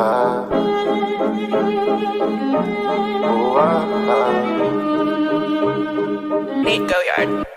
Need go yard.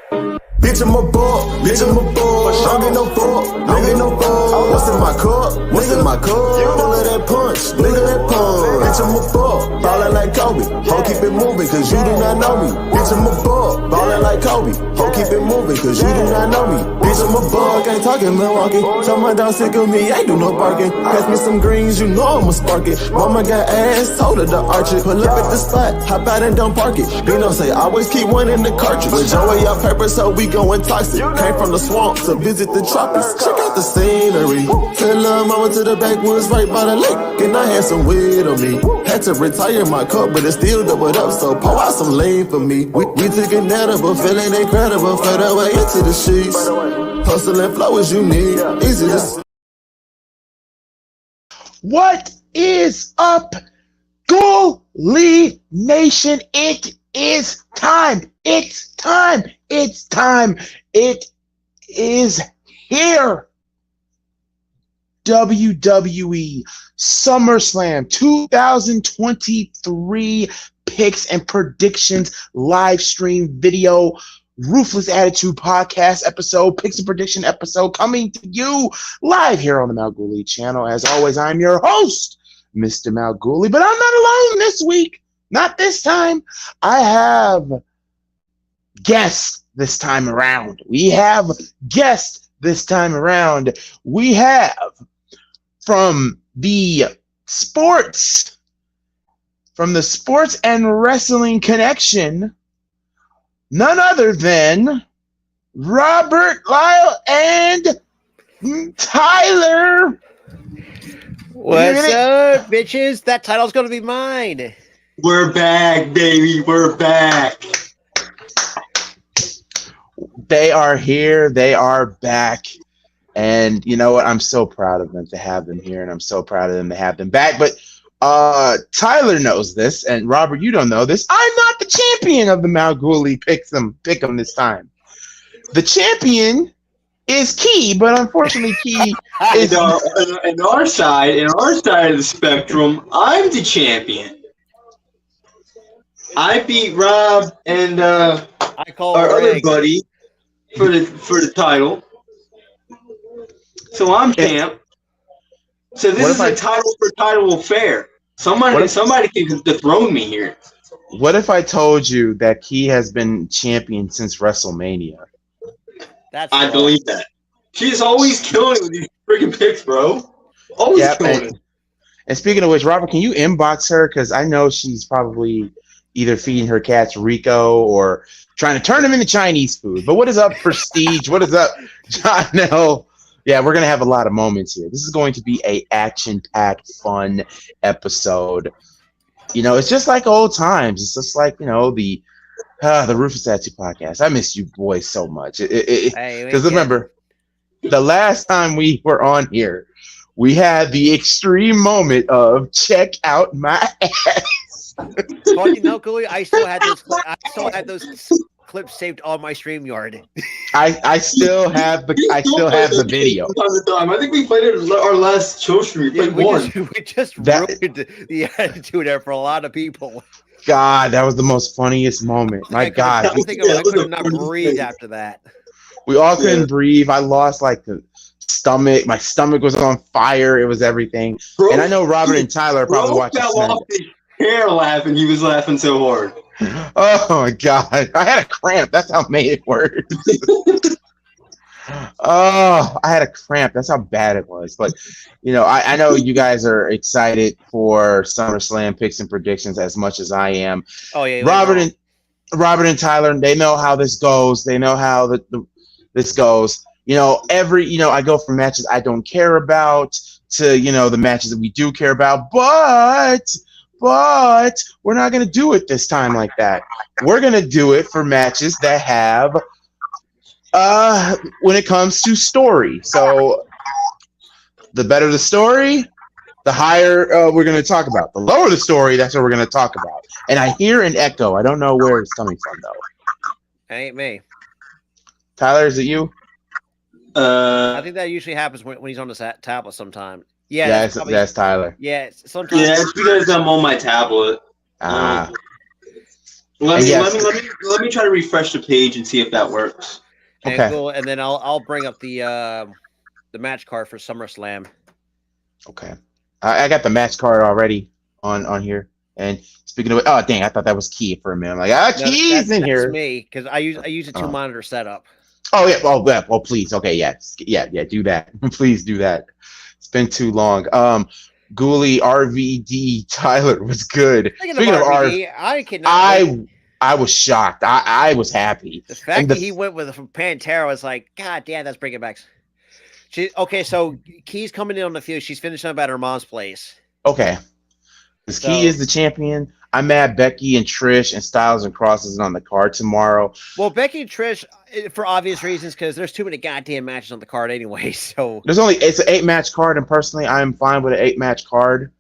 Bitch, I'm a ball, bitch, I'm a ball. Don't get no ball, don't get no ball. What's in my cup? What's in my cup? All of that punch, look at that punch. Bitch, I'm a ball, ballin' like Kobe. Ho, keep it moving, cause you do not know me. Bitch, I'm a ball, ballin' like Kobe. Ho, keep it moving, cause you do not know me. Bitch, I'm a ball, can't talk in Milwaukee. Someone down sick of me, ain't do no barking. Pass me some greens, you know I'ma spark it. Mama got ass, told her to arch it. Pull up at the spot, hop out and don't park it. Bino say, always keep one in the cartridge. With Joey on paper, so we going toxic. Came from the swamp to visit the tropics. Check out the scenery. Fell love mama to the backwoods right by the lake. And I had some weed on me. Had to retire my cup, but it still doubled up. So pour out some lean for me. We took an edible, feeling incredible. Fed away into the sheets. Hustle and flow as you need. Easy to. What is up, Ghoulie Nation? It is time. It's time. It's time. It is here. WWE SummerSlam 2023 picks and predictions live stream video. Ruthless Attitude podcast episode, picks and prediction episode coming to you live here on the Malgooly channel. As always, I'm your host, Mr. Malgooly, but I'm not alone this week. Not this time. I have guests this time around. We have guests this time around. We have from the sports and wrestling connection, none other than Robert, Lyle, and Tyler. What's up, bitches? That title's going to be mine. We're back, baby. We're back. They are here. They are back. And you know what? I'm so proud of them to have them here, and I'm so proud of them to have them back. But Tyler knows this, and Robert, you don't know this. I'm not the champion of the Malgooly Pick'em this time. The champion is Key, but unfortunately, Key is in our side of the spectrum. I'm the champion. I beat Rob and I call our other Rick. buddy for the title. So I'm champ. So this is a title for title affair. Somebody can dethrone me here. What if I told you that Key has been champion since WrestleMania? I believe that. She's always killing it with these freaking picks, bro. Always killing it. And speaking of which, Robert, can you inbox her? Because I know she's probably either feeding her cats Rico or trying to turn them into Chinese food. But what is up, Prestige? What is up, John? No. Yeah, we're going to have a lot of moments here. This is going to be a action-packed, fun episode. You know, it's just like old times. It's just like, you know, the Ruthless Attitude podcast. I miss you boys so much. Because remember, the last time we were on here, we had the extreme moment of check out my ass. Fucking no, Cooley. I still had those clips saved on my StreamYard. I still have the video. I think we played it our last show stream. We just ruined the attitude there for a lot of people. God, that was the most funniest moment. My God. I could not breathe after that. We all couldn't breathe. I lost like the stomach. My stomach was on fire. It was everything. Bro, and I know Robert and Tyler are probably watching. Off his hair laughing. He was laughing so hard. Oh my God. I had a cramp. That's how it made it worse. Oh, I had a cramp. That's how bad it was. But, you know, I know you guys are excited for SummerSlam picks and predictions as much as I am. Oh, yeah. Robert and Tyler, they know how this goes. They know how this goes. You know, I go from matches I don't care about to, you know, the matches that we do care about. But we're not going to do it this time like that. We're going to do it for matches that have, when it comes to story. So the better the story, the higher we're going to talk about. The lower the story, that's what we're going to talk about. And I hear an echo. I don't know where it's coming from, though. That ain't me. Tyler, is it you? I think that usually happens when he's on the tablet sometime. Yeah, that's Tyler. Yeah, sometimes. Yeah, it's because I'm on my tablet. Let me try to refresh the page and see if that works. And okay. Cool, and then I'll bring up the match card for SummerSlam. Okay, I got the match card already on here. And speaking of, oh dang, I thought that was Key for a minute. I'm like, Key's in here. That's me because I use a 2-monitor setup. Oh yeah, oh please, okay, yeah, do that, please do that. It's been too long. Ghoulie RVD Tyler was good. Speaking of RVD, I was shocked. I was happy. The fact that he went with Pantera was like, God damn, that's bringing back. Okay, so Key's coming in on the field. She's finishing up at her mom's place. Okay. Because Key is the champion. I'm mad Becky and Trish and Styles and Cross isn't on the card tomorrow. Well, Becky and Trish, for obvious reasons, because there's too many goddamn matches on the card anyway. So it's an 8-match card, and personally, I'm fine with an 8-match card.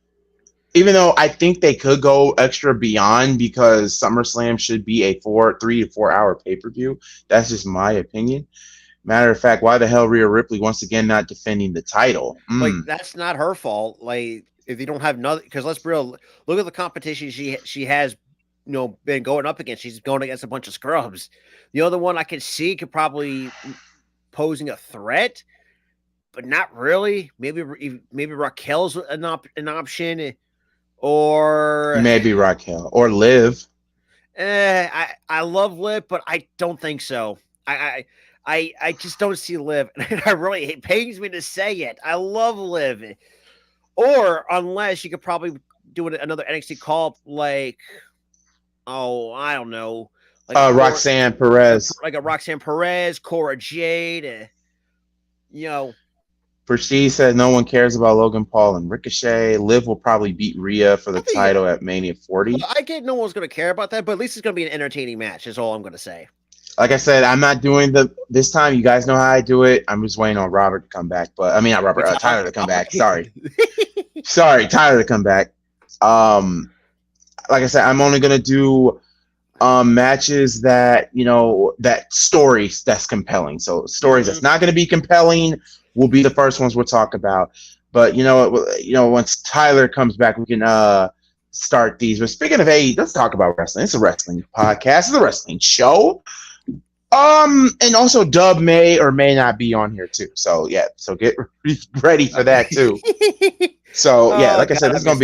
Even though I think they could go extra beyond because SummerSlam should be a 3 to 4 hour pay-per-view. That's just my opinion. Matter of fact, why the hell Rhea Ripley once again not defending the title? Like that's not her fault. Like if you don't have nothing, because let's be real, look at the competition she has, been going up against. She's going against a bunch of scrubs. The other one I can see could probably posing a threat, but not really. Maybe Raquel's an option, or maybe Raquel or Liv. I love Liv, but I don't think so. I just don't see Liv. It pains me to say it. I love Liv. Or unless you could probably do another NXT call like, I don't know. Like Roxanne Perez. Like a Roxanne Perez, Cora Jade. Prestige said no one cares about Logan Paul and Ricochet. Liv will probably beat Rhea for the title at Mania 40. I get no one's going to care about that, but at least it's going to be an entertaining match is all I'm going to say. Like I said, I'm not doing this time. You guys know how I do it. I'm just waiting on Robert to come back. But I mean, not Robert, Tyler to come back. Sorry. Tyler to come back. Like I said, I'm only going to do matches that, that stories that's compelling. So stories that's not going to be compelling will be the first ones we'll talk about. But, once Tyler comes back, we can start these. But speaking of let's talk about wrestling. It's a wrestling podcast. It's a wrestling show. And also Dub may or may not be on here too. So yeah, so get ready for that too. So yeah, like I said, it's gonna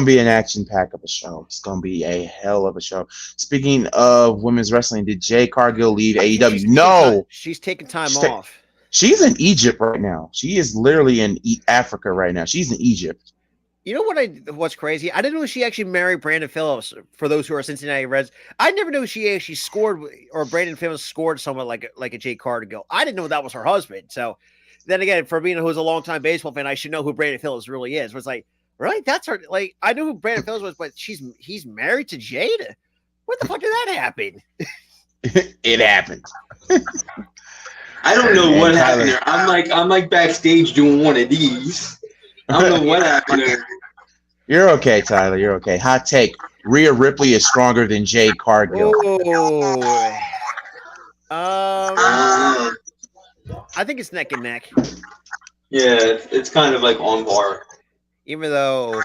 be an action pack of a show. It's gonna be a hell of a show. Speaking of women's wrestling, did Jade Cargill leave AEW? No, she's taking time off. She's in Egypt right now. She is literally in Africa right now. She's in Egypt. You know what's crazy? I didn't know she actually married Brandon Phillips. For those who are Cincinnati Reds, I never knew she actually scored, or Brandon Phillips scored someone like a Jade Cargill. I didn't know that was her husband. So then again, for being who's a longtime baseball fan, I should know who Brandon Phillips really is. It was like, really? That's her. Like I knew who Brandon Phillips was, but he's married to Jade. What the fuck did that happen? It happened. I don't know what happened there. I'm like backstage doing one of these. I don't know what happened there. You're okay, Tyler. You're okay. Hot take. Rhea Ripley is stronger than Jade Cargill. I think it's neck and neck. Yeah, it's kind of like on par. Even though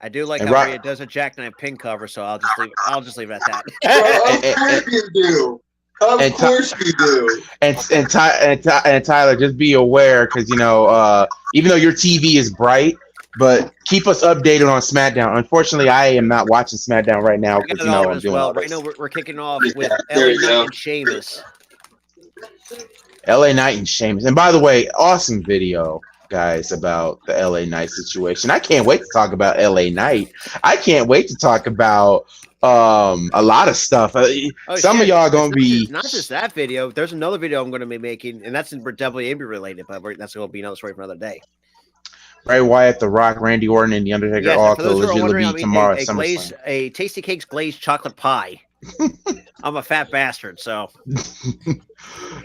I do like how Rhea does a jackknife pin cover, so I'll just leave it at that. Of course you do. Of course you do. And Tyler, just be aware, because even though your TV is bright, but keep us updated on SmackDown. Unfortunately, I am not watching SmackDown right now because I'm doing all this. Right now we're kicking off with LA Knight and Sheamus. LA Knight and Sheamus. And by the way, awesome video, guys, about the LA Knight situation. I can't wait to talk about LA Knight. I can't wait to talk about a lot of stuff. Some of y'all are going to be not just that video. There's another video I'm going to be making, and that's WWE related, but that's going to be another story for another day. Bray Wyatt, The Rock, Randy Orton, and The Undertaker all legitimately be tomorrow at SummerSlam. A Tasty Cakes glazed chocolate pie. I'm a fat bastard, so.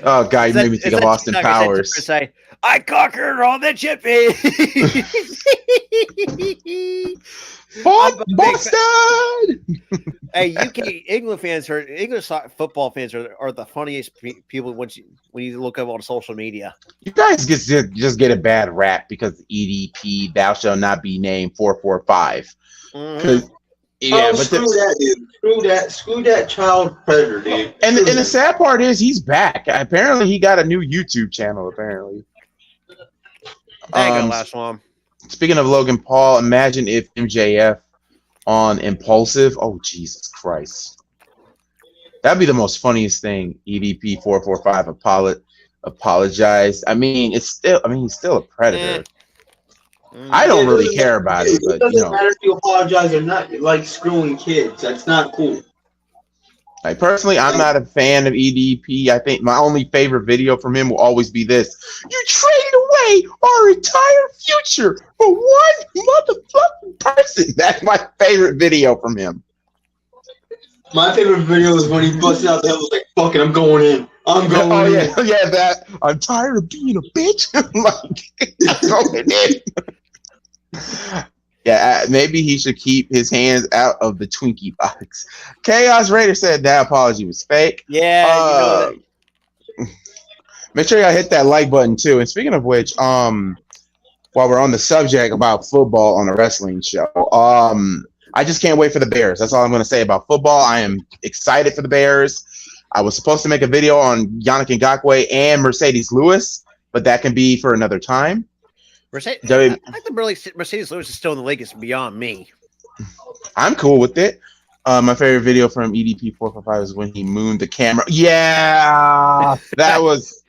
Oh, God, you made me think of Austin Powers. Say, I conquered all the chippies. Bastard! Hey, UK England fans are English football fans are the funniest people when you look up on social media. You guys just get a bad rap because EDP thou shall not be named 445. Because but that dude. Screw that child predator, dude. And the sad part is he's back. Apparently he got a new YouTube channel. Apparently. Last one. Speaking of Logan Paul, imagine if MJF on Impulsive. Oh Jesus Christ, that'd be the most funniest thing. EDP 445 apologized. I mean, he's still a predator. I don't really care about it, but it doesn't matter if you apologize or not. You're like screwing kids. That's not cool. Like personally, I'm not a fan of EDP. I think my only favorite video from him will always be this: "You traded away our entire future for one motherfucking person." That's my favorite video from him. My favorite video is when he busted out the hell was like, "Fuck it, I'm going in. I'm going in." Yeah, that. I'm tired of being a bitch. Like, I'm going in. Yeah, maybe he should keep his hands out of the Twinkie box. Chaos Raider said that apology was fake. Yeah, make sure y'all hit that like button too. And speaking of which, while we're on the subject about football on a wrestling show, I just can't wait for the Bears. That's all I'm going to say about football. I am excited for the Bears. I was supposed to make a video on Yannick Ngakoue and Mercedes Lewis, but that can be for another time. I think the Mercedes Lewis is still in the league. It's beyond me. I'm cool with it. My favorite video from EDP 445 is when he mooned the camera. Yeah, that was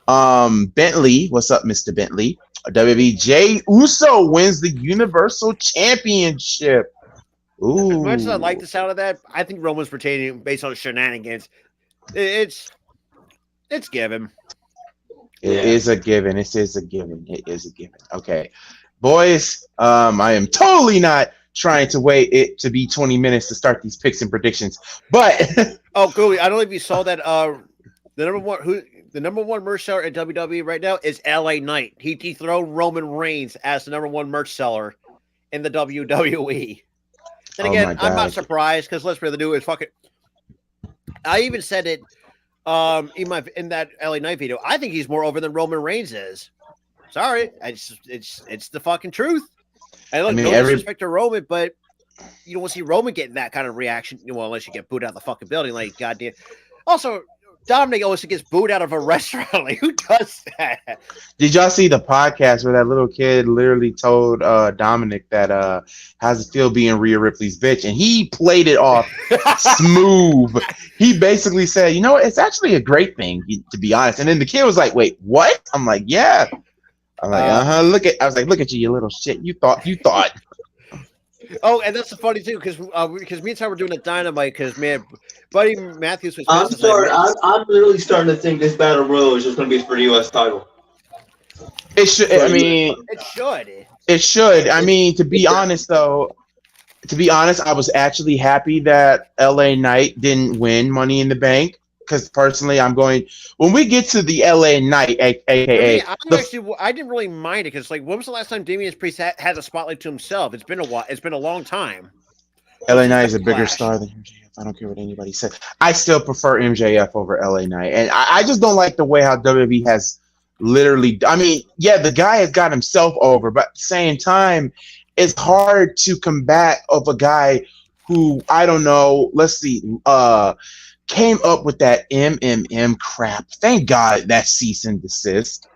Bentley. What's up, Mr. Bentley? WWE Jey Uso wins the Universal Championship. Ooh. As much as I like the sound of that, I think Roman's retaining based on shenanigans. It's given. It is a given. It is a given. It is a given. Okay, boys. I am totally not trying to wait it to be 20 minutes to start these picks and predictions. But Gooley, I don't know if you saw that. The number one merch seller at WWE right now is LA Knight. He dethroned Roman Reigns as the number one merch seller in the WWE. And again, I'm not surprised because let's really do is fucking. I even said it. In that LA Knight video, I think he's more over than Roman Reigns is. Sorry, it's the fucking truth. And look, no disrespect to Roman, but you don't see Roman getting that kind of reaction. Well, unless you get booed out of the fucking building, like goddamn. Also, Dominic always gets booed out of a restaurant. Like, who does that? Did y'all see the podcast where that little kid literally told Dominic that how's it feel being Rhea Ripley's bitch? And he played it off smooth. He basically said, you know what? It's actually a great thing, to be honest. And then the kid was like, wait, what? I'm like, yeah. I'm like, I was like, look at you, you little shit. You thought. Oh, and that's the funny too, because me and Tom were doing a Dynamite, because man, Buddy Matthews was. I'm sorry, I'm literally starting to think this battle royal is just going to be for the U.S. title. It should. I mean, it should. It should. I mean, to be honest, I was actually happy that LA Knight didn't win Money in the Bank. Because personally, I'm going when we get to the LA Knight, aka I didn't really mind it because when was the last time Damian Priest had a spotlight to himself? It's been a while. It's been a long time. LA Knight is a bigger star than MJF. I don't care what anybody says. I still prefer MJF over LA Knight, and I just don't like the way how WWE has literally. I mean, yeah, the guy has got himself over, but at the same time, it's hard to combat of a guy who I don't know. Let's see. Came up with that MMM crap. Thank God that cease and desist.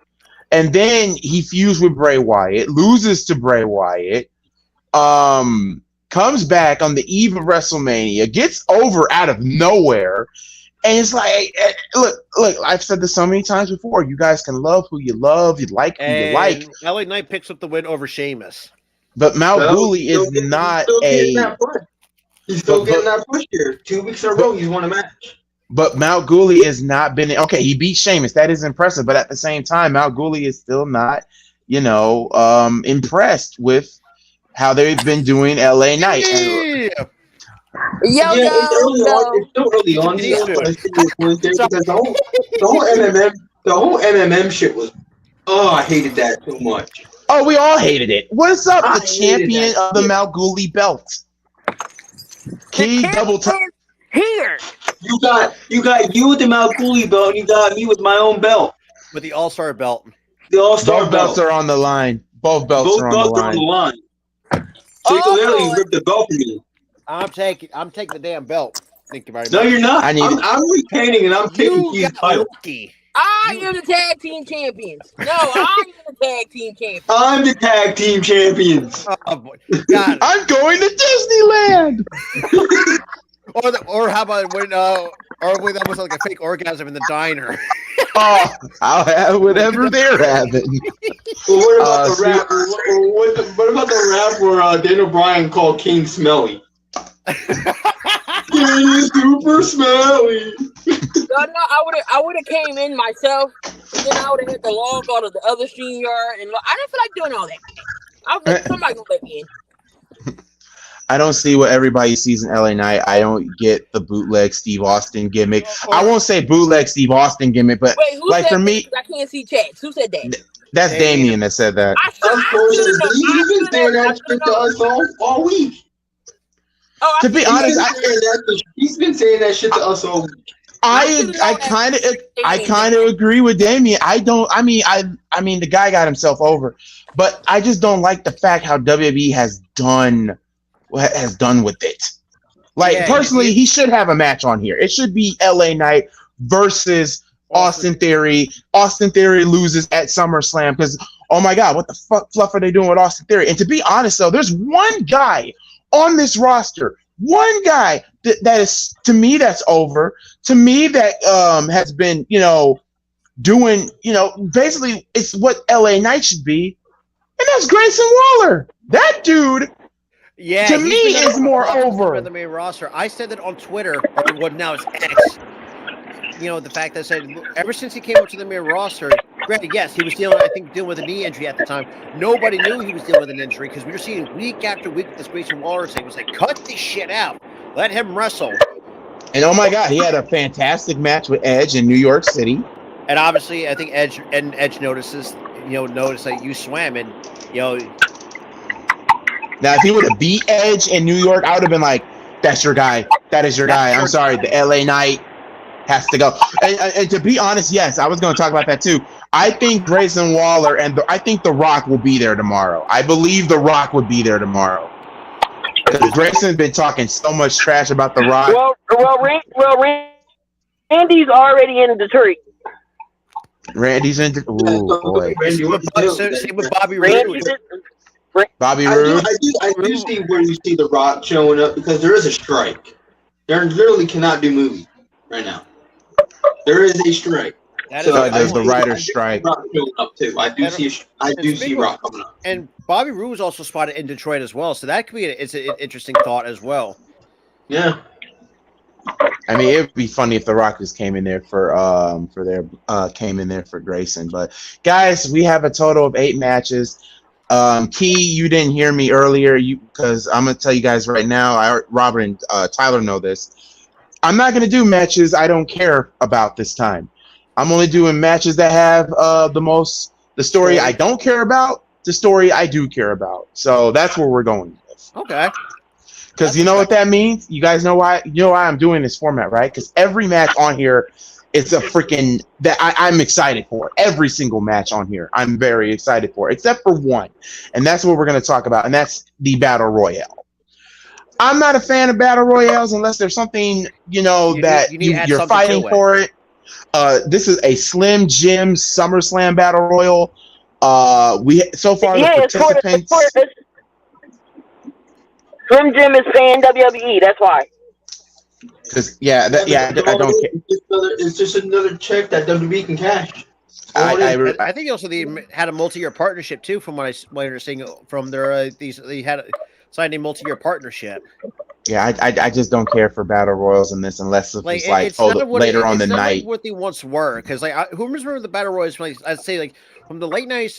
And then he fused with Bray Wyatt, loses to Bray Wyatt, comes back on the eve of WrestleMania, gets over out of nowhere. And it's like, look, I've said this so many times before. You guys can love who you love, you like who you like. LA Knight picks up the win over Sheamus. But Malguli is not a... He's still getting that push here. 2 weeks in a row, he's won a match. But Mount Gooley has not been okay. He beat Sheamus. That is impressive. But at the same time, Mount Gooley is still not, impressed with how they've been doing LA Knight. It's still early on. The whole MMM shit was. Oh, I hated that so much. Oh, we all hated it. What's up, the champion of the Mount Gooley belt? Key double time. Here. You got you with the Mount Cooley belt, and you got me with my own belt. With the All-Star belt. The All-Star Both belts are on the line. Both belts are on the line. So you can literally rip the belt from me. I'm taking the damn belt. Thank you very much. No, you're not. I'm retaining and I'm taking Key's title. I am the tag team champions. No, I am the tag team champions. I'm the tag team champions. Oh boy. God. I'm going to Disneyland. or how about when that was like a fake orgasm in the diner. Oh, I'll have whatever they're having. Well, what about the rap? What about the rap where Daniel Bryan called King Smelly? King is super smelly. No, I would have came in myself. Then I would have hit the log out of the other StreamYard, and I didn't feel like doing all that. I was like, somebody gonna let me in. I don't see what everybody sees in LA Knight. I don't get the bootleg Steve Austin gimmick. I won't say bootleg Steve Austin gimmick, but wait, who like said for me, I can't see chats. Who said that? That's Damien that said that. Of course, he's been saying that shit to us all week. To be honest, he's been saying that shit to us all week. I kind of agree with Damien. I mean the guy got himself over, but I just don't like the fact how WWE has done with it. Like personally, he should have a match on here. It should be LA Knight versus Austin Theory. Austin Theory loses at SummerSlam because oh my god, what the fluff are they doing with Austin Theory? And to be honest though, there's one guy on this roster. One guy that is, to me, that's over. To me, that has been, doing, basically it's what LA Knight should be. And that's Grayson Waller. That dude, to me, is more over. The main roster. I said that on Twitter, or what now is X. The fact that I said ever since he came up to the main roster, granted, yes, he was dealing with a knee injury at the time. Nobody knew he was dealing with an injury because we were seeing week after week this Grayson Waller thing. It was like, cut this shit out. Let him wrestle. And oh my God, he had a fantastic match with Edge in New York City. And obviously, I think Edge notices that you swam and, Now, if he would have beat Edge in New York, I would have been like, that's your guy. That is your guy. I'm sorry. The LA Knight has to go. And to be honest, yes, I was going to talk about that too. I think Grayson Waller I think The Rock will be there tomorrow. I believe The Rock would be there tomorrow. Because Grayson's been talking so much trash about The Rock. Randy's already in Detroit. Randy's in. Oh boy. Same with Bobby Roode. Bobby Roode. I do see where you see The Rock showing up because there is a strike. They literally cannot do movies right now. There is a strike. There's the writer's strike. Rock showing up too. I do see Rock coming up. And Bobby Roode was also spotted in Detroit as well, so that could be it's an interesting thought as well. Yeah. I mean, it would be funny if The Rock just came in there for Grayson. But guys, we have a total of 8 matches. Key, you didn't hear me earlier, because I'm gonna tell you guys right now. Robert and Tyler know this. I'm not gonna do matches I don't care about this time. I'm only doing matches that have the story I don't care about, the story I do care about. So that's where we're going with. Okay. Because you know what that means? You guys know why? You know why I'm doing this format, right? Because every match on here is a freaking that I'm excited for. Every single match on here, I'm very excited for, except for one, and that's what we're going to talk about, and that's the Battle Royale. I'm not a fan of Battle Royales unless there's something you're fighting for it. This is a Slim Jim SummerSlam Battle Royal. The participants. Slim Jim is saying WWE. That's why. Because I don't care. It's just another check that WWE can cash. I think also they had a multi-year partnership too, from what I understand from their they had signed a multi-year partnership. Yeah, I just don't care for battle royals in this unless it's later on the night. Like what they once were, because who remember the battle royals? I'd say from the late 90s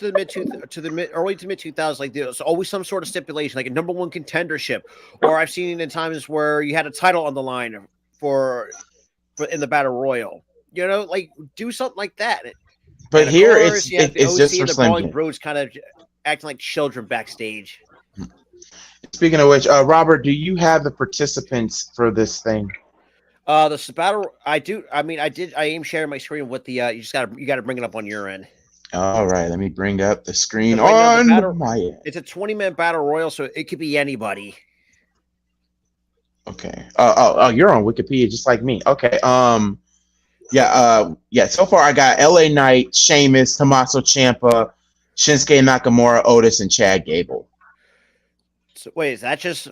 to the early to mid 2000s, like there was always some sort of stipulation, like a number one contendership, or I've seen in times where you had a title on the line for in the battle royal. Do something like that. But here it's just for Slim Jim. Bros kind of acting like children backstage. Speaking of which, Robert, do you have the participants for this thing? The battle, I do. I mean, I am sharing my screen with the. You gotta bring it up on your end. All right, let me bring up the screen So right on now, my end. It's a 20-minute battle royal, so it could be anybody. Okay. You're on Wikipedia just like me. Okay. Yeah. So far I got LA Knight, Sheamus, Tommaso Ciampa, Shinsuke Nakamura, Otis, and Chad Gable. So wait, is that just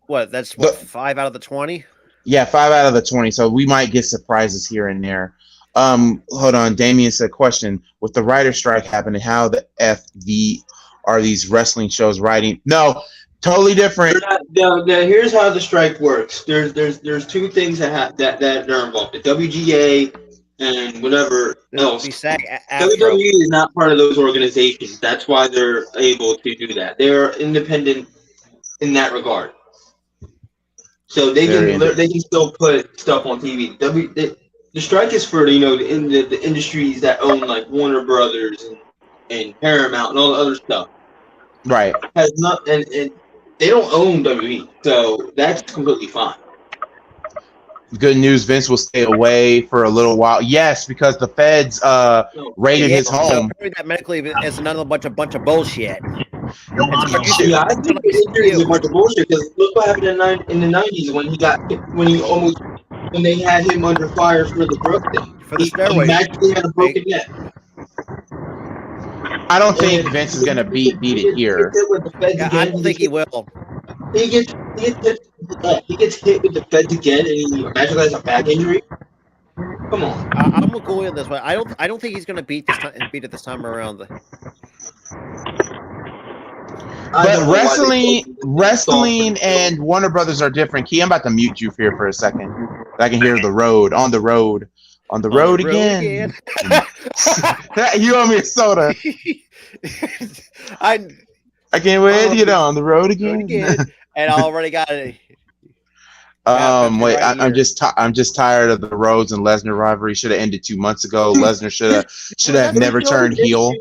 what? That's what 5 out of the 20? Yeah, 5 out of the 20. So we might get surprises here and there. Hold on. Damien said, question: with the writer strike happening, how the FV are these wrestling shows writing? No, totally different. Now, here's how the strike works. There's two things that are involved: the WGA and whatever else. WWE is not part of those organizations. That's why they're able to do that. They're independent in that regard. So they can still put stuff on TV. The strike is for the industries that own like Warner Brothers and Paramount and all the other stuff. Right. Has not and they don't own WWE, so that's completely fine. Good news, Vince will stay away for a little while. Yes, because the feds raided his home. So that medically is another bunch of bullshit. Yeah, I think the injury is a bunch of bullshit because look what happened in the 90s when they had him under fire for the drug thing. For the steroids. He magically had a broken neck. I don't think Vince is gonna beat it here. I don't think he will. He gets hit with the feds again, and he magically has a back injury. Come on. I'm gonna go in this way. I don't think he's gonna beat it this time around. But wrestling and Warner Brothers are different. Key, I'm about to mute you here for a second. I can hear the road again. You owe me a soda. I can't wait. On the road again. And I already got it. Wait, I'm just tired of the Rhodes and Lesnar rivalry. Should have ended 2 months ago. Lesnar should have never turned heel.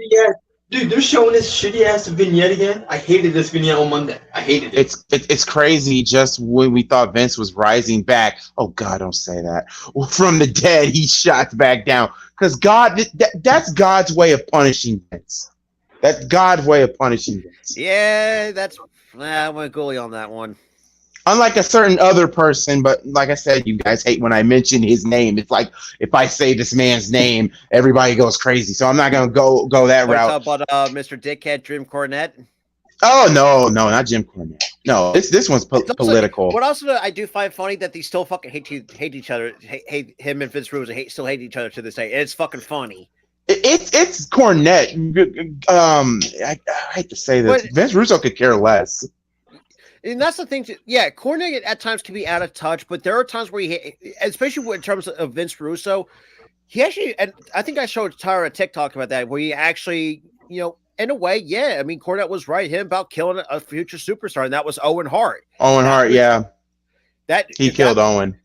Dude, they're showing this shitty ass vignette again. I hated this vignette on Monday. I hated it. It's crazy. Just when we thought Vince was rising back, oh God, don't say that. From the dead, he shot back down. Because that's God's way of punishing Vince. That's God's way of punishing Vince. Yeah, I'm gonna go on that one. Unlike a certain other person, but like I said, you guys hate when I mention his name. It's like if I say this man's name, everybody goes crazy. So I'm not gonna go that route. How about Mr. Dickhead, Jim Cornette? Oh no, not Jim Cornette. No, this one's political. What else I do find funny that they still fucking hate each other. Hate him and Vince Russo still hate each other to this day. It's fucking funny. It's Cornette. I hate to say this. But Vince Russo could care less. And that's the thing. Cornette at times can be out of touch, but there are times where especially in terms of Vince Russo, he actually, and I think I showed Tyra a TikTok about that, where he actually, in a way, yeah. I mean, Cornette was right. Him about killing a future superstar, and that was Owen Hart. Yeah. He killed Owen.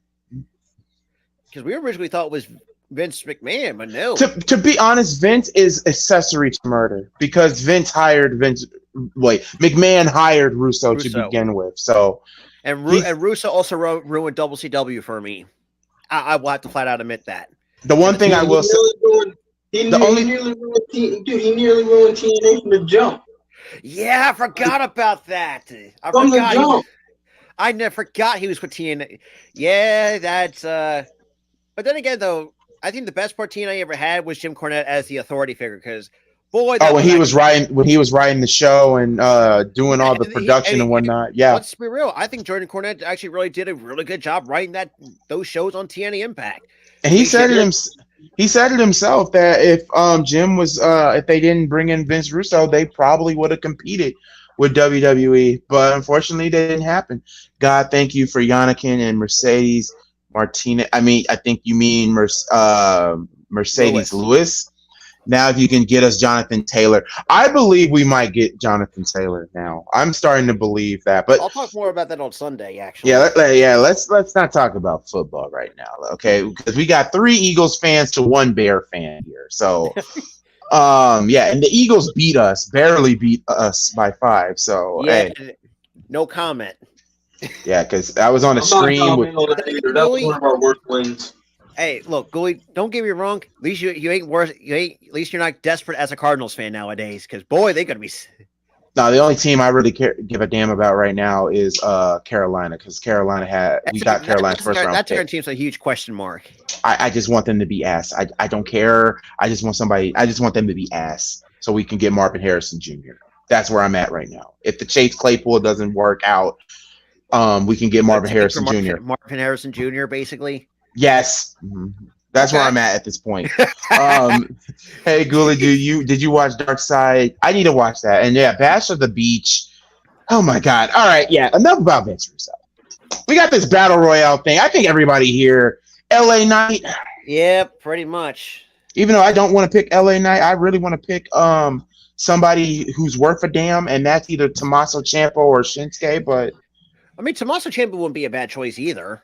Because we originally thought it was Vince McMahon, but no. To be honest, Vince is accessory to murder because McMahon hired Russo to begin with. So, and Russo also ruined WCW for me. I will have to flat out admit that. The one thing I will say, he nearly ruined TNA from the jump. Yeah, I forgot about that. I never forgot he was with TNA. Yeah, that's. But then again, though, I think the best part TNA ever had was Jim Cornette as the authority figure because. Boy, when he was writing the show and doing all the production and whatnot. Yeah, let's be real. I think Jordan Cornette actually really did a really good job writing those shows on TNA Impact. And he said it himself that if Jim was if they didn't bring in Vince Russo, they probably would have competed with WWE. But unfortunately, that didn't happen. God, thank you for Yannickin and Mercedes Martinez. I mean, I think you mean Mercedes Lewis. Now, if you can get us Jonathan Taylor, I believe we might get Jonathan Taylor now. I'm starting to believe that, but I'll talk more about that on Sunday. Actually, let's not talk about football right now, okay? Because we got 3 Eagles fans to 1 Bear fan here. So, and the Eagles barely beat us by 5. So, hey, No comment. Yeah, because I was on a stream with. That was one of our worst wins. Hey, look, Gully, don't get me wrong. At least you ain't worse. At least you're not desperate as a Cardinals fan nowadays. Because boy, they're gonna be. No, the only team I really give a damn about right now is Carolina, because Carolina got Carolina's first round. That's our team's a huge question mark. I just want them to be ass. I don't care. I just want them to be ass so we can get Marvin Harrison Jr. That's where I'm at right now. If the Chase Claypool doesn't work out, we can get Marvin Harrison Jr. Marvin Harrison Jr. basically. Yes. Mm-hmm. That's where I'm at this point. Hey, Ghoulie, did you watch Dark Side? I need to watch that. And yeah, Bash of the Beach. Oh my God. All right. Yeah. Enough about Vince Russo. We got this Battle Royale thing. I think everybody here, LA Knight. Yeah, pretty much. Even though I don't want to pick LA Knight, I really want to pick somebody who's worth a damn, and that's either Tommaso Ciampa or Shinsuke. But I mean, Tommaso Ciampa wouldn't be a bad choice either.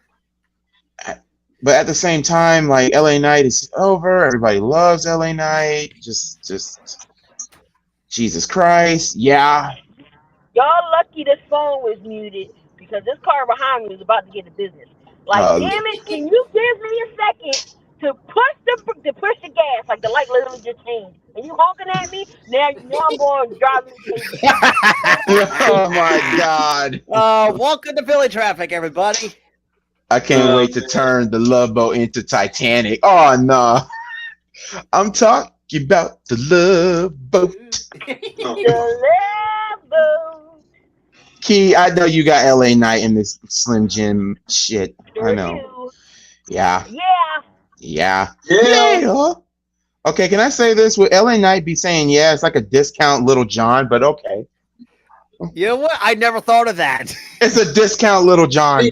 But at the same time, like, LA Knight is over. Everybody loves LA Knight. Just Jesus Christ. Yeah. Y'all lucky this phone was muted because this car behind me was about to get the business. Like, damn it, can you give me a second to push the gas? Like, the light literally just changed. And you honking at me? Now I'm going to drive you. Oh, my God. Welcome to Philly traffic, everybody. I can't wait to turn the Love Boat into Titanic. Oh, no. I'm talking about the Love Boat. The Love Boat. Key, I know you got LA Knight in this Slim Jim shit. Sure I know. do. Yeah. Yeah. Okay, can I say this? Would LA Knight be saying, yeah, it's like a discount Little John, but okay. You know what? I never thought of that. It's a discount Little John.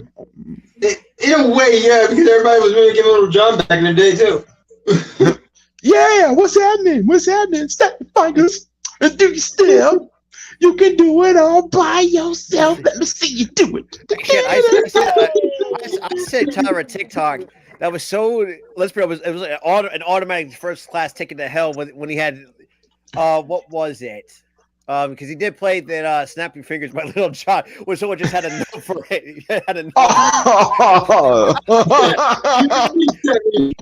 In a way, yeah, because everybody was really giving Little John back in the day, too. Yeah, what's happening? Step fingers and do your step. You can do it all by yourself. Let me see you do it. I said Tyler a TikTok that was so. Let's be honest, it was an automatic first class ticket to hell when he had. What was it? Because he did play that "Snap Your Fingers" by Little John, where someone just had a note for it. Had a note.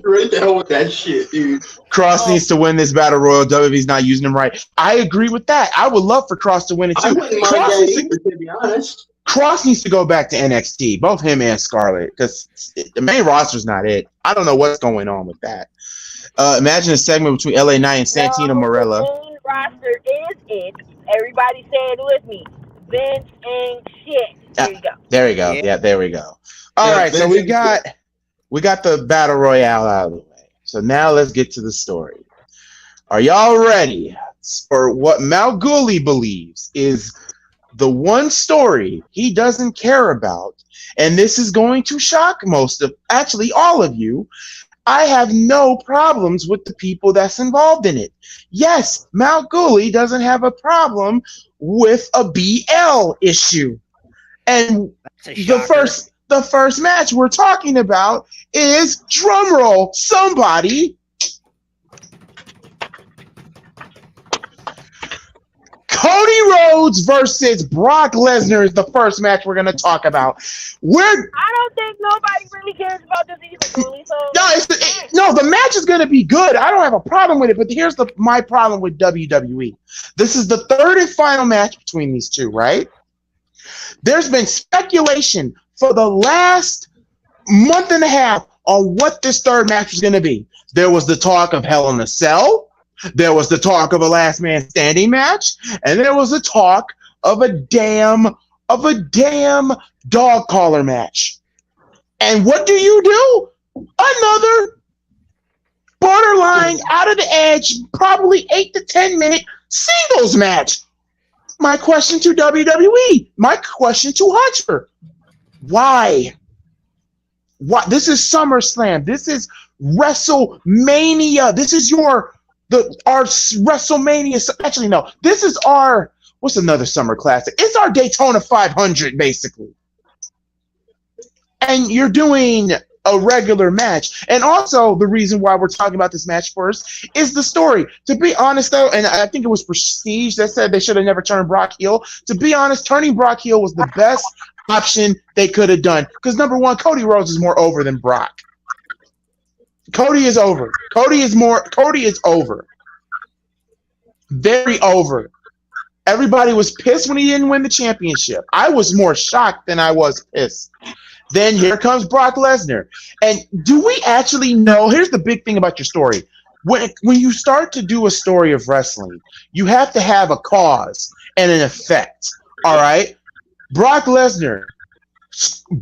Right the hell with that shit, dude. Cross needs to win this battle royal. WWE's not using him right. I agree with that. I would love for Cross to win it too. I wouldn't mind that, to be honest. Cross needs to go back to NXT, both him and Scarlett, because the main roster's not it. I don't know what's going on with that. Imagine a segment between LA Knight and Santino Marella. The main roster is it. Everybody say it with me. Vince ain't shit. There you go. There you go. Yeah, there we go. All right, so we got the battle royale out of the way. So now let's get to the story. Are y'all ready for what Mal Ghoulie believes is the one story he doesn't care about? And this is going to shock actually all of you. I have no problems with the people that's involved in it. Yes, Mal Ghoulie doesn't have a problem with a BL issue. And the first match we're talking about is, drumroll, somebody, Cody Rhodes versus Brock Lesnar is the first match we're going to talk about. I don't think nobody really cares about this either, Ghoulie. So the match is going to be good. I don't have a problem with it, but here's my problem with WWE. This is the third and final match between these two, right? There's been speculation for the last month and a half on what this third match was going to be. There was the talk of Hell in a Cell. There was the talk of a last man standing match, and there was the talk of a damn dog collar match. And what do? Another borderline out of the edge, probably 8 to 10 minute singles match. My question to WWE, my question to Hunter, why? This is SummerSlam. This is WrestleMania. This is our WrestleMania. Actually, no. This is what's another summer classic? It's our Daytona 500, basically. And you're doing a regular match. And also the reason why we're talking about this match first is the story. To be honest though, and I think it was Prestige that said they should have never turned Brock heel. To be honest, turning Brock heel was the best option they could have done. Because number one, Cody Rhodes is more over than Brock. Cody is over. Cody is over. Very over. Everybody was pissed when he didn't win the championship. I was more shocked than I was pissed. Then here comes Brock Lesnar. And do we actually know? Here's the big thing about your story. When you start to do a story of wrestling, you have to have a cause and an effect. All right? Brock Lesnar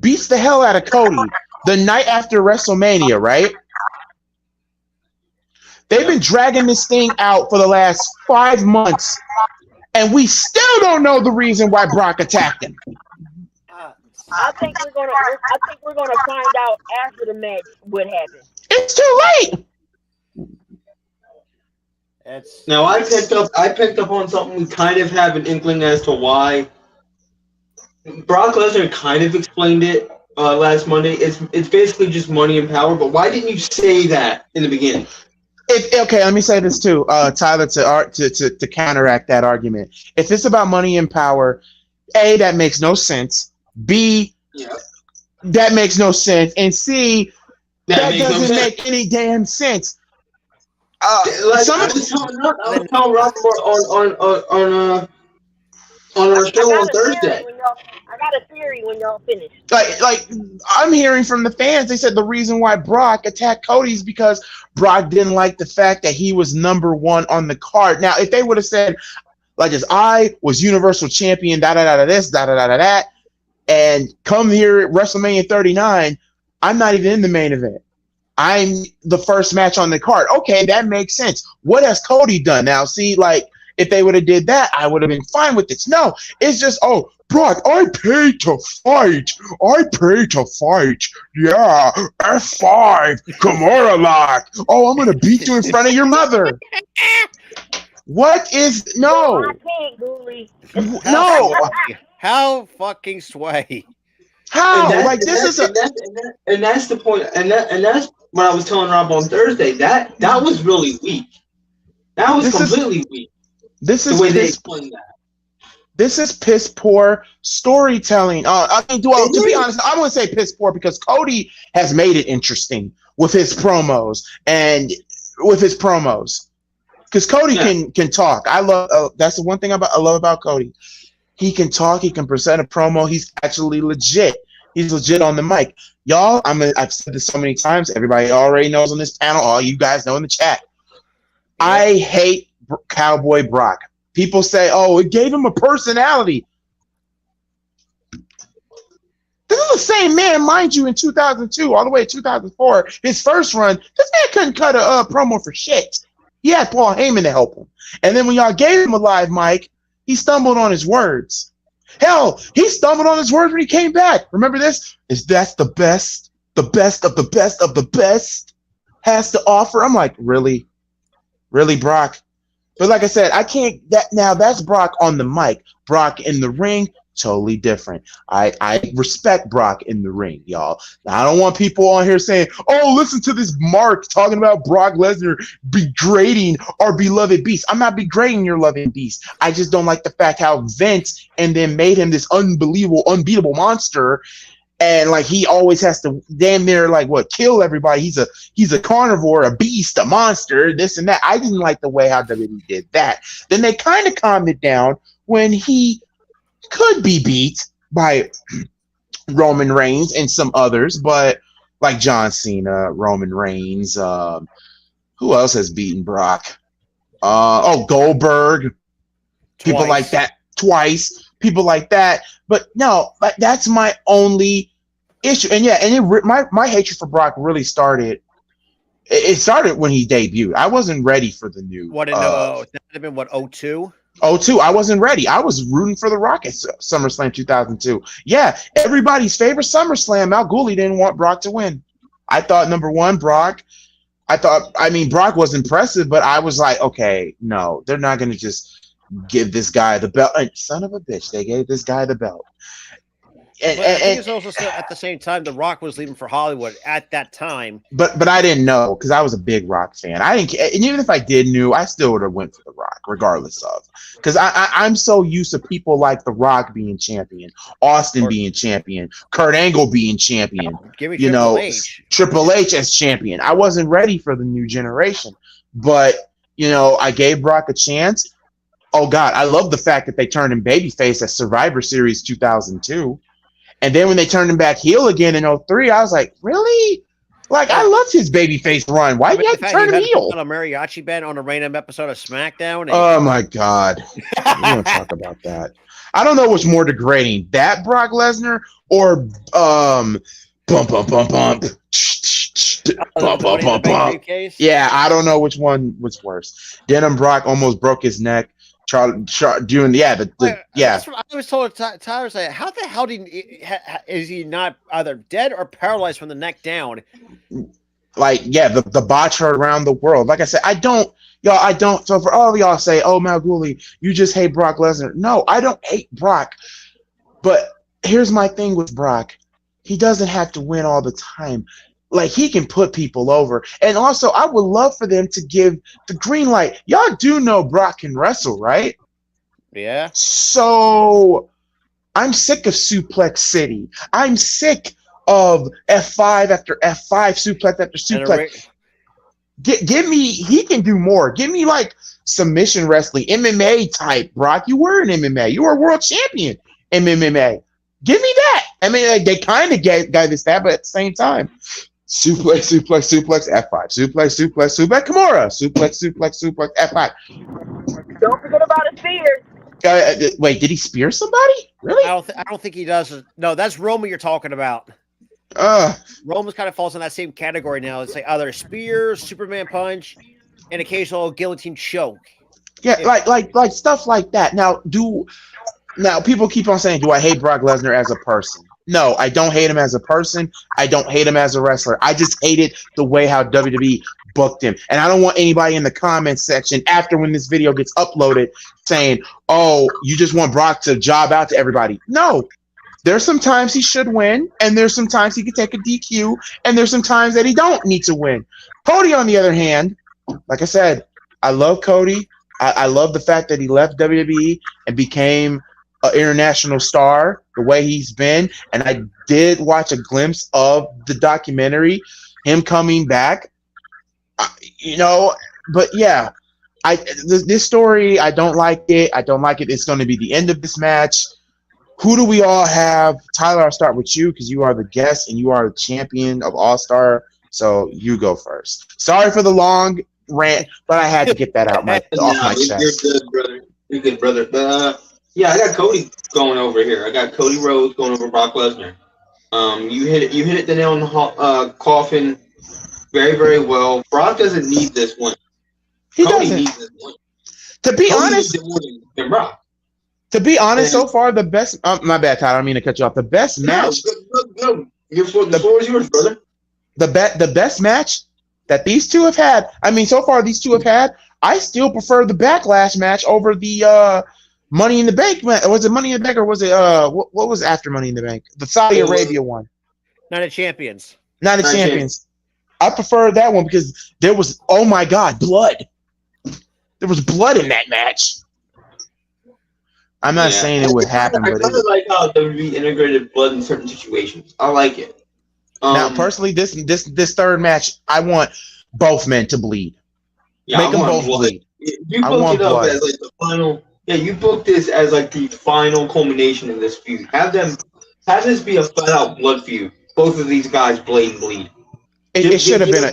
beats the hell out of Cody the night after WrestleMania, right? They've been dragging this thing out for the last 5 months, and we still don't know the reason why Brock attacked him. I think we're gonna find out after the match what happened. It's too late. Now I picked up on something. We kind of have an inkling as to why. Brock Lesnar kind of explained it last Monday. It's basically just money and power. But why didn't you say that in the beginning? Okay, let me say this too, Tyler, to counteract that argument. If it's about money and power, A, that makes no sense. B, that makes no sense. And C, that doesn't make any damn sense. I was telling Rob on our show on Thursday. I got a theory when y'all finish. Like I'm hearing from the fans, they said the reason why Brock attacked Cody is because Brock didn't like the fact that he was number one on the card. Now, if they would have said, like, as I was Universal Champion, this, that, and come here at WrestleMania 39, I'm not even in the main event. I'm the first match on the card. Okay, that makes sense. What has Cody done? Now, see, like, if they would have did that, I would have been fine with this. No, it's just, oh, Brock, I paid to fight. Yeah, F5, Kimura lock. Oh, I'm going to beat you in front of your mother. What is, no. I can't, Goolie. No. How fucking sway. How? Like, this is and that's the point. And that's what I was telling Rob on Thursday. That was really weak. That was completely weak. This is the way they explained that. This is piss poor storytelling. To be honest, I'm going to say piss poor because Cody has made it interesting with his promos because Cody can talk. I love that's the one thing I love about Cody. He can talk. He can present a promo. He's actually legit. He's legit on the mic. Y'all, I've said this so many times. Everybody already knows on this panel. All you guys know in the chat. Yeah. I hate Cowboy Brock. People say, oh, it gave him a personality. This is the same man, mind you, in 2002, all the way to 2004, his first run, this man couldn't cut a promo for shit. He had Paul Heyman to help him. And then when y'all gave him a live mic, he stumbled on his words. Hell, he stumbled on his words when he came back. Remember this? That's the best of the best has to offer. I'm like, really? Really, Brock? But like I said, I can't. That's Brock on the mic. Brock in the ring, totally different. I respect Brock in the ring, y'all. Now, I don't want people on here saying, "Oh, listen to this Mark talking about Brock Lesnar degrading our beloved beast." I'm not degrading your loving beast. I just don't like the fact how Vince and then made him this unbelievable, unbeatable monster. And like he always has to damn near kill everybody. He's a carnivore, a beast, a monster, this and that. I didn't like the way how WWE did that. Then they kind of calmed it down when he could be beat by Roman Reigns and some others, but like John Cena, Roman Reigns. Who else has beaten Brock? Goldberg. People like that twice. People like that. But no, that's my only issue. And my hatred for Brock really started. It started when he debuted. I wasn't ready for the new. That would have been 2002? 2002. I wasn't ready. I was rooting for the Rock at SummerSlam 2002. Yeah, everybody's favorite SummerSlam. Al Gooley didn't want Brock to win. I thought number one, Brock. Brock was impressive, but I was like, okay, no, they're not going to just give this guy the belt. Son of a bitch, they gave this guy the belt. I think it's also at the same time The Rock was leaving for Hollywood at that time. But I didn't know because I was a big Rock fan. I didn't, and even if I did knew, I still would have went for The Rock regardless of, because I'm so used to people like The Rock being champion, Austin being champion, Kurt Angle being champion, Triple H as champion. I wasn't ready for the new generation, but I gave Brock a chance. Oh God, I love the fact that they turned him babyface at Survivor Series 2002. And then when they turned him back heel again in 2003, I was like, really? Like, I loved his babyface run. Why did you have to turn him heel? On a mariachi band on a random episode of SmackDown. Oh my God. We don't talk about that. I don't know what's more degrading, that Brock Lesnar or bump. Yeah, I don't know which one was worse. Denim Brock almost broke his neck. Doing That's what I was told. Tyler said, "How the hell is he not either dead or paralyzed from the neck down?" The botch heard around the world. Like I said, I don't. So for all of y'all say, "Oh, Malguli, you just hate Brock Lesnar." No, I don't hate Brock. But here's my thing with Brock: he doesn't have to win all the time. Like, he can put people over. And also, I would love for them to give the green light. Y'all do know Brock can wrestle, right? Yeah. So, I'm sick of Suplex City. I'm sick of F5 after F5, suplex after suplex. Give me, he can do more. Give me, like, submission wrestling, MMA type, Brock. You were an MMA. You were a world champion in MMA. Give me that. I mean, like, they kind of gave this that, but at the same time, suplex, F5. Suplex, Kimura. Suplex, F5. Don't forget about a spear. Wait, did he spear somebody? Really? I don't think he does. No, that's Roma you're talking about. Roma's kind of falls in that same category now. It's like either spear, Superman punch, and occasional guillotine choke. Yeah, like stuff like that. Now people keep on saying, do I hate Brock Lesnar as a person? No, I don't hate him as a person. I don't hate him as a wrestler. I just hated the way how WWE booked him. And I don't want anybody in the comments section after when this video gets uploaded saying, oh, you just want Brock to job out to everybody. No, there's some times he should win, and there's some times he could take a DQ, and there's some times that he don't need to win. Cody, on the other hand, like I said, I love Cody. I love the fact that he left WWE and became an international star the way he's been, and I did watch a glimpse of the documentary, him coming back, but yeah, this story, I don't like it. It's going to be the end of this match. Who do we all have? Tyler, I'll start with you because you are the guest and you are the champion of All-Star, so you go first. Sorry for the long rant, but I had to get that out off my chest. You're good, brother. But yeah, I got Cody going over here. I got Cody Rhodes going over Brock Lesnar. You hit it the nail in the coffin very, very well. Brock doesn't need this one. Cody needs this one. To be honest, To be honest, so far the best. My bad, Tyler. I don't mean to cut you off. The best match. No. The floor is yours, brother. The best match that these two have had. I mean, so far these two have had. I still prefer the Backlash match over the Money in the Bank. Was it Money in the Bank or was it what was after Money in the Bank? The Saudi Arabia one. Night of Champions. Night of Champions. I prefer that one because there was, oh my God, blood. There was blood in that match. I'm not saying it would happen, but I kind of like how WWE integrated blood in certain situations. I like it. Now, personally, this third match, I want both men to bleed. Yeah, make them both bleed. You booked it up as like the final. Yeah, you booked this as like the final culmination of this feud. Have this be a flat out blood feud. Both of these guys bleed. It should have been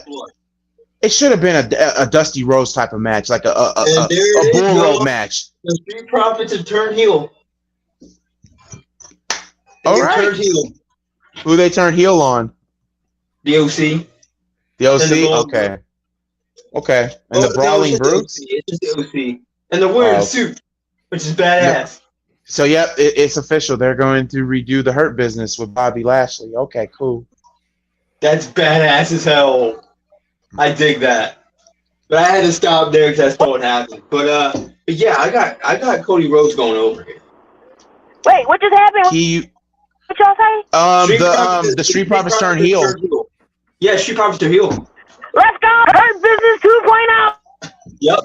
It should have been a Dusty Rhodes type of match, like a bull rope match. The Street Profits have turned heel. All right. Turned heel. Who they turned heel on? The OC. The OC? Okay. And the Brawling Brutes? It's just the OC. And they're wearing a suit, which is badass. So, yep, it's official. They're going to redo the Hurt Business with Bobby Lashley. Okay, cool. That's badass as hell. I dig that. But I had to stop there because that's what happened. But yeah, I got Cody Rhodes going over here. Wait, what just happened? What y'all say? The Street Profits turn heel. Yeah, Street Profits turn heel. Let's go! Hurt Business 2.0. Yep.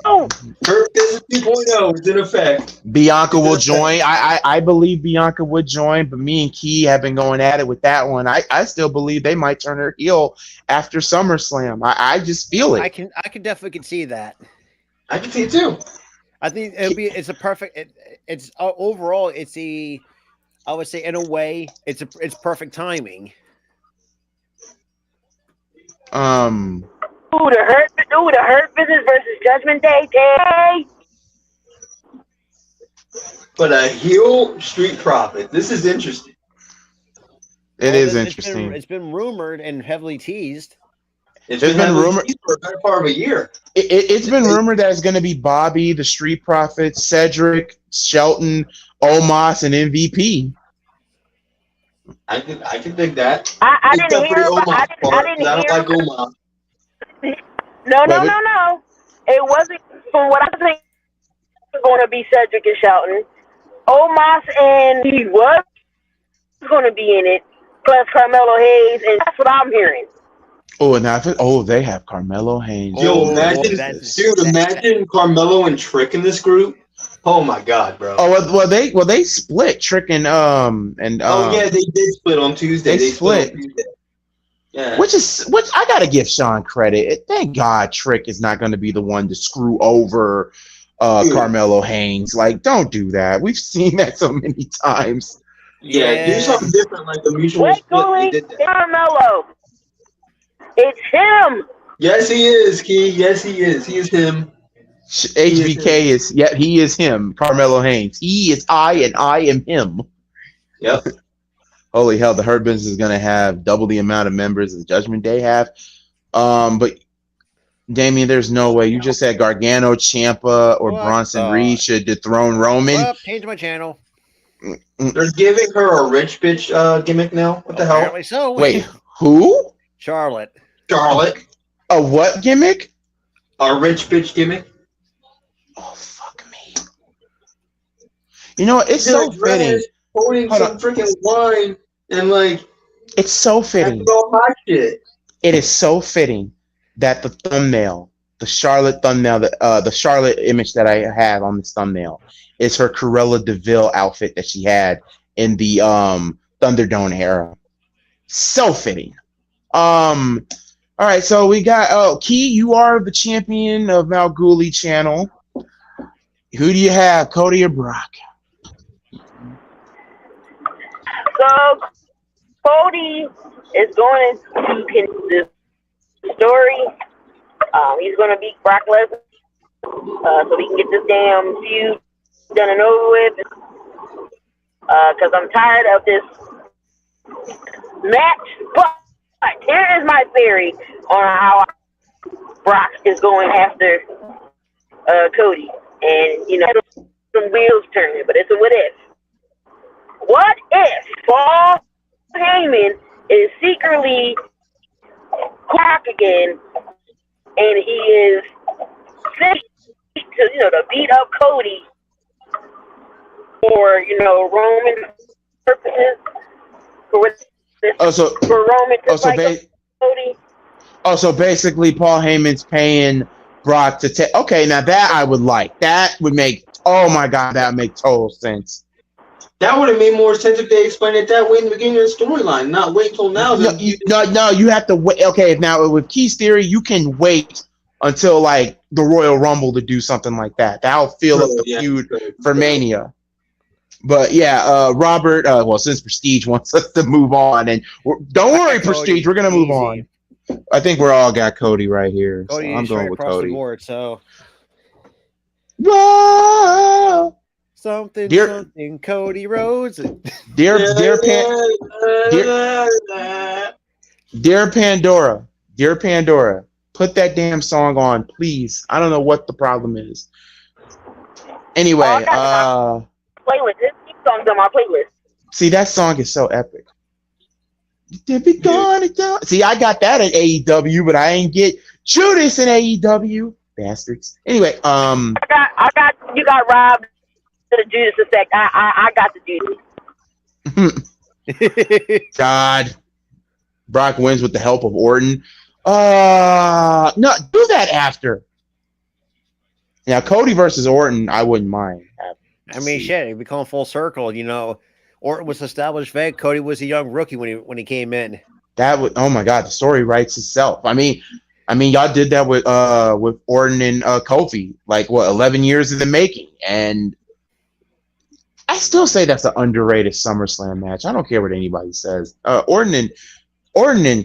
Hurt Business 2.0 is in effect. Bianca will join. I believe Bianca would join, but me and Key have been going at it with that one. I still believe they might turn her heel after SummerSlam. I just feel it. I can definitely see that. I can see it too. I think it's a perfect. It's overall. It's I would say in a way it's perfect timing. The Hurt Business versus Judgment Day. But a heel Street Profit. This is interesting. It is interesting. It's been rumored and heavily teased. It's been rumored for a better part of a year. It's been rumored that it's going to be Bobby, the Street Profits, Cedric, Shelton, Omos, and MVP. I can think that. I didn't hear about. I didn't like Omos. No. It wasn't, from what I think, going to be Cedric and Shelton. Omos and he was going to be in it, plus Carmelo Hayes, and that's what I'm hearing. Oh, and they have Carmelo Hayes. Yo, imagine Carmelo and Trick in this group. Oh my God, bro. Oh well, they split Trick and yeah, they did split on Tuesday. They split on Tuesday. Yeah. Which I gotta give Sean credit. Thank God Trick is not gonna be the one to screw over Carmelo Hayes. Like, don't do that. We've seen that so many times. Yeah, do something different like the mutual split. It's Carmelo. It's him. Yes, he is, Key. Yes, he is. He is him. HBK he is him. Carmelo Hayes. He is I, and I am him. Yep. Holy hell, the Hurt Business is going to have double the amount of members as Judgment Day have. But, Damien, there's no way. You just said Gargano, Ciampa, or Bronson Reed should dethrone Roman. Change my channel. They're giving her a rich bitch gimmick now. What the hell? Apparently so. Wait, who? Charlotte. A what gimmick? A rich bitch gimmick. Oh, fuck me. You know what? It's so fitting. Holding some freaking wine and like. It's so fitting. All my shit. It is so fitting that the thumbnail, the Charlotte thumbnail, the Charlotte image that I have on this thumbnail is her Cruella DeVille outfit that she had in the Thunderdome era. So fitting. All right, so we got Key, you are the champion of Malguli channel. Who do you have, Cody or Brock? So Cody is going to this story. He's going to beat Brock Lesnar so we can get this damn feud done and over with. Because I'm tired of this match. But here is my theory on how Brock is going after Cody. And, you know, some wheels turning, but it's a what if. What if Paul Heyman is secretly Quark again, and he is sick to beat up Cody for Roman purposes, for Roman to Cody. Oh, so basically Paul Heyman's paying Brock to take. Okay, now that I would like. That would make. Oh my God, that would make total sense. That would have made more sense if they explained it that way in the beginning of the storyline, not wait until now. No, you have to wait. Okay, now with Key's theory, you can wait until like the Royal Rumble to do something like that. That'll fill up the feud for Mania. But yeah, Robert. Well, since Prestige wants us to move on, and don't worry, Prestige, we're gonna move on. I think we're all got Cody right here. Cody, so I'm going with Cody. The board, so. Whoa! Something, Cody Rhodes. Dear Pandora, put that damn song on, please. I don't know what the problem is. Anyway, playlist. This song's on my playlist. See, that song is so epic. See, I got that at AEW, but I ain't get Judas in AEW. Bastards. Anyway, you got robbed. The Judas effect. I got the Judas. God. Brock wins with the help of Orton. No, do that after. Now, Cody versus Orton, I wouldn't mind. I mean, shit, if we come full circle, you know, Orton was established vet. Cody was a young rookie when he came in. That would, oh my God, the story writes itself. I mean, y'all did that with Orton and Kofi, like what, 11 years in the making, and I still say that's an underrated SummerSlam match. I don't care what anybody says. Orton and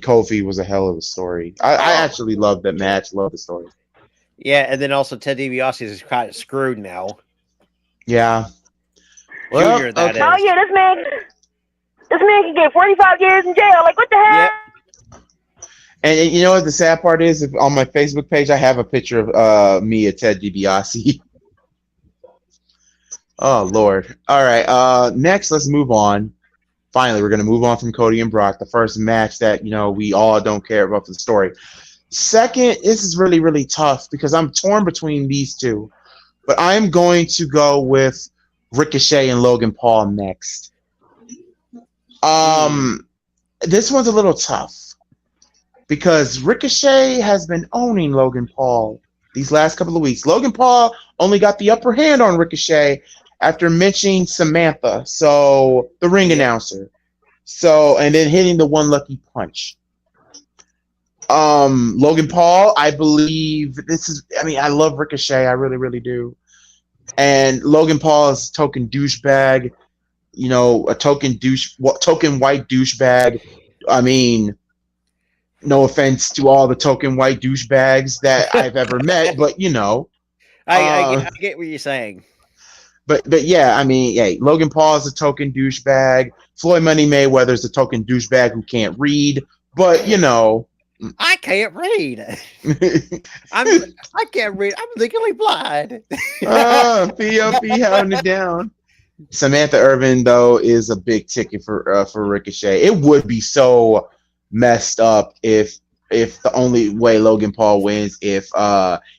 Kofi was a hell of a story. I actually loved that match. Love the story. Yeah, and then also Ted DiBiase is kind of screwed now. Yeah. Well, Junior, that is. Oh yeah, this man can get 45 years in jail. Like, what the hell? Yep. And you know what the sad part is? If on my Facebook page, I have a picture of me at Ted DiBiase. Oh, Lord. All right. Next, let's move on. Finally, we're going to move on from Cody and Brock, the first match that, you know, we all don't care about the story. Second, this is really, really tough because I'm torn between these two. But I'm going to go with Ricochet and Logan Paul next. This one's a little tough because Ricochet has been owning Logan Paul these last couple of weeks. Logan Paul only got the upper hand on Ricochet after mentioning Samantha, so the ring announcer. So, and then hitting the one lucky punch. Logan Paul, I believe I love Ricochet. I really, really do. And Logan Paul is a token douchebag, you know, a token white douchebag. I mean, no offense to all the token white douchebags that I've ever met, but you know. I get what you're saying. But yeah, I mean, hey, Logan Paul is a token douchebag. Floyd Money Mayweather's a token douchebag who can't read. But you know, I can't read. I can't read. I'm legally blind. P.O.P. holding it down. Samantha Irvin though is a big ticket for Ricochet. It would be so messed up if the only way Logan Paul wins if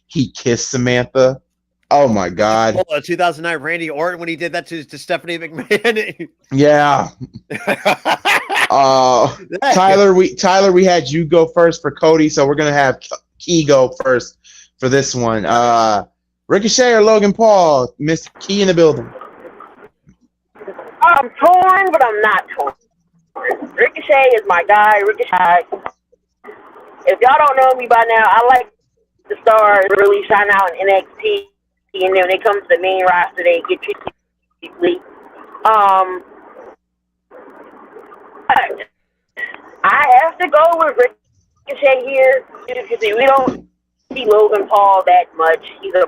he kissed Samantha. Oh my God! 2009 Randy Orton when he did that to Stephanie McMahon. Yeah. Tyler, we had you go first for Cody, so we're gonna have Key go first for this one. Ricochet or Logan Paul? Miss Key in the building. I'm torn, but I'm not torn. Ricochet is my guy. Ricochet. If y'all don't know me by now, I like the stars really shine out in NXT. And then when they come to the main roster, they get treated cheaply. I have to go with Ricochet here because we don't see Logan Paul that much. He's a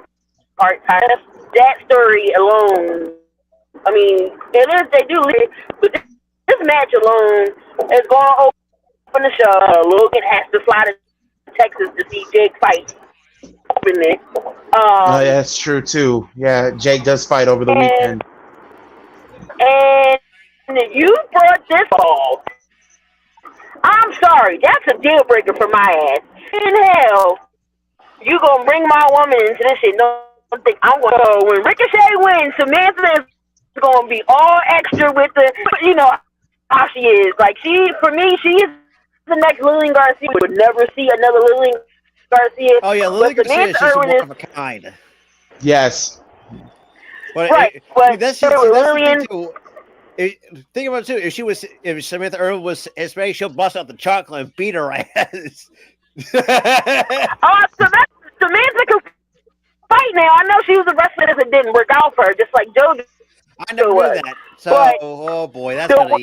part-time. That story alone, I mean, they do it, but this match alone is going to open the show. Logan has to fly to Texas to see Jake fight. Oh, yeah, that's true too. Yeah, Jake does fight over the weekend. And you brought this all. I'm sorry, that's a deal breaker for my ass. In hell, you gonna bring my woman into this shit? No, I'm gonna. When Ricochet wins, Samantha is gonna be all extra with the, you know how she is. Like for me, she is the next Lillian Garcia. We would never see another Lillian Garcia. Oh yeah, Lillian Garcia is just one of a kind. Yes. But right, that's Lillian. Think about it too. If Samantha Irvin was Hispanic, she'll bust out the chocolate and beat her ass. Samantha can fight now. I know she was a wrestler that didn't work out for her, just like Joe. I never knew that. So, but oh boy, that's the way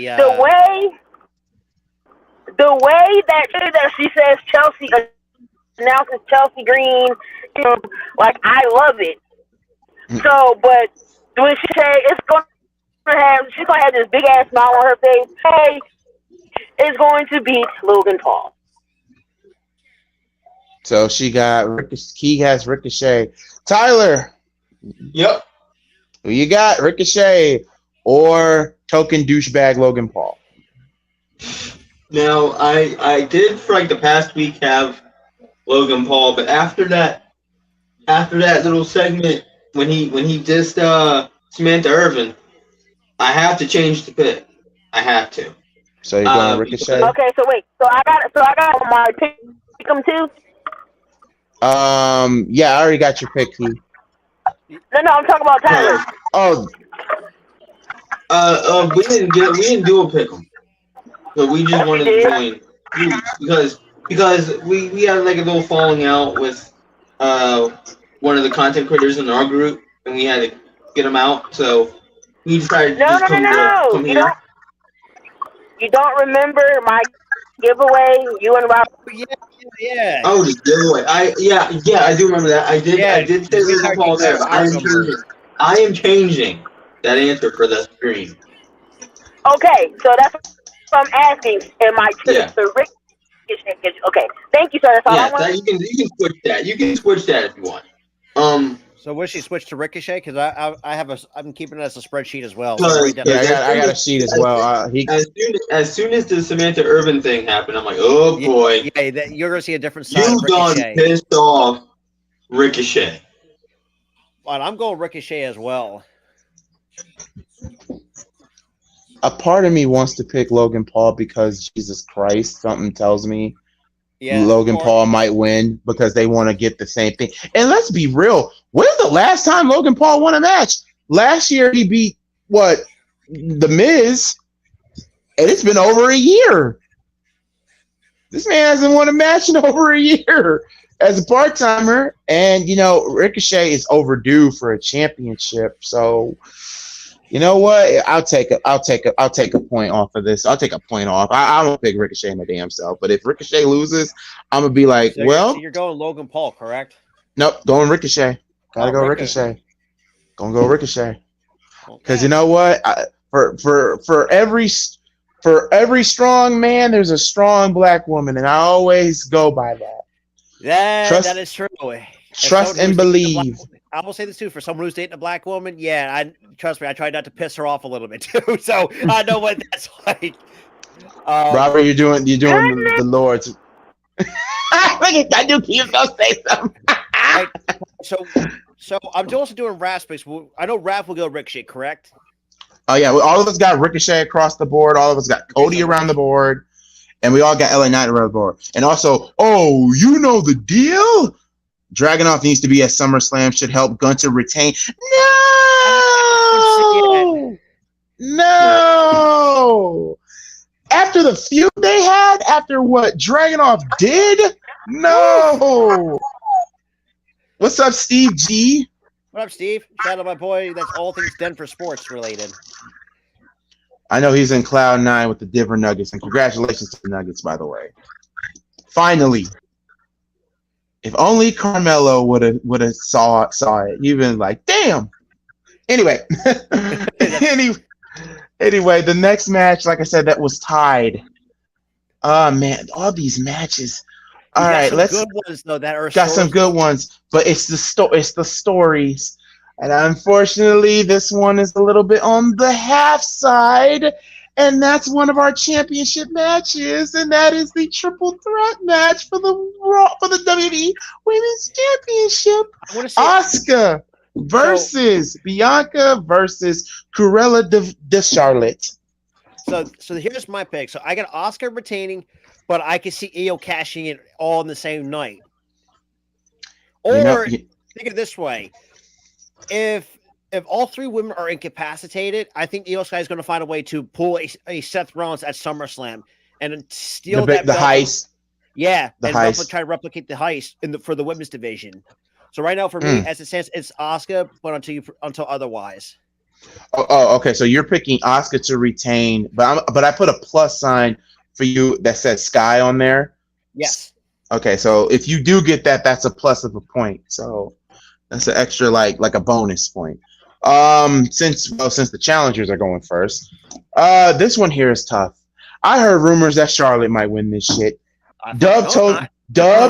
that she says Chelsea announces Chelsea Green, you know, like I love it. So, but when she say she's gonna have this big ass smile on her face. Hey, is going to beat Logan Paul. So she got Key has Ricochet. Tyler. Yep. Who you got, Ricochet or token douchebag Logan Paul? Now, I did for like the past week have Logan Paul, but after that little segment when he dissed Samantha Irvin, I have to change the pick. I have to. So you're going Ricochet? Okay, so wait. So I got my pick them too. Yeah, I already got your pick, Key. No, I'm talking about Tyler. Oh. We didn't do a pick 'em. But we just wanted to join because we had like a little falling out with one of the content creators in our group, and we had to get him out. So we decided to come here. You don't remember my giveaway? You and Rob? Yeah. Oh, the giveaway. I do remember that. I did say there's a call there. I am changing that answer for the stream. Okay, so that's what I'm asking. Am I the Ricochet? Okay, thank you, sir. That's all I want. You can switch that. You can switch that if you want. So will she switch to Ricochet? Because I'm keeping it as a spreadsheet as well. I got a sheet as well. As soon as the Samantha Urban thing happened, I'm like, oh boy. Yeah, you're gonna see a different side You've of Ricochet. gone pissed off, Ricochet. But I'm going Ricochet as well. A part of me wants to pick Logan Paul because Jesus Christ, something tells me Logan Paul might win because they want to get the same thing. And let's be real, when's the last time Logan Paul won a match? Last year he beat The Miz, and it's been over a year. This man hasn't won a match in over a year as a part-timer, and Ricochet is overdue for a championship. So you know what? I'll take a point off of this. I'll take a point off. I don't pick Ricochet my damn self. But if Ricochet loses, I'm gonna be like, so you're going Logan Paul, correct? Nope, going Ricochet. Gotta go Ricochet. Gonna go Ricochet. Because you know what? For every strong man, there's a strong black woman, and I always go by that. That is true. Trust and believe. I will say this too: for someone who's dating a black woman, trust me, I try not to piss her off a little bit too. So I know what that's like. Robert, you're doing the Lord's. Look at that! You keep gonna say something. So I'm also doing Raph picks. I know Raph will go Ricochet, correct? Oh yeah, all of us got Ricochet across the board. All of us got Cody around the board, and we all got LA Knight around the board. And also, you know the deal. Dragunov needs to be at SummerSlam. Should help Gunter retain. No. After the feud they had, after what Dragunov did, no. What's up, Steve G? What up, Steve? Shout out my boy. That's all things Denver sports related. I know he's in Cloud 9 with the Denver Nuggets, and congratulations to the Nuggets, by the way. Finally. If only Carmelo would have saw it, he'd been like, damn. Anyway, anyway, the next match, like I said, that was tied. Man, all these matches. All right, let's good ones though that are got some good ones, but it's the stories, and unfortunately, this one is a little bit on the half side. And that's one of our championship matches, and that is the triple threat match for the WWE Women's Championship. Asuka versus Bianca versus Cruella de Charlotte. So here's my pick. So I got Asuka retaining, but I can see Io cashing it all in the same night. Or think of it this way: if all three women are incapacitated, I think Io Sky is going to find a way to pull a Seth Rollins at SummerSlam and steal the heist. Yeah, try to replicate the heist for the women's division. So right now, for me, as it stands, it's Asuka, but until otherwise. Oh, okay. So you're picking Asuka to retain, but I put a plus sign for you that says Sky on there. Yes. Okay, so if you do get that, that's a plus of a point. So that's an extra like a bonus point. Since the challengers are going first, this one here is tough. I heard rumors that Charlotte might win this shit. Dub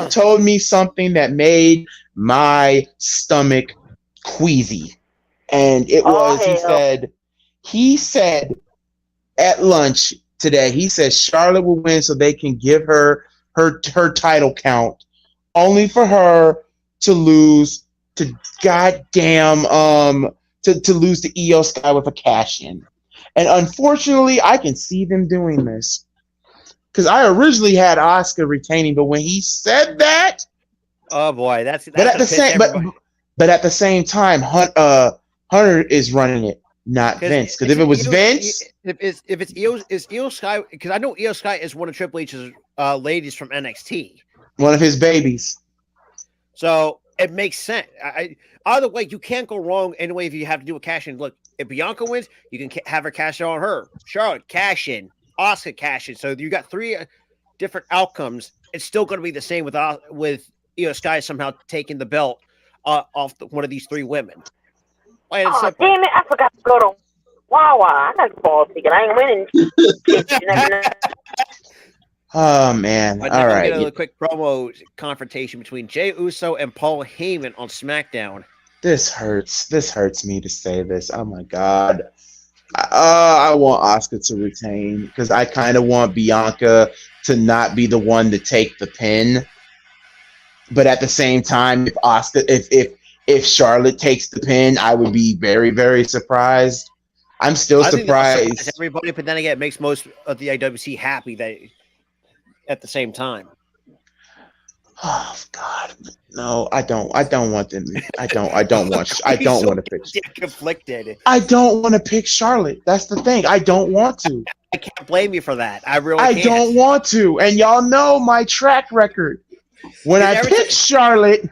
told me something that made my stomach queasy, and it was he said at lunch today, he said Charlotte will win so they can give her title count, only for her to lose to goddamn to lose to Io Sky with a cash in. And unfortunately, I can see them doing this. Because I originally had Asuka retaining, but when he said that, oh boy, that's but at the same time, Hunter is running it, not Vince. Because if it was Vince, if it's Io Sky, because I know Io Sky is one of Triple H's ladies from NXT, one of his babies. So it makes sense. Either way, you can't go wrong anyway if you have to do a cash in. Look, if Bianca wins, you can have her cash in on her. Charlotte cash in. Asuka cash in. So you got 3 different outcomes. It's still going to be the same with Io Sky somehow taking the belt off one of these 3 women. Damn it! I forgot to go to Wawa. I got the ball ticket. I ain't winning. Oh man! But all right. Get a quick promo confrontation between Jey Uso and Paul Heyman on SmackDown. This hurts. This hurts me to say this. Oh my god. I want Asuka to retain because I kind of want Bianca to not be the one to take the pin. But at the same time, if Charlotte takes the pin, I would be very, very surprised. I'm still surprised. Everybody, but then again, it makes most of the IWC happy that at the same time. Oh God, no! I don't want them. I don't want to pick. Conflicted. I don't want to pick Charlotte. That's the thing. I don't want to. I can't blame you for that. I can't. Don't want to. And y'all know my track record. When I pick Charlotte,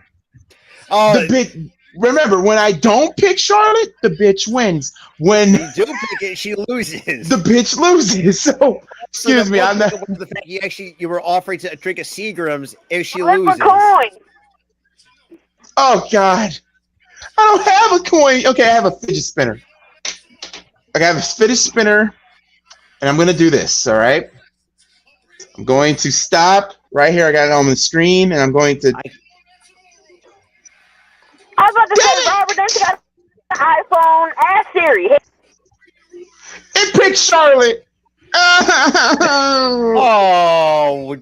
remember, when I don't pick Charlotte, the bitch wins. When you do pick it, she loses. The bitch loses. So excuse me, I'm not. The fact you were offering to drink a Seagram's if she loses. Oh God, I don't have a coin. Okay, I have a fidget spinner. Okay, I have a fidget spinner, and I'm gonna do this. All right, I'm going to stop right here. I got it on the screen, and I'm going to. I was about to say, Robert, don't you got an iPhone? Ask Siri. It picked Charlotte. Oh,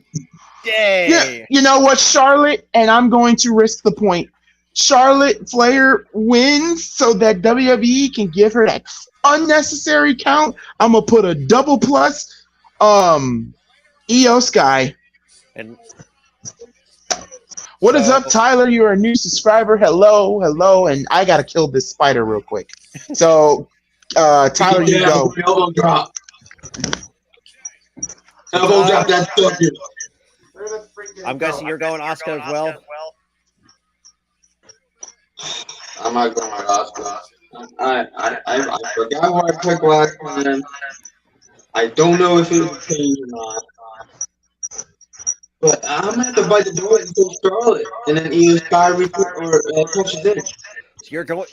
dang. Yeah, you know what, Charlotte? And I'm going to risk the point. Charlotte Flair wins so that WWE can give her that unnecessary count. I'm going to put a double plus Io Sky. And what is up, Tyler? You're a new subscriber. Hello. And I got to kill this spider real quick. So, Tyler, you go. Elbow drop. Elbow drop that sucker. I'm guessing you're going Asuka as well. I'm not going with Asuka. I forgot what I picked last time. I don't know if it was changed or not. But I'm gonna have to bite the bullet and go Charlotte, and then either Sky or touches in. So you're going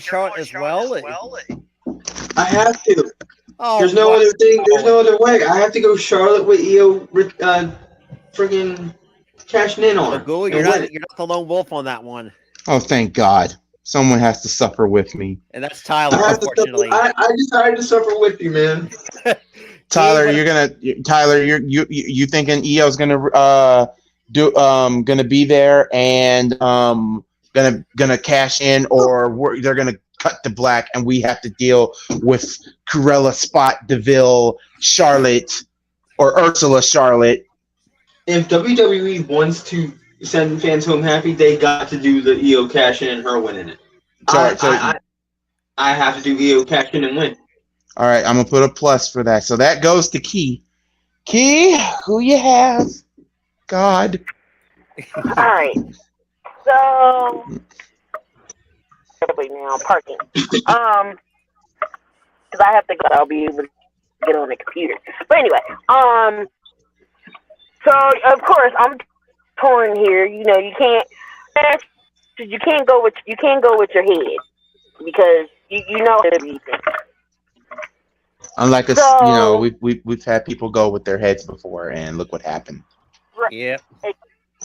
Charlotte as well? I have to. Oh, there's no other thing. There's no other way. I have to go Charlotte with Io, friggin' cashing in on her. You're not the lone wolf on that one. Oh, thank God. Someone has to suffer with me. And that's Tyler, unfortunately. I decided to suffer with you, man. Tyler, you thinking Io's gonna be there and gonna cash in, or they're gonna cut to black and we have to deal with Corella, Spot, Deville, Charlotte, or Ursula Charlotte. If WWE wants to send fans home happy, they got to do the Io cash in and her winning it. I have to do Io cash in and win. All right, I'm gonna put a plus for that. So that goes to Key. Key, who you have? God. All right. So now parking. Because I have to go. I'll be able to get on the computer. But anyway, so of course I'm torn here. You know, you can't go with your head because you know everything. Unlike us, you know, we've had people go with their heads before, and look what happened. Yeah.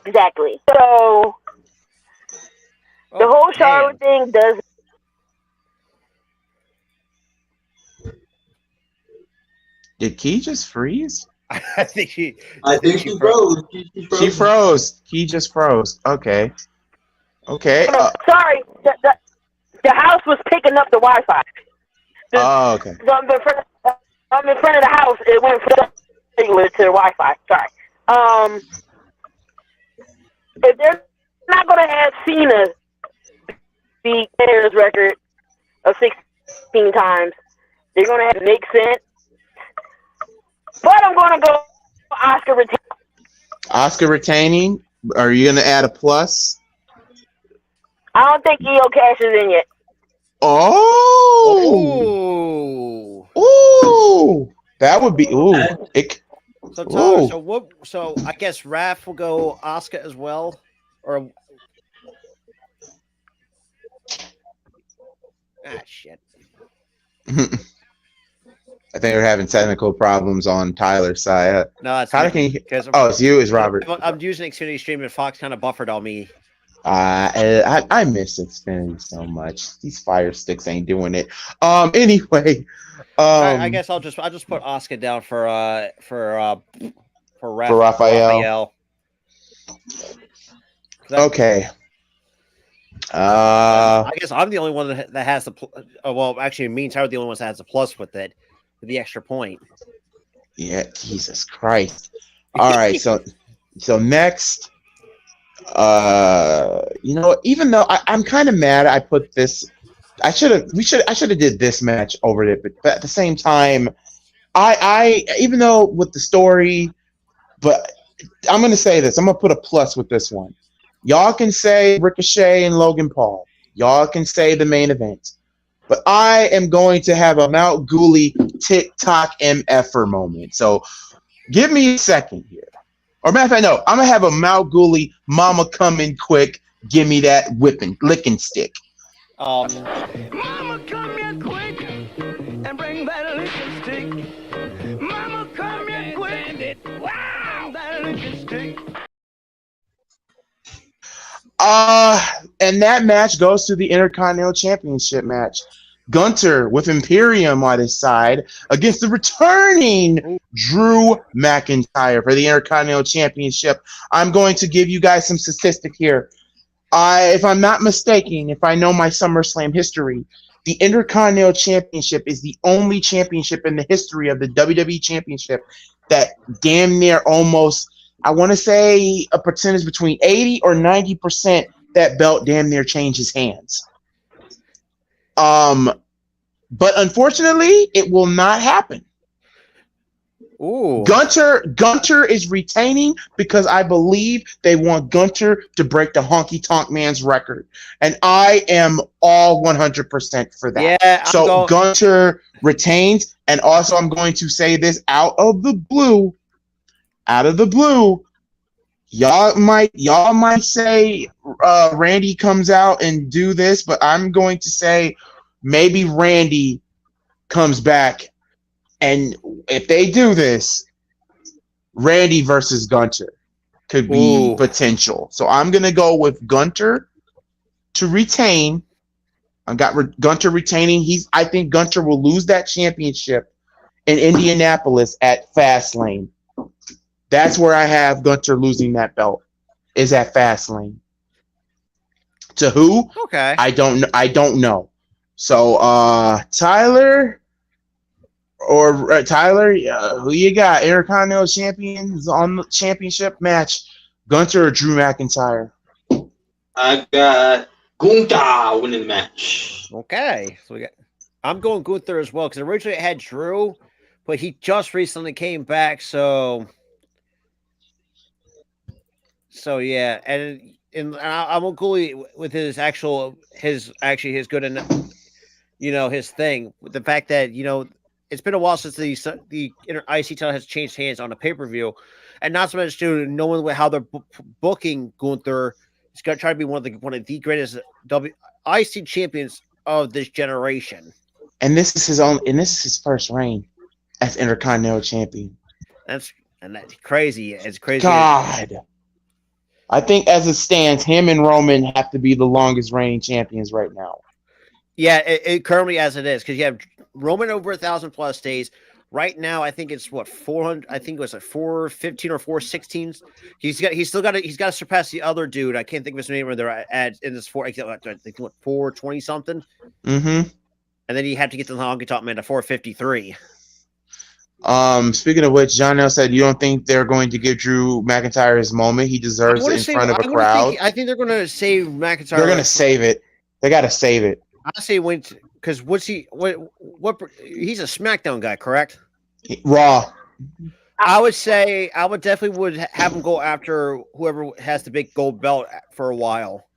Exactly. So the whole Charlotte thing does. Did Key just freeze? I think she froze. She froze. Key just froze. Okay. Sorry, the house was picking up the Wi-Fi. Oh, okay. So I'm in front of the house. It went from cellular to Wi-Fi. Sorry. If they're not going to have Cena beat Kenner's record of 16 times, they're going to have Nick Sense. But I'm going to go Oscar retaining. Oscar retaining? Are you going to add a plus? I don't think Io cashes in yet. Oh! Ooh! That would be... Ooh. So, Tyler, so I guess Raph will go Oscar as well? Or... shit. I think we're having technical problems on Tyler's side. No, it's it's you, it's Robert. I'm using Xfinity Stream and Fox kind of buffered on me. I miss Xfinity so much. These Fire Sticks ain't doing it. Anyway, I guess I'll just put Oscar down for Raphael. Okay. I guess I'm the only one that has the. Well, actually, me and Tyler are the only ones that has the plus with it, with the extra point. Yeah, Jesus Christ! All right, so next, even though I'm kind of mad, I put this. I should have did this match over it, but at the same time, I even though with the story, but I'm gonna say this. I'm gonna put a plus with this one. Y'all can say Ricochet and Logan Paul. Y'all can say the main event. But I am going to have a Mount Gooley TikTok MFer moment. So give me a second here. Or matter of fact, no, I'm going to have a Mount Gooley mama coming quick. Give me that licking stick. Mama come here quick and bring that licking stick. Mama come here quick. Wow, that licking stick. And that match goes to the Intercontinental Championship match. Gunter with Imperium on his side against the returning Drew McIntyre for the Intercontinental Championship. I'm going to give you guys some statistic here. If I'm not mistaken, if I know my SummerSlam history, the Intercontinental Championship is the only championship in the history of the WWE Championship that damn near almost, I want to say a percentage between 80 or 90% that belt damn near changes hands. But unfortunately, it will not happen. Ooh. Gunter is retaining because I believe they want Gunter to break the Honky Tonk Man's record. And I am all 100% for that. Yeah, Gunter retains, and also I'm going to say this out of the blue, y'all might say Randy comes out and do this, but I'm going to say maybe Randy comes back, and if they do this, Randy versus Gunter could be potential. So I'm gonna go with Gunter to retain. Gunter retaining. I think Gunter will lose that championship in Indianapolis at Fastlane. That's where I have Gunter losing that belt, is at Fastlane. To who? Okay. I don't know. So Tyler, who you got? Intercontinental champions on the championship match, Gunter or Drew McIntyre? I got Gunther winning the match. Okay. So I'm going Gunther as well, because originally it had Drew, but he just recently came back, so yeah, and I'm cool with his good enough, his thing. The fact that it's been a while since the IC title has changed hands on a pay-per-view, and not so much to knowing how they're booking Gunther. He's got to try to be one of the greatest IC champions of this generation. And this is his first reign as Intercontinental champion. That's crazy. It's crazy. God. I think as it stands, him and Roman have to be the longest reigning champions right now. Yeah, it currently as it is, because you have Roman over 1,000+ days. Right now, I think it's 400. I think it was 415 or 416. He's still got to surpass the other dude. I can't think of his name. Where they're at in this 420 something. Mm-hmm. And then he had to get to the Honky Tonk Man at 453. Speaking of which, John L said you don't think they're going to give Drew McIntyre his moment. He deserves it in front of a crowd. I think they're going to save McIntyre. They're going to save it. They got to save it. I say when, because what's he? What? He's a SmackDown guy, correct? Raw. I would say I would definitely have him go after whoever has the big gold belt for a while.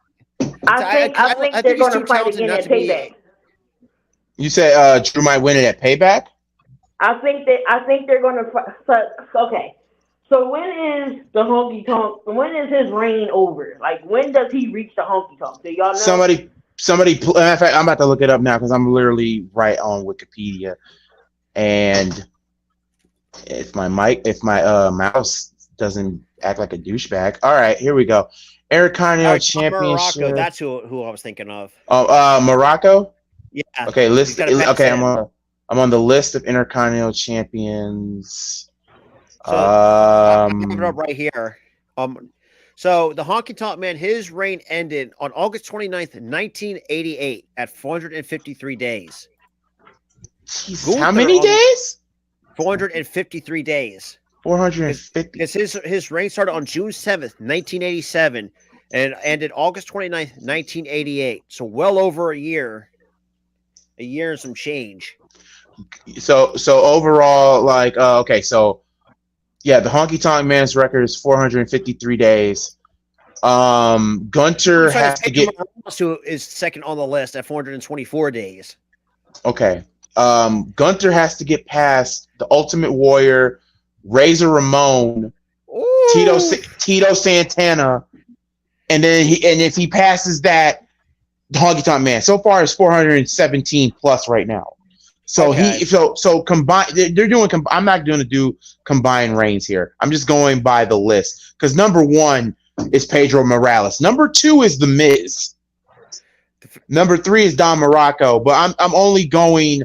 I think they're going to fight again at Payback. You say Drew might win it at Payback? I think they're going to. Okay, so when is the honky tonk? When is his reign over? Like, when does he reach the honky tonk? Do y'all know? Somebody. In fact, I'm about to look it up now because I'm literally right on Wikipedia, and if my mouse doesn't act like a douchebag. All right, here we go. Intercontinental Championship. Morocco, that's who I was thinking of. Oh, Morocco. Yeah. Okay, okay, I'm on the list of Intercontinental Champions. So, I'm putting it up right here. So the Honky Tonk Man, his reign ended on August 29th, 1988, at 453 days. Jeez, how many days? 453 days. 450. Because his reign started on June 7th, 1987, and ended August 29th, 1988. So well over a year and some change. So overall, like, okay, so yeah, the Honky Tonk Man's record is 453 days. Gunter has to get is second on the list at 424 days. Okay. Gunter has to get past the Ultimate Warrior, Razor Ramon, Tito Santana, and then if he passes that, the Honky Tonk Man. So far, it's 417 plus right now. So okay. So combine. They're doing. I'm not going to do combined reigns here. I'm just going by the list because number 1 is Pedro Morales. Number 2 is The Miz. Number 3 is Don Morocco. But I'm only going.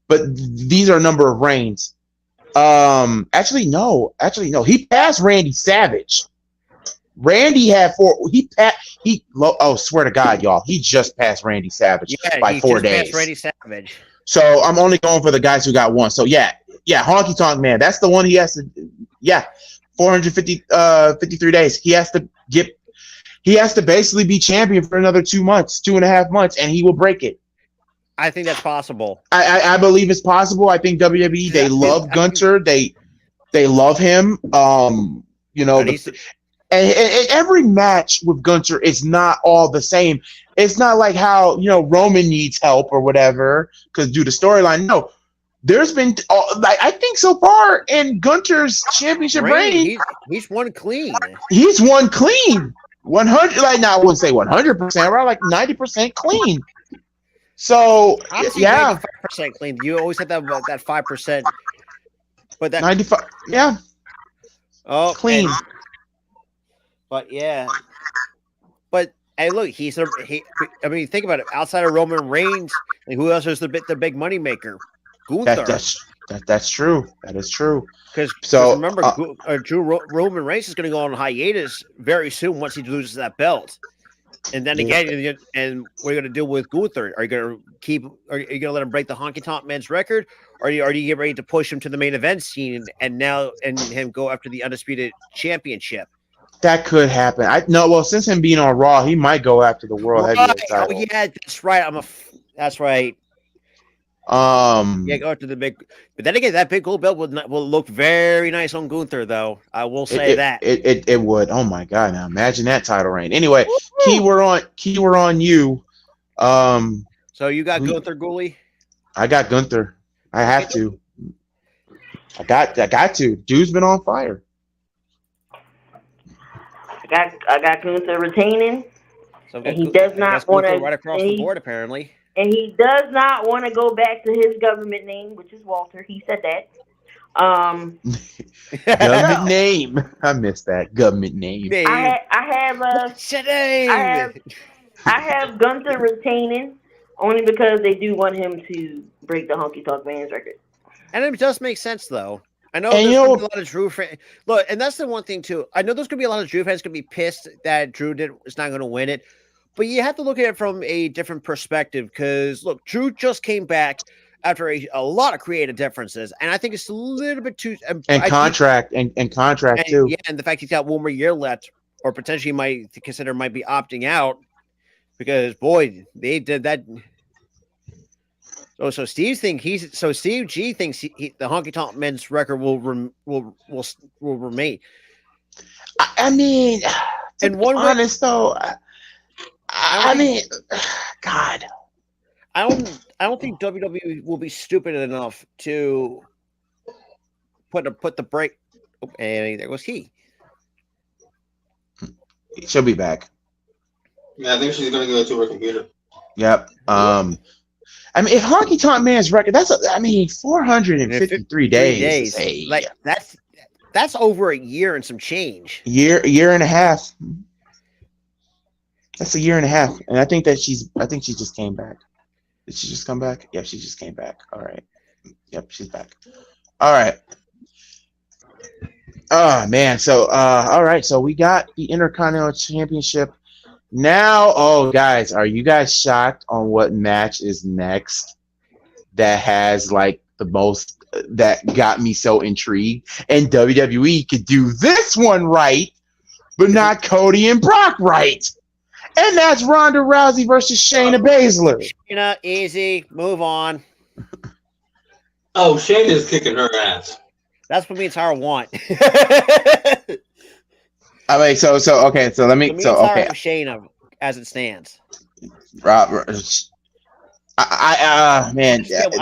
But these are a number of reigns. Actually no. He passed Randy Savage. Randy had 4. Swear to God, y'all. He just passed Randy Savage by 4 days. Passed Randy Savage. So I'm only going for the guys who got 1. So yeah, Honky Tonk Man. That's the one he has to. Yeah, 453 days. He has to basically be champion for another 2.5 months, and he will break it. I think that's possible. I believe it's possible. I think WWE they love Gunter. They love him. And every match with Gunter is not all the same. It's not like how Roman needs help or whatever because due to storyline. No, there's been I think so far in Gunter's championship reign, he's won clean. He's won clean. 100. Like now, I wouldn't say 100%. Around like 90% clean. So yeah, 5% clean. You always had that 5%, but that 95. Yeah. Oh, clean. But yeah, hey, look, I mean, think about it. Outside of Roman Reigns, and who else is the big money maker? Gunther. That's true. That is true. Because remember, Roman Reigns is going to go on hiatus very soon once he loses that belt. And then again, and we're going to deal with Gunther. Are you going to let him break the Honky Tonk Man's record, or are you get ready to push him to the main event scene and him go after the undisputed championship? That could happen. Since him being on Raw, he might go after the world heavyweight title. Oh yeah, that's right. That's right. Go after the big. But then again, that big gold belt will look very nice on Gunther, though. I will say that it would. Oh my God! Now imagine that title reign. Anyway, Key, we're on you. So you got Gunther, Ghoulie? I got Gunther. I have to. I got to. Dude's been on fire. I got Gunther retaining, and he does not want to right across the board apparently. And he does not want to go back to his government name, which is Walter. He said that. Government name. I missed that government name. I have Gunther retaining only because they do want him to break the Honky Tonk Man's record. And it does make sense, though. I know there's going to be a lot of Drew fans. Look, and that's the one thing, too. I know there's going to be a lot of Drew fans going to be pissed that Drew is not going to win it. But you have to look at it from a different perspective because, look, Drew just came back after a lot of creative differences, and I think it's a little bit too and contract too. Yeah, and the fact he's got one more year left, or potentially might be opting out because boy, they did that. So Steve G thinks the Honky Tonk Men's record will remain. I mean, and one honest though. I mean, God, I don't think WWE will be stupid enough to put the break. Oh, and there was he. She'll be back. Yeah, I think she's gonna go to her computer. Yep. I mean, if Honky Tonk Man's record, 453 days. Hey, like that's over a year and some change. Year and a half. That's a year and a half, and I think she just came back. Did she just come back? Yep, she just came back. All right. Yep, she's back. All right. Oh man, so all right, so we got the Intercontinental Championship. Now, oh guys, are you guys shocked on what match is next that has like the most that got me so intrigued? And WWE could do this one right, but not Cody and Brock right. And that's Ronda Rousey versus Shayna Baszler. Shayna, easy, move on. Oh, Shayna's kicking her ass. That's what me and Tara want. I mean, so okay, so let me. Okay, Shayna as it stands. Man, I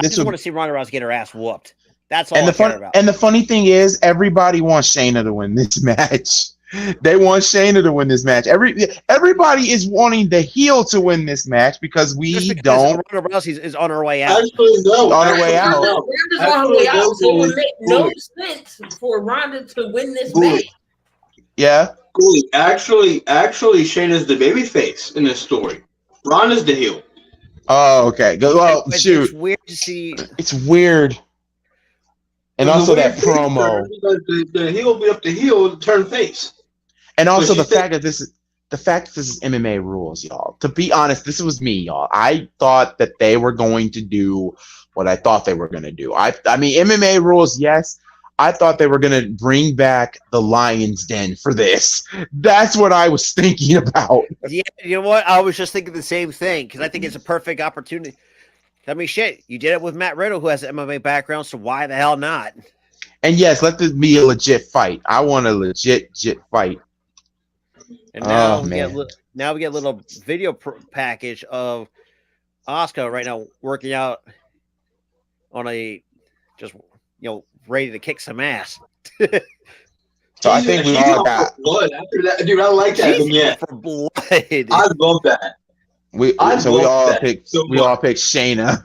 just want to see Ronda Rousey get her ass whooped. That's all I care about. And the funny thing is, everybody wants Shayna to win this match. They want Shayna to win this match. Everybody is wanting the heel to win this match because don't. Ronda Rousey is on her way out. Actually, no. On her way out. Ronda's on her way out, so it would make no sense for Ronda to win this match. Yeah. Actually, Shayna's the babyface in this story. Ronda's the heel. Oh, okay. Well, shoot. It's weird to see. It's weird. And also that promo. The heel be up the heel, turn face. And also the fact that this is MMA rules, y'all. To be honest, this was me, y'all. I thought that they were going to do what I thought they were going to do. I mean, MMA rules, yes. I thought they were going to bring back the Lion's Den for this. That's what I was thinking about. Yeah, you know what? I was just thinking the same thing because I think it's a perfect opportunity. I mean, shit, you did it with Matt Riddle, who has an MMA background, so why the hell not? And yes, let this be a legit fight. I want a legit fight. And now, we get a little video package of Asuka right now working out on ready to kick some ass. So I think we all got blood after that, dude. I like that. Yeah, for blood. I love that. We all picked Shayna.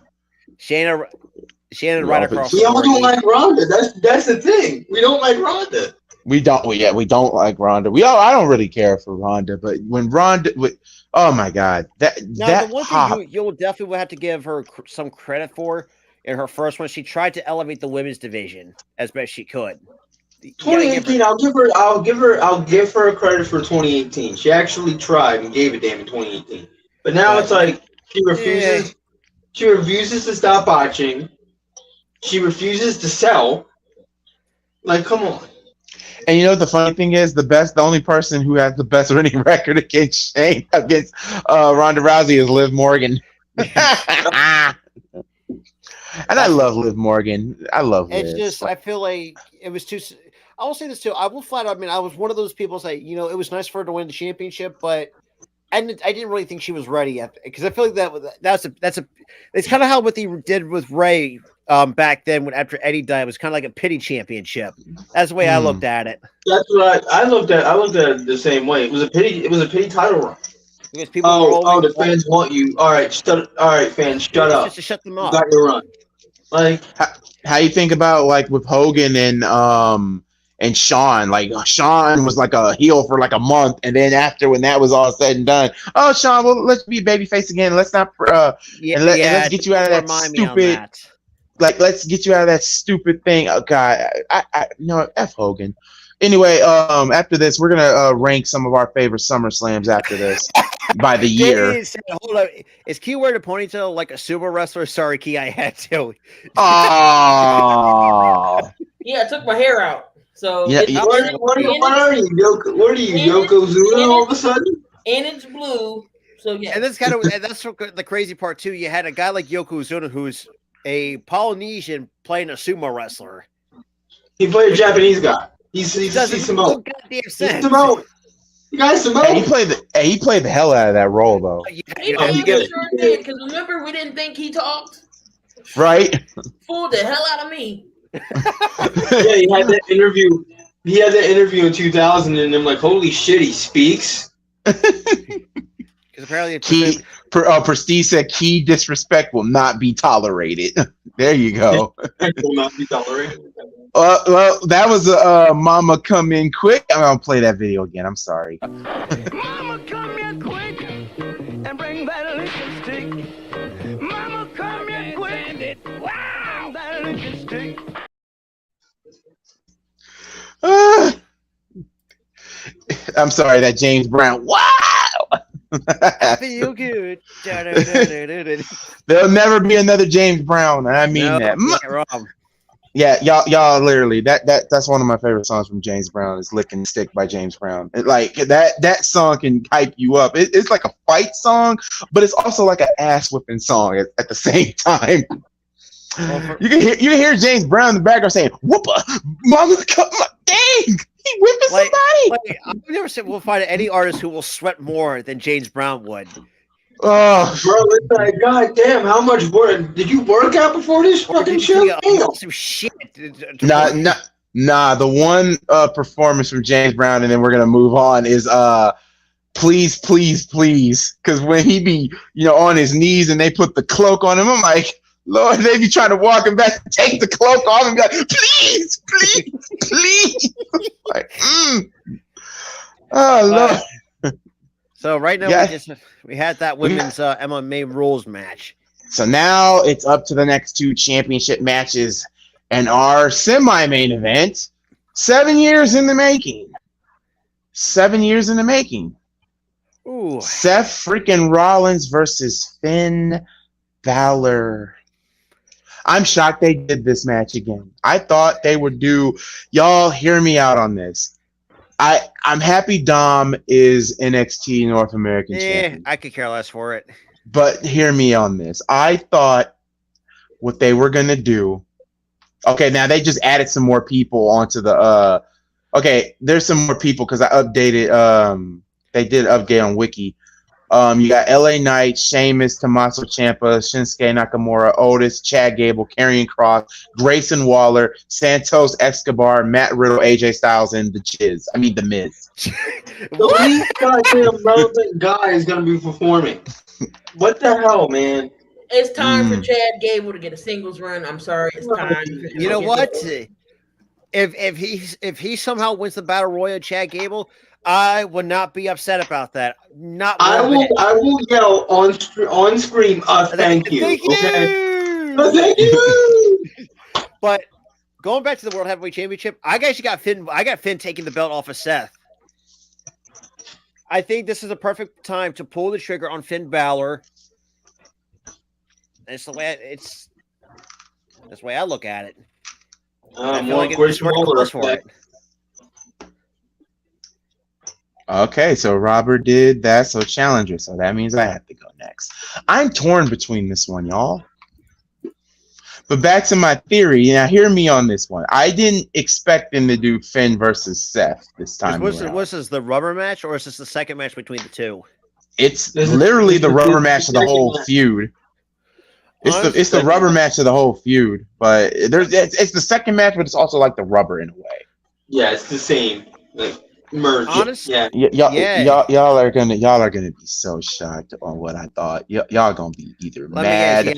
Shayna right across. We all don't like Ronda. That's the thing. We don't like Ronda. We don't like Ronda. I don't really care for Ronda, but when Ronda, oh my God, the one thing you'll definitely have to give her some credit for in her first one, she tried to elevate the women's division as best she could. 2018, I'll give her credit for 2018. She actually tried and gave a damn in 2018. But now it's like she refuses. She refuses to stop botching. She refuses to sell. Like, come on. And you know what the funny thing is? The only person who has the best winning record against Ronda Rousey is Liv Morgan. And I love Liv Morgan. I love Liv. It's just, I feel like it was too. I will say this too. I will flat out. I mean, I was one of those people say, it was nice for her to win the championship, but I didn't really think she was ready yet because I feel like that's it's kind of how what they did with Ray back then after Eddie died. It was kind of like a pity championship. That's the way I looked at it. That's what I looked at. I looked at it the same way. It was a pity title run. Because people the fans want you. All right, fans, shut up. Just to shut them up. You got your run. Like how you think about like with Hogan and Shawn, like Shawn was like a heel for like a month, and then after when that was all said and done, oh Shawn, well let's be babyface again. Let's not let's get you out of that stupid. Let's get you out of that stupid thing. Oh God, I F Hogan. Anyway, after this, we're gonna rank some of our favorite SummerSlams after this. by the year. Hold on. Is Key wearing a ponytail like a sumo wrestler? Sorry, Key, I had to. Oh. Yeah, I took my hair out. So yeah, what are you, Yokozuna all of a sudden? And it's blue. So yeah. And that's the crazy part too. You had a guy like Yokozuna who's a Polynesian playing a sumo wrestler. He played a Japanese guy. He's Samoan. He's Samoan. You guys, Samoan. Hey, he played the hell out of that role though. Because remember, we didn't think he talked. Right. Fooled the hell out of me. Yeah, he had that interview. He had that interview in 2000, and I'm like, holy shit, he speaks. Because apparently, Prestige said, "Key disrespect will not be tolerated." There you go. Will not be tolerated. Well, that was Mama Come In Quick. I'm gonna play that video again. I'm sorry. Mama come here quick and bring that liquor stick. Mama come here quick. Wow, that liquor stick. I'm sorry, that James Brown. Wow. I feel good. There'll never be another James Brown. I mean that. Wrong. Yeah, y'all literally that's one of my favorite songs from James Brown is "Lick and Stick" by James Brown. Like that song can hype you up. It's like a fight song, but it's also like an ass whipping song at the same time. You can hear James Brown in the background saying, "Whoopa, mama's come, dang, he whipping somebody." I've never seen we'll find any artist who will sweat more than James Brown would. Oh, bro, it's like, god damn, how much work did you work out before this fucking show? Some shit. Nah. The one performance from James Brown, and then we're gonna move on is "Please, Please, Please," because when he be on his knees and they put the cloak on him, I'm like, Lord, they be trying to walk him back, take the cloak off, and be like, "Please, please, please." Like, oh Lord. So right now we had that women's MMA rules match. So now it's up to the next two championship matches and our semi-main event. 7 years in the making. 7 years in the making. Ooh. Seth freaking Rollins versus Finn Balor. I'm shocked they did this match again. I thought they would do. Y'all hear me out on this. I'm happy Dom is NXT North American champion. I could care less for it. But hear me on this. I thought what they were going to do. Okay, now they just added some more people onto the okay, there's some more people because I updated they did update on Wiki. You got LA Knight, Sheamus, Tommaso Ciampa, Shinsuke Nakamura, Otis, Chad Gable, Karrion Kross, Grayson Waller, Santos Escobar, Matt Riddle, AJ Styles, and The Miz. The least goddamn relevant guy is gonna be performing. What the hell, man? It's time for Chad Gable to get a singles run. I'm sorry, it's time. You know what? If he somehow wins the Battle Royal, Chad Gable, I would not be upset about that. I will yell on screen. Thank you. Thank you. Thank you. But going back to the World Heavyweight Championship, I got Finn taking the belt off of Seth. I think this is a perfect time to pull the trigger on Finn Balor. That's the way I look at it. I feel like it's close for it. Okay, so Robert did that, so Challenger. So that means I have to go next. I'm torn between this one, y'all. But back to my theory. Now, hear me on this one. I didn't expect them to do Finn versus Seth this time. Was this the rubber match, or is this the second match between the two? It's literally the rubber match of the whole feud. It's the rubber match of the whole feud, but it's the second match, but it's also like the rubber in a way. Yeah, it's the same. Like, merge. Honestly, y'all are gonna be so shocked on what I thought. Y'all gonna be either mad. Go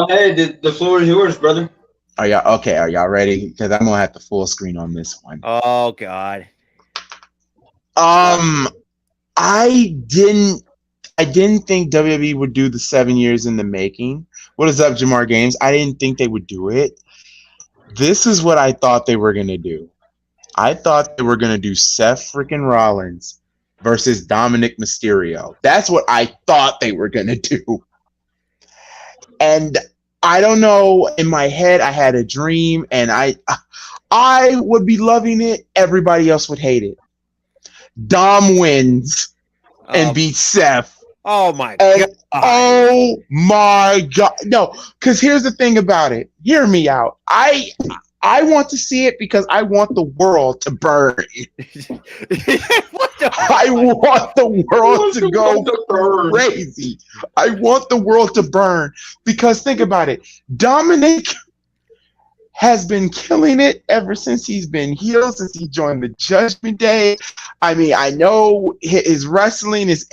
ahead. The floor is yours, brother. Are y'all okay? Are y'all ready? Because I'm gonna have to full screen on this one. Oh God. I didn't think WWE would do the 7 years in the making. What is up, Jamar Games? I didn't think they would do it. This is what I thought they were gonna do. I thought they were going to do Seth freaking Rollins versus Dominic Mysterio. That's what I thought they were going to do. And I don't know, in my head, I had a dream, and I would be loving it. Everybody else would hate it. Dom wins and beats Seth. Oh my god. Oh my god. No, because here's the thing about it. Hear me out. I want to see it because I want the world to burn. I want the world to go crazy. I want the world to burn because think about it. Dominic has been killing it ever since he's been healed, since he joined the Judgment Day. I mean, I know his wrestling is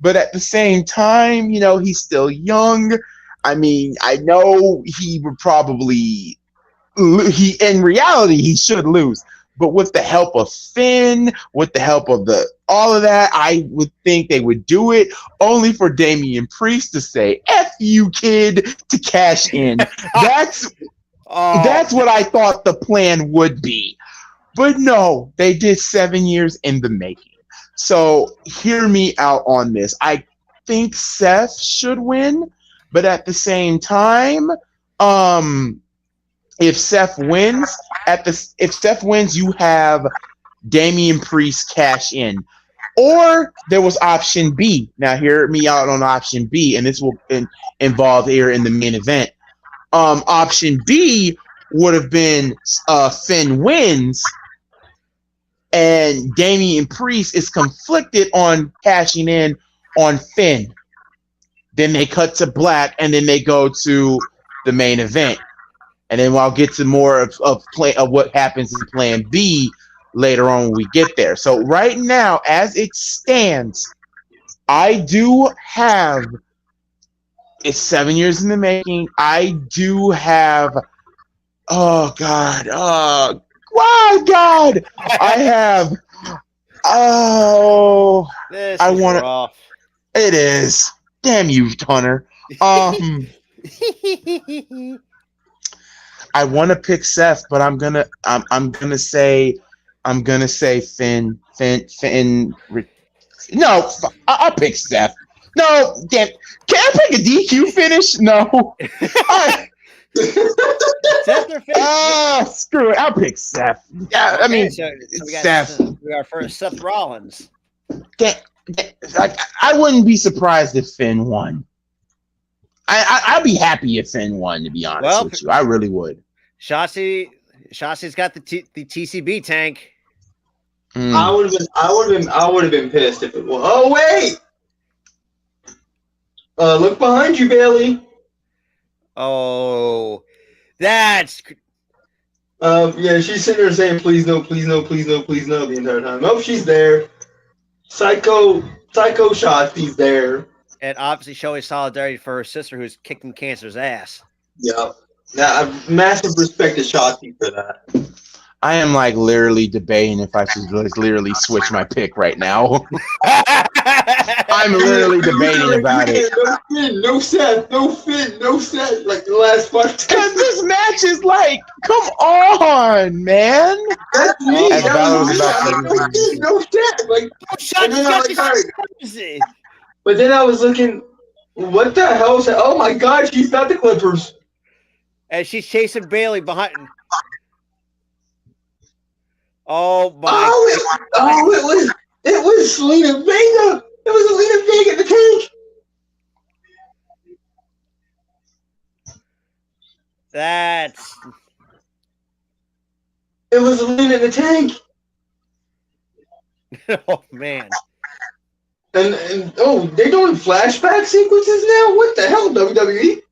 but at the same time, you know, he's still young. I mean, I know he would probably in reality he should lose, but with the help of Finn, with the help of all of that, I would think they would do it only for Damian Priest to say "F you, kid" to cash in. That's what I thought the plan would be, but no, they did 7 years in the making. So hear me out on this. I think Seth should win. But at the same time, if Seth wins, you have Damian Priest cash in. Or there was option B. Now hear me out on option B, and this will involve here in the main event. Option B would have been Finn wins, and Damian Priest is conflicted on cashing in on Finn. Then they cut to black, and then they go to the main event. And then I'll get to more of what happens in Plan B later on when we get there. So right now, as it stands, I do have, it's 7 years in the making, I do have, oh God, I have, this I want to, rough. It is. Damn you, Hunter. I want to pick Seth, but I'm gonna say Finn. No, I'll pick Seth. No, damn. Can I pick a DQ finish? No. Seth or Finn? Screw it. I'll pick Seth. Yeah, Okay, I mean, so we got Seth. We got first Seth Rollins. I wouldn't be surprised if Finn won. I'd be happy if Finn won, to be honest with you. I really would. Shotzi's got the TCB tank. I would have been pissed if it was. Oh wait! Look behind you, Bailey. Oh, that's. Yeah, she's sitting there saying, "Please no, please no, please no, please no," the entire time. Oh, she's there. Psycho Shotzi's there. And obviously showing solidarity for her sister who's kicking cancer's ass. Yep. Now, massive respect to Shotzi for that. I am like literally debating if I should literally switch my pick right now. I'm literally debating about it. No Finn, no Seth, no Finn, no Seth. Like the last 5 times. Because this match is like, come on, man. That's me. As Balor was about No Seth. Like, but then I was looking, what the hell? Oh my God, she's got the Clippers. And she's chasing Bailey behind. Oh my! It was Selena Vega. It was Selena Vega in the tank. It was Selena in the tank. Oh man! And they're doing flashback sequences now. What the hell, WWE?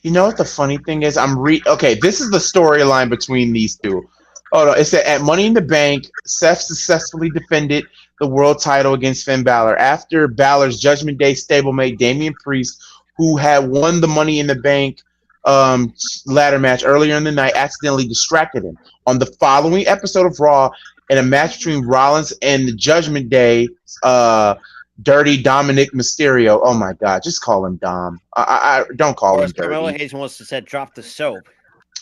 You know what the funny thing is? Okay, this is the storyline between these two. Oh no, it said at Money in the Bank, Seth successfully defended the world title against Finn Balor after Balor's Judgment Day stablemate Damian Priest, who had won the Money in the Bank ladder match earlier in the night, accidentally distracted him. On the following episode of Raw, in a match between Rollins and the Judgment Day, Dirty Dominic Mysterio. Oh my God, just call him Dom. I don't call him Dirty. Carmelo Hayes wants to say drop the soap.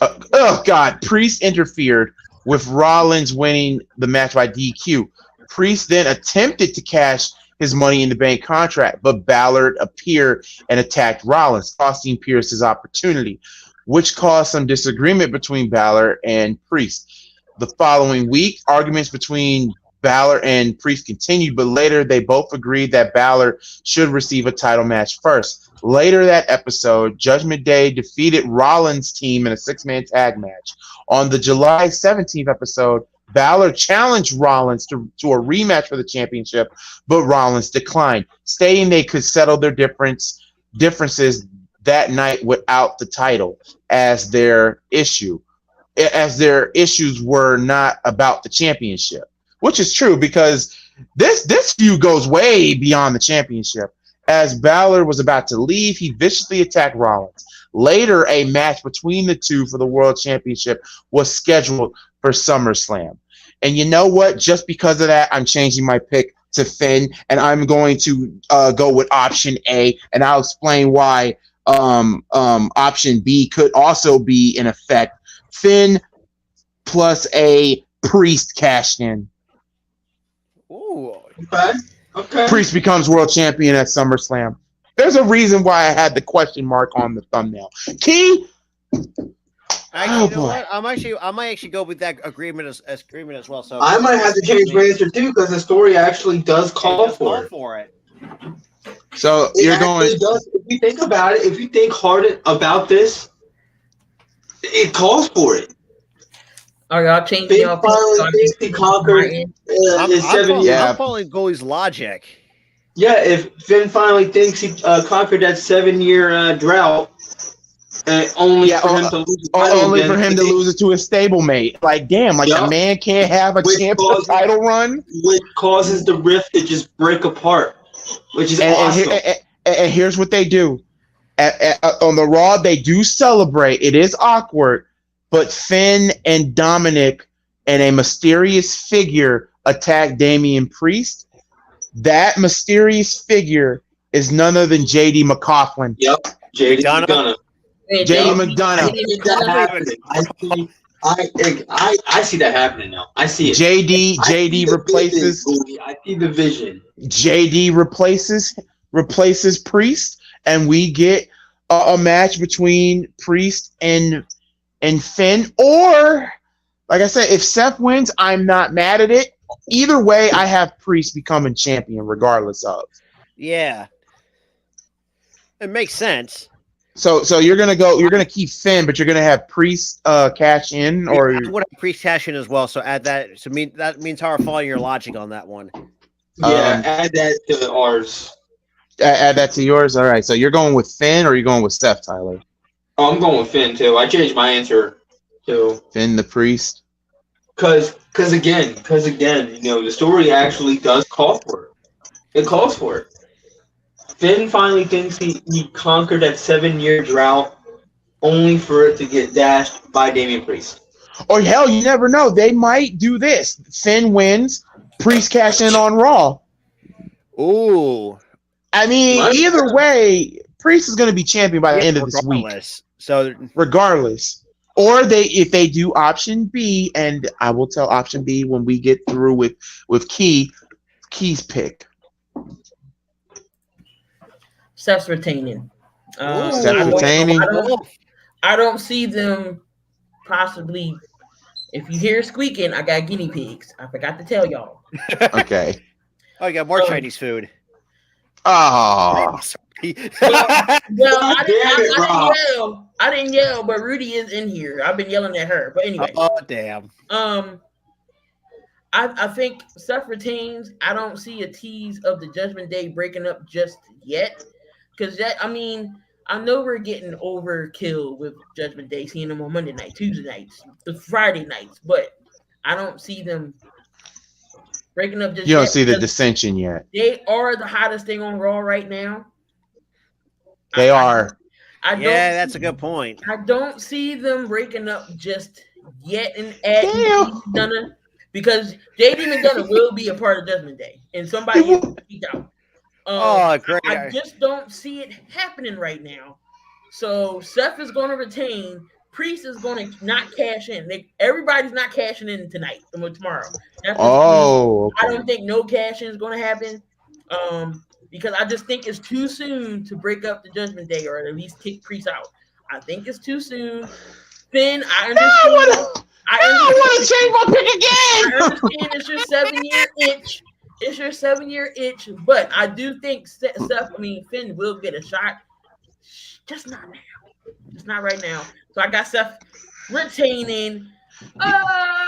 Oh God, Priest interfered with Rollins winning the match by DQ. Priest then attempted to cash his Money in the Bank contract, but Balor appeared and attacked Rollins, costing Pierce his opportunity, which caused some disagreement between Balor and Priest. The following week, arguments between Balor and Priest continued, but later they both agreed that Balor should receive a title match first. Later that episode, Judgment Day defeated Rollins' team in a 6-man tag match. On the July 17th episode, Balor challenged Rollins to a rematch for the championship, but Rollins declined, stating they could settle their differences that night without the title as their issues were not about the championship, which is true because this feud goes way beyond the championship. As Balor was about to leave, he viciously attacked Rollins. Later, a match between the two for the World Championship was scheduled for SummerSlam. And you know what? Just because of that, I'm changing my pick to Finn, and I'm going to go with option A, and I'll explain why option B could also be in effect. Finn plus a Priest cashed in. Ooh. Okay. Priest becomes world champion at SummerSlam. There's a reason why I had the question mark on the thumbnail. Key. Actually, you know what? I might actually go with that agreement as well. So I might have to change my answer too because the story actually does call for it. So you're going. Does, if you think about it, if you think hard about this, it calls for it. Are y'all changing your he conquered in 7 years. I'm following Goalie's logic. Yeah, if Finn finally thinks he conquered that 7-year drought, only for him to lose it to his stablemate. Like, damn, the man can't have a champion title run, which causes the rift to just break apart, which is awesome. And here's what they do on the Raw: they do celebrate. It is awkward, but Finn and Dominic and a mysterious figure attack Damian Priest. That mysterious figure is none other than JD McCaughlin. Yep, JD McDonough. JD McDonough. I see that happening now. I see it. JD replaces. I see the vision. JD replaces Priest, and we get a match between Priest and Finn. Or, like I said, if Seth wins, I'm not mad at it. Either way, I have Priest becoming champion, regardless of. Yeah, it makes sense. So you're gonna keep Finn, but you're gonna have Priest cash in, or I would have Priest cash in as well. So add that. So that means how I'm following your logic on that one. Yeah, add that to ours. Add that to yours. All right. So you're going with Finn, or are you going with Seth, Tyler? Oh, I'm going with Finn too. I changed my answer to Finn the Priest. Because again, the story actually does call for it. It calls for it. Finn finally thinks he conquered that 7-year drought, only for it to get dashed by Damian Priest. Or hell, you never know. They might do this. Finn wins, Priest cash in on Raw. Ooh. I mean, either way, Priest is going to be champion by the end of this week. So regardless. Or if they do option B, and I will tell option B when we get through with Key's pick. Seth's retaining. Seth's retaining. I don't see them possibly. If you hear squeaking, I got guinea pigs. I forgot to tell y'all. Okay. Oh, you got more Chinese food. Oh. Well, I didn't yell, but Rudy is in here. I've been yelling at her. But anyway. Oh, damn. I think Seth retains. I don't see a tease of the Judgment Day breaking up just yet. Because I know we're getting overkill with Judgment Day, seeing them on Monday night, Tuesday nights, the Friday nights, but I don't see them breaking up just You don't see the dissension yet. They are the hottest thing on Raw right now. They are. That's a good point. I don't see them breaking up just yet and adding McDonough, because JD McDonough will be a part of Judgment Day, and somebody will speak out. Great! I just don't see it happening right now. So Seth is going to retain Priest is going to not cash in. Everybody's not cashing in tonight or tomorrow. Okay. I don't think no cash in is going to happen. Because I just think it's too soon to break up the Judgment Day or at least kick Priest out. I think it's too soon. Finn, I understand. I want to change my pick again. I understand it's your 7-year itch. It's your 7-year itch, but I do think Finn will get a shot. Just not now. Just not right now. So I got Seth retaining. Oh.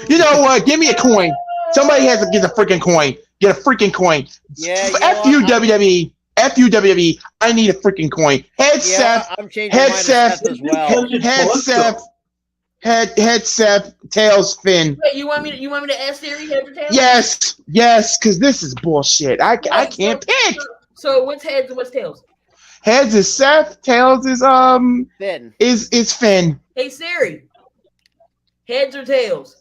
You know what? Give me a coin. Somebody has to get a freaking coin. Get a freaking coin. Yeah. F you, WWE. F you, WWE. I need a freaking coin. Head Seth. I'm changing mine to Seth as well. Head Seth. Tails Finn. Wait, you want me to ask Siri heads or tails? Yes, because this is bullshit. I can't pick. So what's heads and what's tails? Heads is Seth. Tails is Finn. Is Finn. Hey Siri. Heads or tails?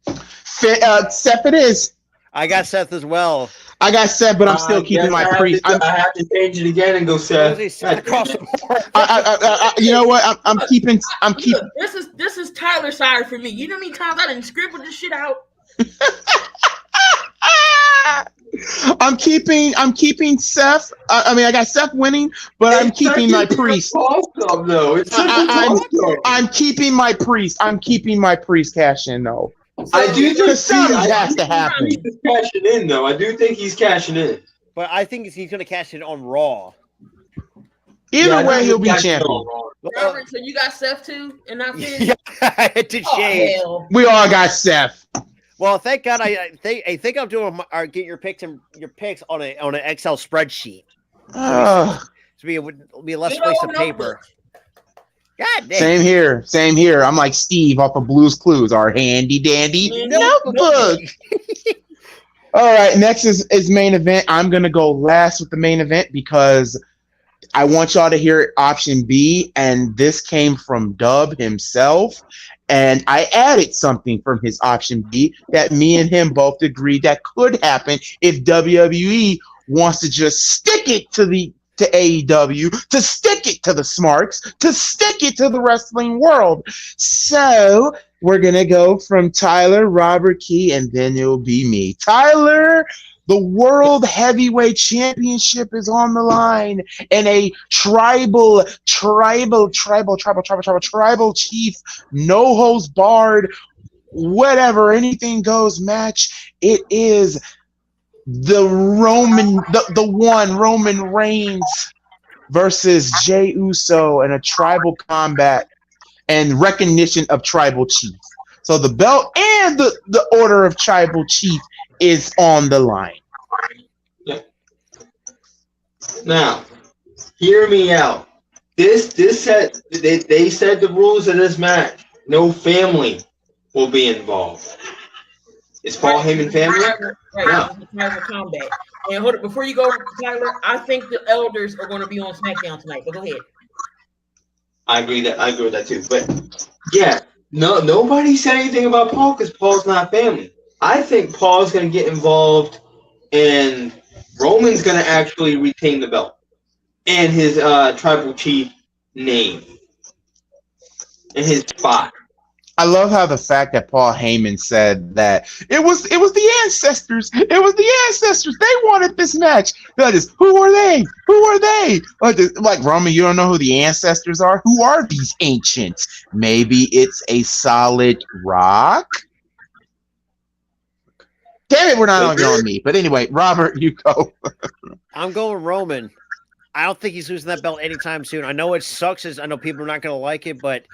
Seth it is. I got Seth as well. I got Seth, but I'm still keeping my Priest. I have to change it again and go Seth. You know what? I'm keeping. This is Tyler's side for me. You know how many times I didn't scribble this shit out? I'm keeping Seth. I got Seth winning, but I'm keeping my Priest. I'm keeping my Priest. I'm keeping my Priest cash in though. So I do think something has to happen. He's cashing in though. I do think he's cashing in. But I think he's going to cash it on Raw. Either way, he'll be champion. Robert, so you got Seth too, and not Finn? Yeah, I had to change. We all got Seth. Well, thank God. I think I'm doing get your picks on an Excel spreadsheet. So be less waste of paper. God damn. Same here. I'm like Steve off of Blue's Clues, our handy dandy notebook. All right, next is main event. I'm gonna go last with the main event because I want y'all to hear option B, and this came from Dub himself. And I added something from his option B that me and him both agreed that could happen if WWE wants to just stick it to AEW, to stick it to the Smarks, to stick it to the wrestling world. So we're going to go from Tyler, Robert Key, and then it'll be me. Tyler, the World Heavyweight Championship is on the line, and a tribal chief, no holds barred, whatever, anything goes match. It is the Roman Reigns versus Jey Uso in a tribal combat and recognition of tribal chief. So the belt and the order of tribal chief is on the line. Yeah. Now, hear me out. This said they said the rules of this match. No family will be involved. Is Paul Heyman family? Right. Yeah. Combat. And hold it, before you go, Tyler, I think the elders are going to be on SmackDown tonight. But go ahead. I agree with that too. But yeah, nobody said anything about Paul because Paul's not family. I think Paul's going to get involved, and Roman's going to actually retain the belt and his tribal chief name and his spot. I love how the fact that Paul Heyman said that it was the ancestors. It was the ancestors. They wanted this match. That is, who are they? Who are they? Like Roman, you don't know who the ancestors are? Who are these ancients? Maybe it's a solid rock? Damn it, we're not on me. But anyway, Robert, you go. I'm going Roman. I don't think he's losing that belt anytime soon. I know it sucks. I know people are not going to like it, but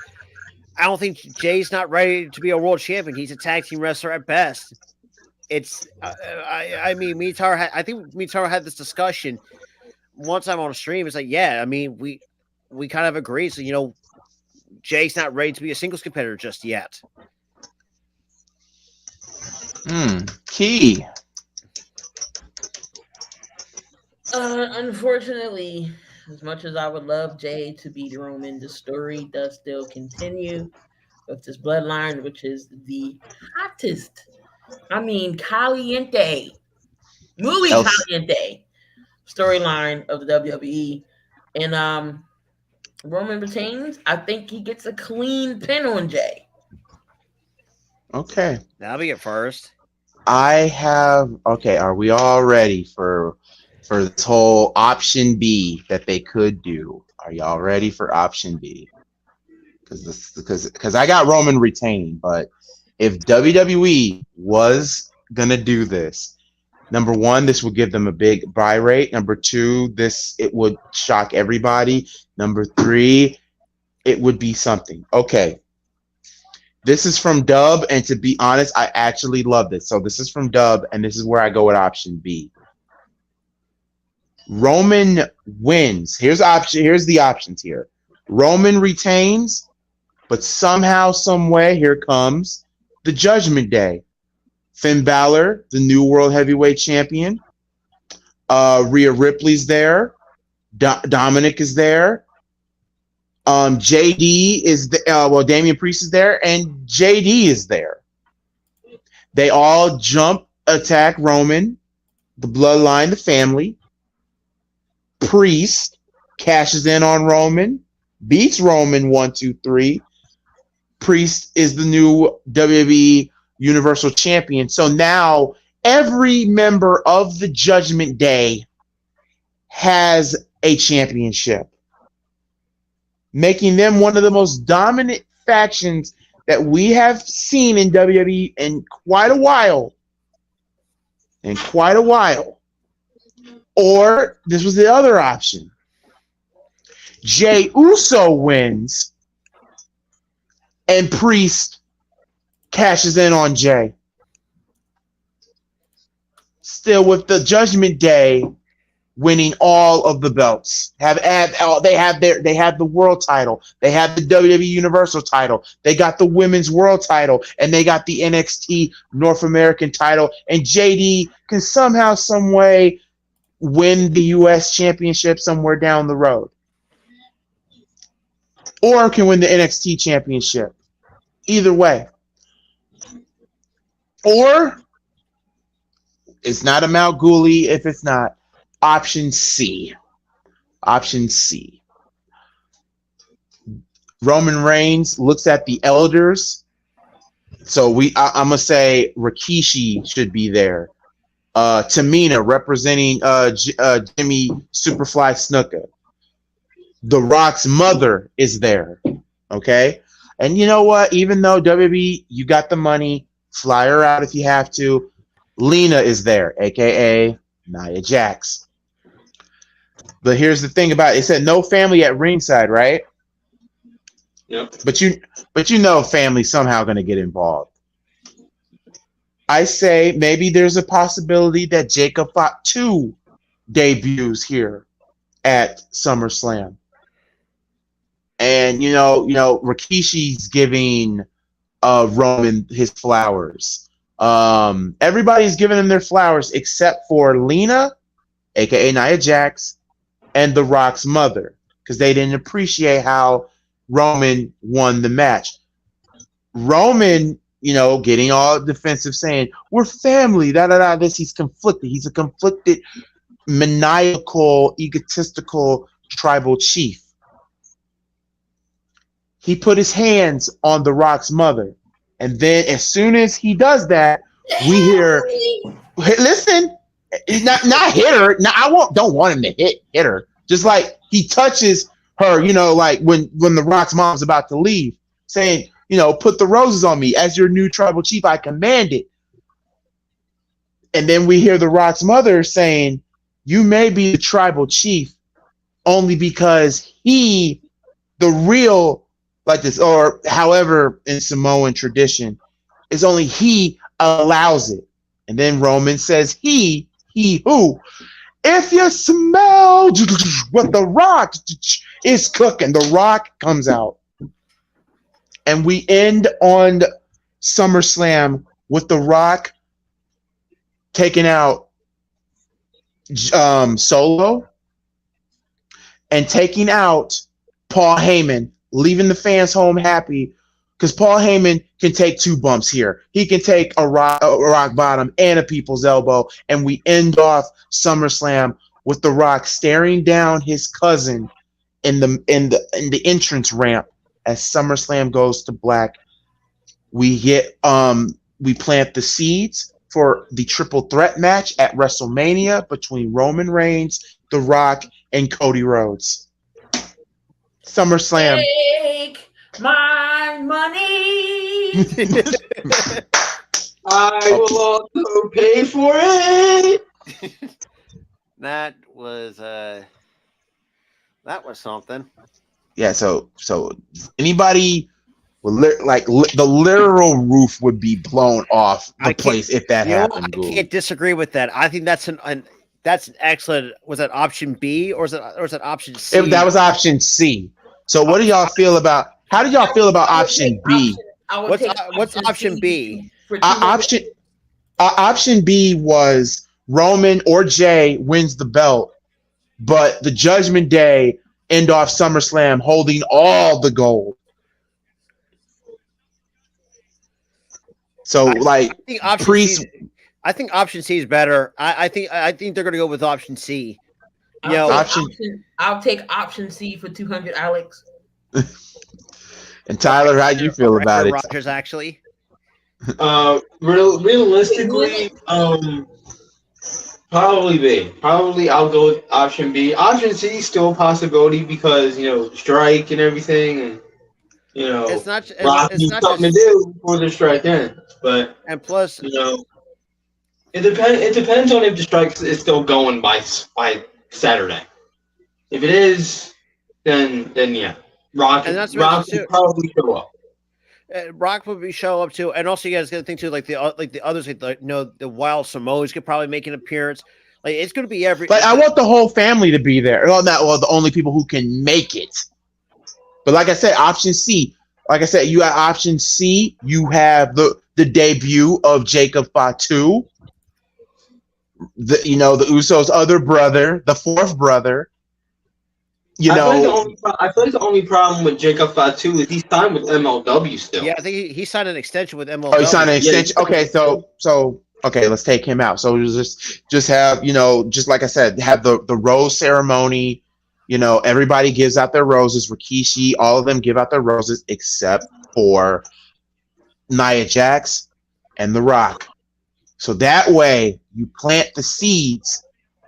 I don't think Jay's not ready to be a world champion. He's a tag team wrestler at best. It's, I mean, I think me and Taro had this discussion one time on a stream. It's like, yeah, I mean, we kind of agree. So, Jay's not ready to be a singles competitor just yet. Key. Unfortunately, as much as I would love Jay to beat Roman, the story does still continue with this bloodline, which is the hottest. I mean, caliente, muy caliente storyline of the WWE. And Roman retains. I think he gets a clean pin on Jay. Okay. That'll be it first. Okay, are we all ready for this whole option B that they could do? Are y'all ready for option B? Because I got Roman retaining, but if WWE was gonna do this, number one, this would give them a big buy rate. Number two, it would shock everybody. Number three, it would be something. Okay. This is from Dub, and to be honest, I actually love this. So this is from Dub, and this is where I go with option B. Roman wins. Here's the options here. Roman retains, but somehow, some way, here comes the Judgment Day. Finn Balor, the new World Heavyweight Champion. Rhea Ripley's there. Dominic is there. JD is Damian Priest is there, and JD is there. They all jump, attack Roman, the bloodline, the family. Priest cashes in on Roman, beats Roman 1, 2, 3. Priest is the new WWE Universal Champion. So now every member of the Judgment Day has a championship, making them one of the most dominant factions that we have seen in WWE in quite a while. Or this was the other option. Jey Uso wins and Priest cashes in on Jey. Still with the Judgment Day winning all of the belts. They have the world title. They have the WWE Universal title. They got the women's world title, and they got the NXT North American title. And JD can somehow, some way win the US championship somewhere down the road. Or can win the NXT championship. Either way. Or it's not a Malguli if it's not. Option C. Roman Reigns looks at the elders. So I'm gonna say Rikishi should be there. Tamina representing Jimmy Superfly Snuka. The Rock's mother is there. Okay? And you know what? Even though WWE, you got the money, fly her out if you have to. Lena is there, aka Nia Jax. But here's the thing about it. It said no family at ringside, right? Yep. But you know family somehow going to get involved. I say maybe there's a possibility that Jacob Fatu debuts here at SummerSlam. And you know Rikishi's giving Roman his flowers. Everybody's giving him their flowers except for Lena, aka Nia Jax, and The Rock's mother, because they didn't appreciate how Roman won the match. Roman, getting all defensive, saying, we're family, this. He's conflicted. He's a conflicted, maniacal, egotistical tribal chief. He put his hands on The Rock's mother. And then as soon as he does that, we hear, listen, not hit her. No, don't want him to hit her. Just like he touches her, like when The Rock's mom's about to leave, saying, put the roses on me. As your new tribal chief, I command it. And then we hear The Rock's mother saying, you may be the tribal chief only because he, the real, like this, or however in Samoan tradition, is only he allows it. And then Roman says, he who? If you smell what The Rock is cooking, The Rock comes out. And we end on SummerSlam with The Rock taking out Solo and taking out Paul Heyman, leaving the fans home happy because Paul Heyman can take 2 bumps here. He can take a rock bottom and a people's elbow, and we end off SummerSlam with The Rock staring down his cousin in the entrance ramp as SummerSlam goes to black. We plant the seeds for the triple threat match at WrestleMania between Roman Reigns, The Rock, and Cody Rhodes. SummerSlam. Take my money. I will also pay for it. That was something. Yeah, so anybody the literal roof would be blown off the place if that happened. I can't disagree with that. I think that's an excellent. Was that option B or was that option C? That was option C. So what do y'all feel about? How do y'all feel about option B? What's option B? Option B was Roman or Jay wins the belt, but the Judgment Day end off SummerSlam holding all the gold. So I think option C is better. I think they're going to go with option C. I'll take option C for 200, Alex. And Tyler, how do you feel about it? Rogers, actually. Realistically, probably B. Probably I'll go with option B. Option C is still a possibility because strike and everything, and it's not something to do before the strike ends. But and plus, it depends on if the strike is still going by Saturday. If it is, then yeah, Rock will probably show up. Rock would show up too, and also you guys got to think too, like the others, the Wild Samoans could probably make an appearance. Like it's going to be But I want the whole family to be there. Well, the only people who can make it. But like I said, option C. Like I said, you have option C. You have the debut of Jacob Fatu. The Usos' other brother, the fourth brother. I feel like the only problem with Jacob Fatu is he signed with MLW still. Yeah, I think he signed an extension with MLW. Oh, he signed an extension. Yeah, okay, so let's take him out. So just have just like I said, have the rose ceremony. Everybody gives out their roses. Rikishi, all of them give out their roses except for Nia Jax and The Rock. So that way you plant the seeds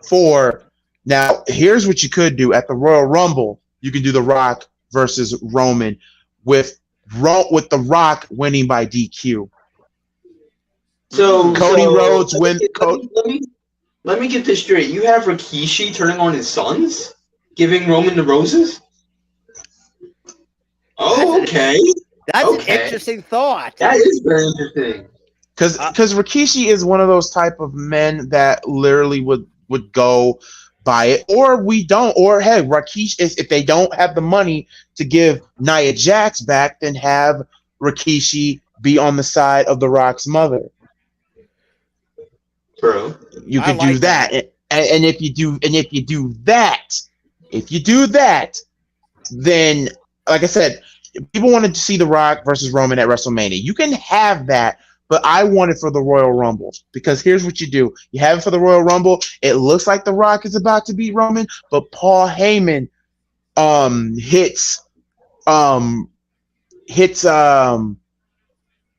for. Now, here's what you could do at the Royal Rumble. You can do The Rock versus Roman with The Rock winning by DQ. So Cody Rhodes win. Let me get this straight. You have Rikishi turning on his sons, giving Roman the roses. Oh, okay. That's an interesting thought. That is very interesting. Because Rikishi is one of those type of men that literally would go buy it, or we don't, or hey, Rikishi, if they don't have the money to give Nia Jax back, then have Rikishi be on the side of The Rock's mother. Bro, you can do that. And if you do that, then like I said, people wanted to see The Rock versus Roman at WrestleMania. You can have that. But I want it for the Royal Rumble because here's what you do. You have it for the Royal Rumble. It looks like The Rock is about to beat Roman, but Paul Heyman hits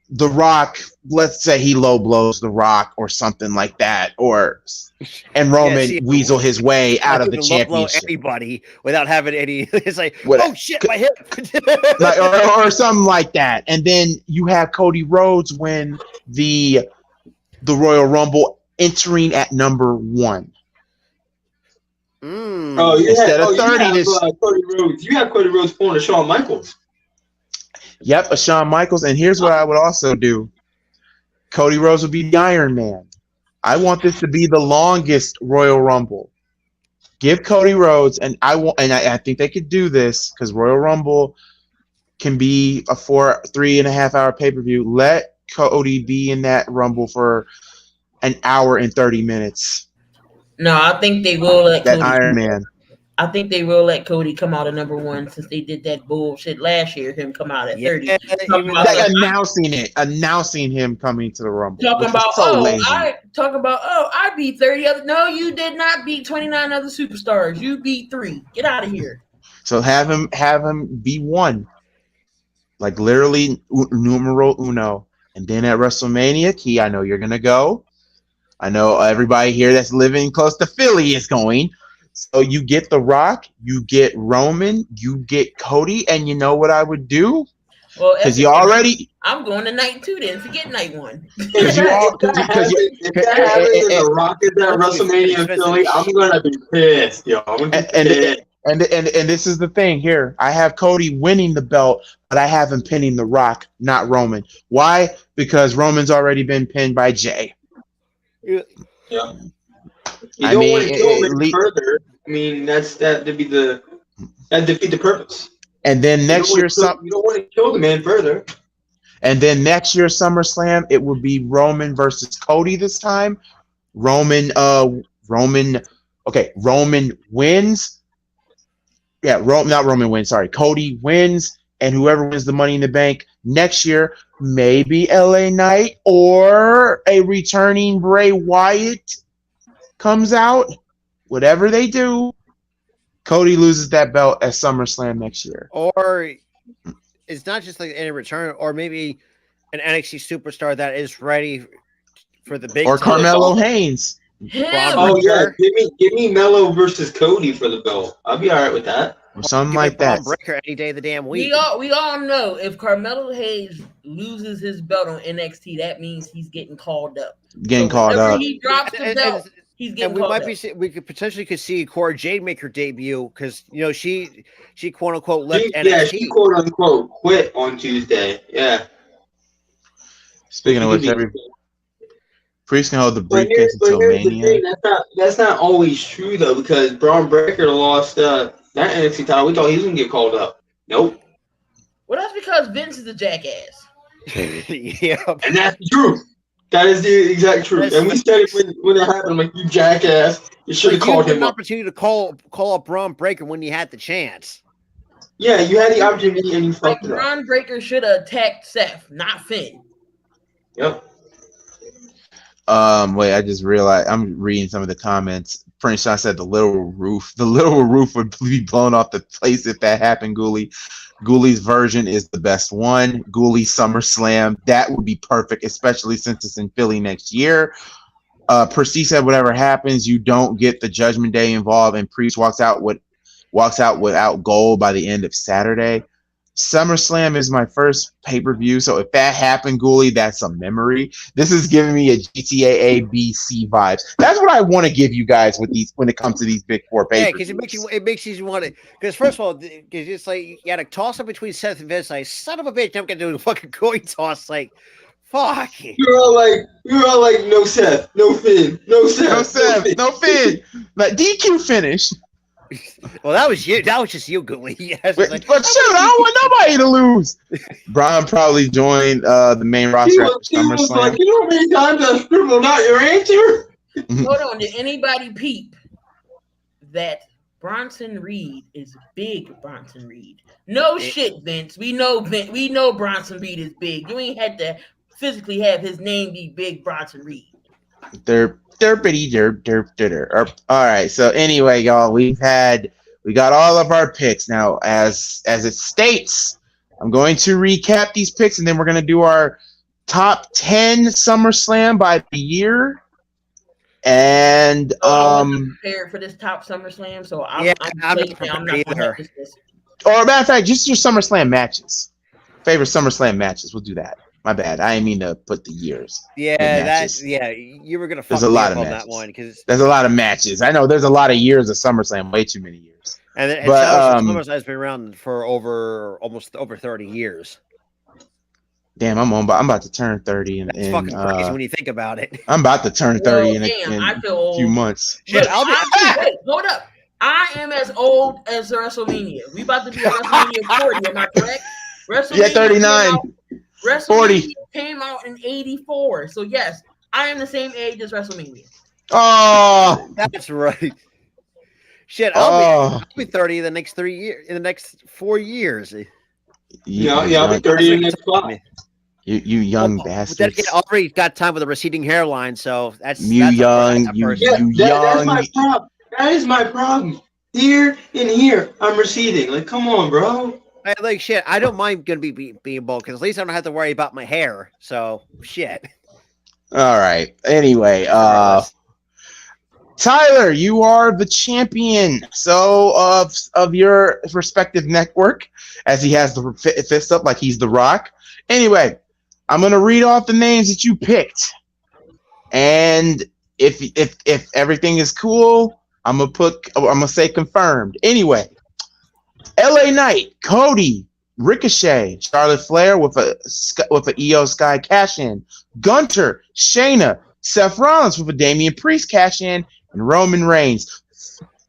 The Rock. Let's say he low blows The Rock or something like that, and Roman weasel his way out of the championship. Low blow anybody without having any. It's like, oh shit, my hip, or something like that. And then you have Cody Rhodes win the Royal Rumble, entering at number 1. Oh, yeah. Instead of 30, Cody Rhodes. You have Cody Rhodes pulling a Shawn Michaels. Yep, a Shawn Michaels. And here's what I would also do. Cody Rhodes would be the Iron Man. I want this to be the longest Royal Rumble. Give Cody Rhodes, and I think they could do this because Royal Rumble can be a 3.5 hour pay-per-view. Let Cody be in that Rumble for an hour and 30 minutes. No, I think they will let that Cody Iron Man. I think they will let Cody come out at number 1 since they did that bullshit last year. Him come out at 30. Announcing him coming to the Rumble. Talking about I beat 30 other. No, you did not beat 29 other superstars. You beat 3. Get out of here. So have him be one, like literally numero uno. And then at WrestleMania, Key, I know you're gonna go. I know everybody here that's living close to Philly is going. So you get The Rock, you get Roman, you get Cody, and you know what I would do? Well, because you already. I'm going to night 2 then. Forget night 1. If that happens and The Rock is at WrestleMania in Philly, I'm gonna be pissed, yo. I'm gonna be pissed. And this is the thing here. I have Cody winning the belt, but I have him pinning The Rock, not Roman. Why? Because Roman's already been pinned by Jay. Yeah. You don't want to kill him further. I mean, that'd defeat the purpose. And then next year, you don't want to kill the man further. And then next year, SummerSlam, it will be Roman versus Cody this time. Roman wins. Yeah, not Roman wins. Sorry, Cody wins, and whoever wins the Money in the Bank next year, maybe LA Knight or a returning Bray Wyatt comes out. Whatever they do, Cody loses that belt at SummerSlam next year. Or it's not just like any return, or maybe an NXT superstar that is ready for the big. Or Carmelo Haynes. Oh yeah, give me Melo versus Cody for the belt. I'll be all right with that. Or something like that. Breaker any day of the damn week. We all know if Carmelo Hayes loses his belt on NXT, that means he's getting called up. He drops the belt. He's getting called up. We could potentially see Cora Jade make her debut because she quote unquote left NXT. Yeah, she quote unquote quit on Tuesday. Yeah. Speaking of which, Priest can hold the briefcase until Mania. That's not always true though, because Braun Breaker lost that NXT title. We thought he was gonna get called up. Nope. Well, that's because Vince is a jackass. Yeah, and that's the truth. That is the exact truth. And we said it when it happened. I'm like, you jackass! You should have called him an up. Opportunity to call up Braun Breaker when you had the chance. Yeah, you had the opportunity and you fucked it up. Braun Breaker should have attacked Seth, not Finn. Yep. Wait, I just realized I'm reading some of the comments. Prince Sean said the literal roof would be blown off the place if that happened, Ghoulie. Ghoulie's version is the best one. Ghoulie SummerSlam, that would be perfect, especially since it's in Philly next year. Percy said whatever happens, you don't get the Judgment Day involved, and Priest walks out without gold by the end of Saturday. SummerSlam is my first pay-per-view, so if that happened, Ghoulie, that's a memory. This is giving me a GTA A, B, C vibes. That's what I want to give you guys when it comes to these big four pay-per-views. Yeah, because it makes you want to. Because first of all, because it's like you got to toss up between Seth and Vince. Like, son of a bitch, I'm gonna do a fucking coin toss. Like, fuck. You're all like, no Seth, no Finn, no Seth, no Finn. Like DQ finish. Well, that was you. That was just you, Ghoulie. Yes, but shoot, I don't want nobody to lose. Braun probably joined the main roster after SummerSlam. Like, you know how many times I scribbled out your answer? Hold on, did anybody peep that Bronson Reed is big? Bronson Reed. No shit, Vince. We know Bronson Reed is big. You ain't had to physically have his name be Big Bronson Reed. Derpity derp. All right. So anyway, y'all, we got all of our picks now. As it states, I'm going to recap these picks, and then we're gonna do our top 10 SummerSlam by the year. And I'm prepared for this top SummerSlam, so I'm not either. Or matter of fact, just your SummerSlam matches. Favorite SummerSlam matches. We'll do that. My bad. I didn't mean to put the years. Yeah, you were gonna. There's a lot of matches. That one because there's a lot of matches. I know there's a lot of years of SummerSlam. Way too many years. And SummerSlam has been around for almost over 30 years. Damn, I'm about to turn 30 That's fucking crazy when you think about it. I'm about to turn 30 in a few months. Look, wait, hold up. I am as old as WrestleMania. We about to be at WrestleMania 40. Am I correct? Yeah, 39. WrestleMania 40 came out in 84. So yes, I am the same age as WrestleMania. Oh, that's right. Shit, I'll be 30 in the next 3 years. In the next 4 years. Yeah, I'll be 30 in the next 5. You young bastards. I already got time with a receding hairline, so that's young. That's my problem. That is my problem. Here and here, I'm receding. Like, come on, bro. Like shit. I don't mind gonna be being bald because at least I don't have to worry about my hair. So shit. All right. Anyway, Tyler, you are the champion. So of your respective network, as he has the fist up like he's the Rock. Anyway, I'm gonna read off the names that you picked, and if everything is cool, I'm gonna say confirmed. Anyway, LA Knight, Cody, Ricochet, Charlotte Flair with a Io Sky cash in, Gunter, Shayna, Seth Rollins with a Damian Priest cash in, and Roman Reigns.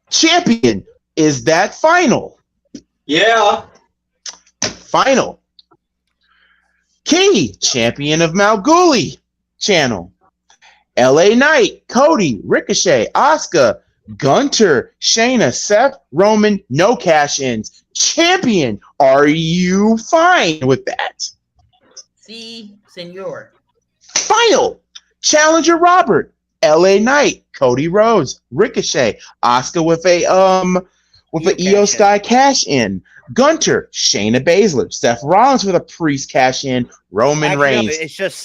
Champion, is that final? Yeah. Final. Kingy, champion of Malguli channel. LA Knight, Cody, Ricochet, Asuka, Gunter, Shayna, Seth, Roman, no cash-ins. Champion, are you fine with that? Si, senor. Final. Challenger Robert, LA Knight, Cody Rhodes, Ricochet, Asuka with a Io Sky cash-in. Gunter, Shayna Baszler, Seth Rollins with a Priest cash-in. Roman Reigns. No, it's just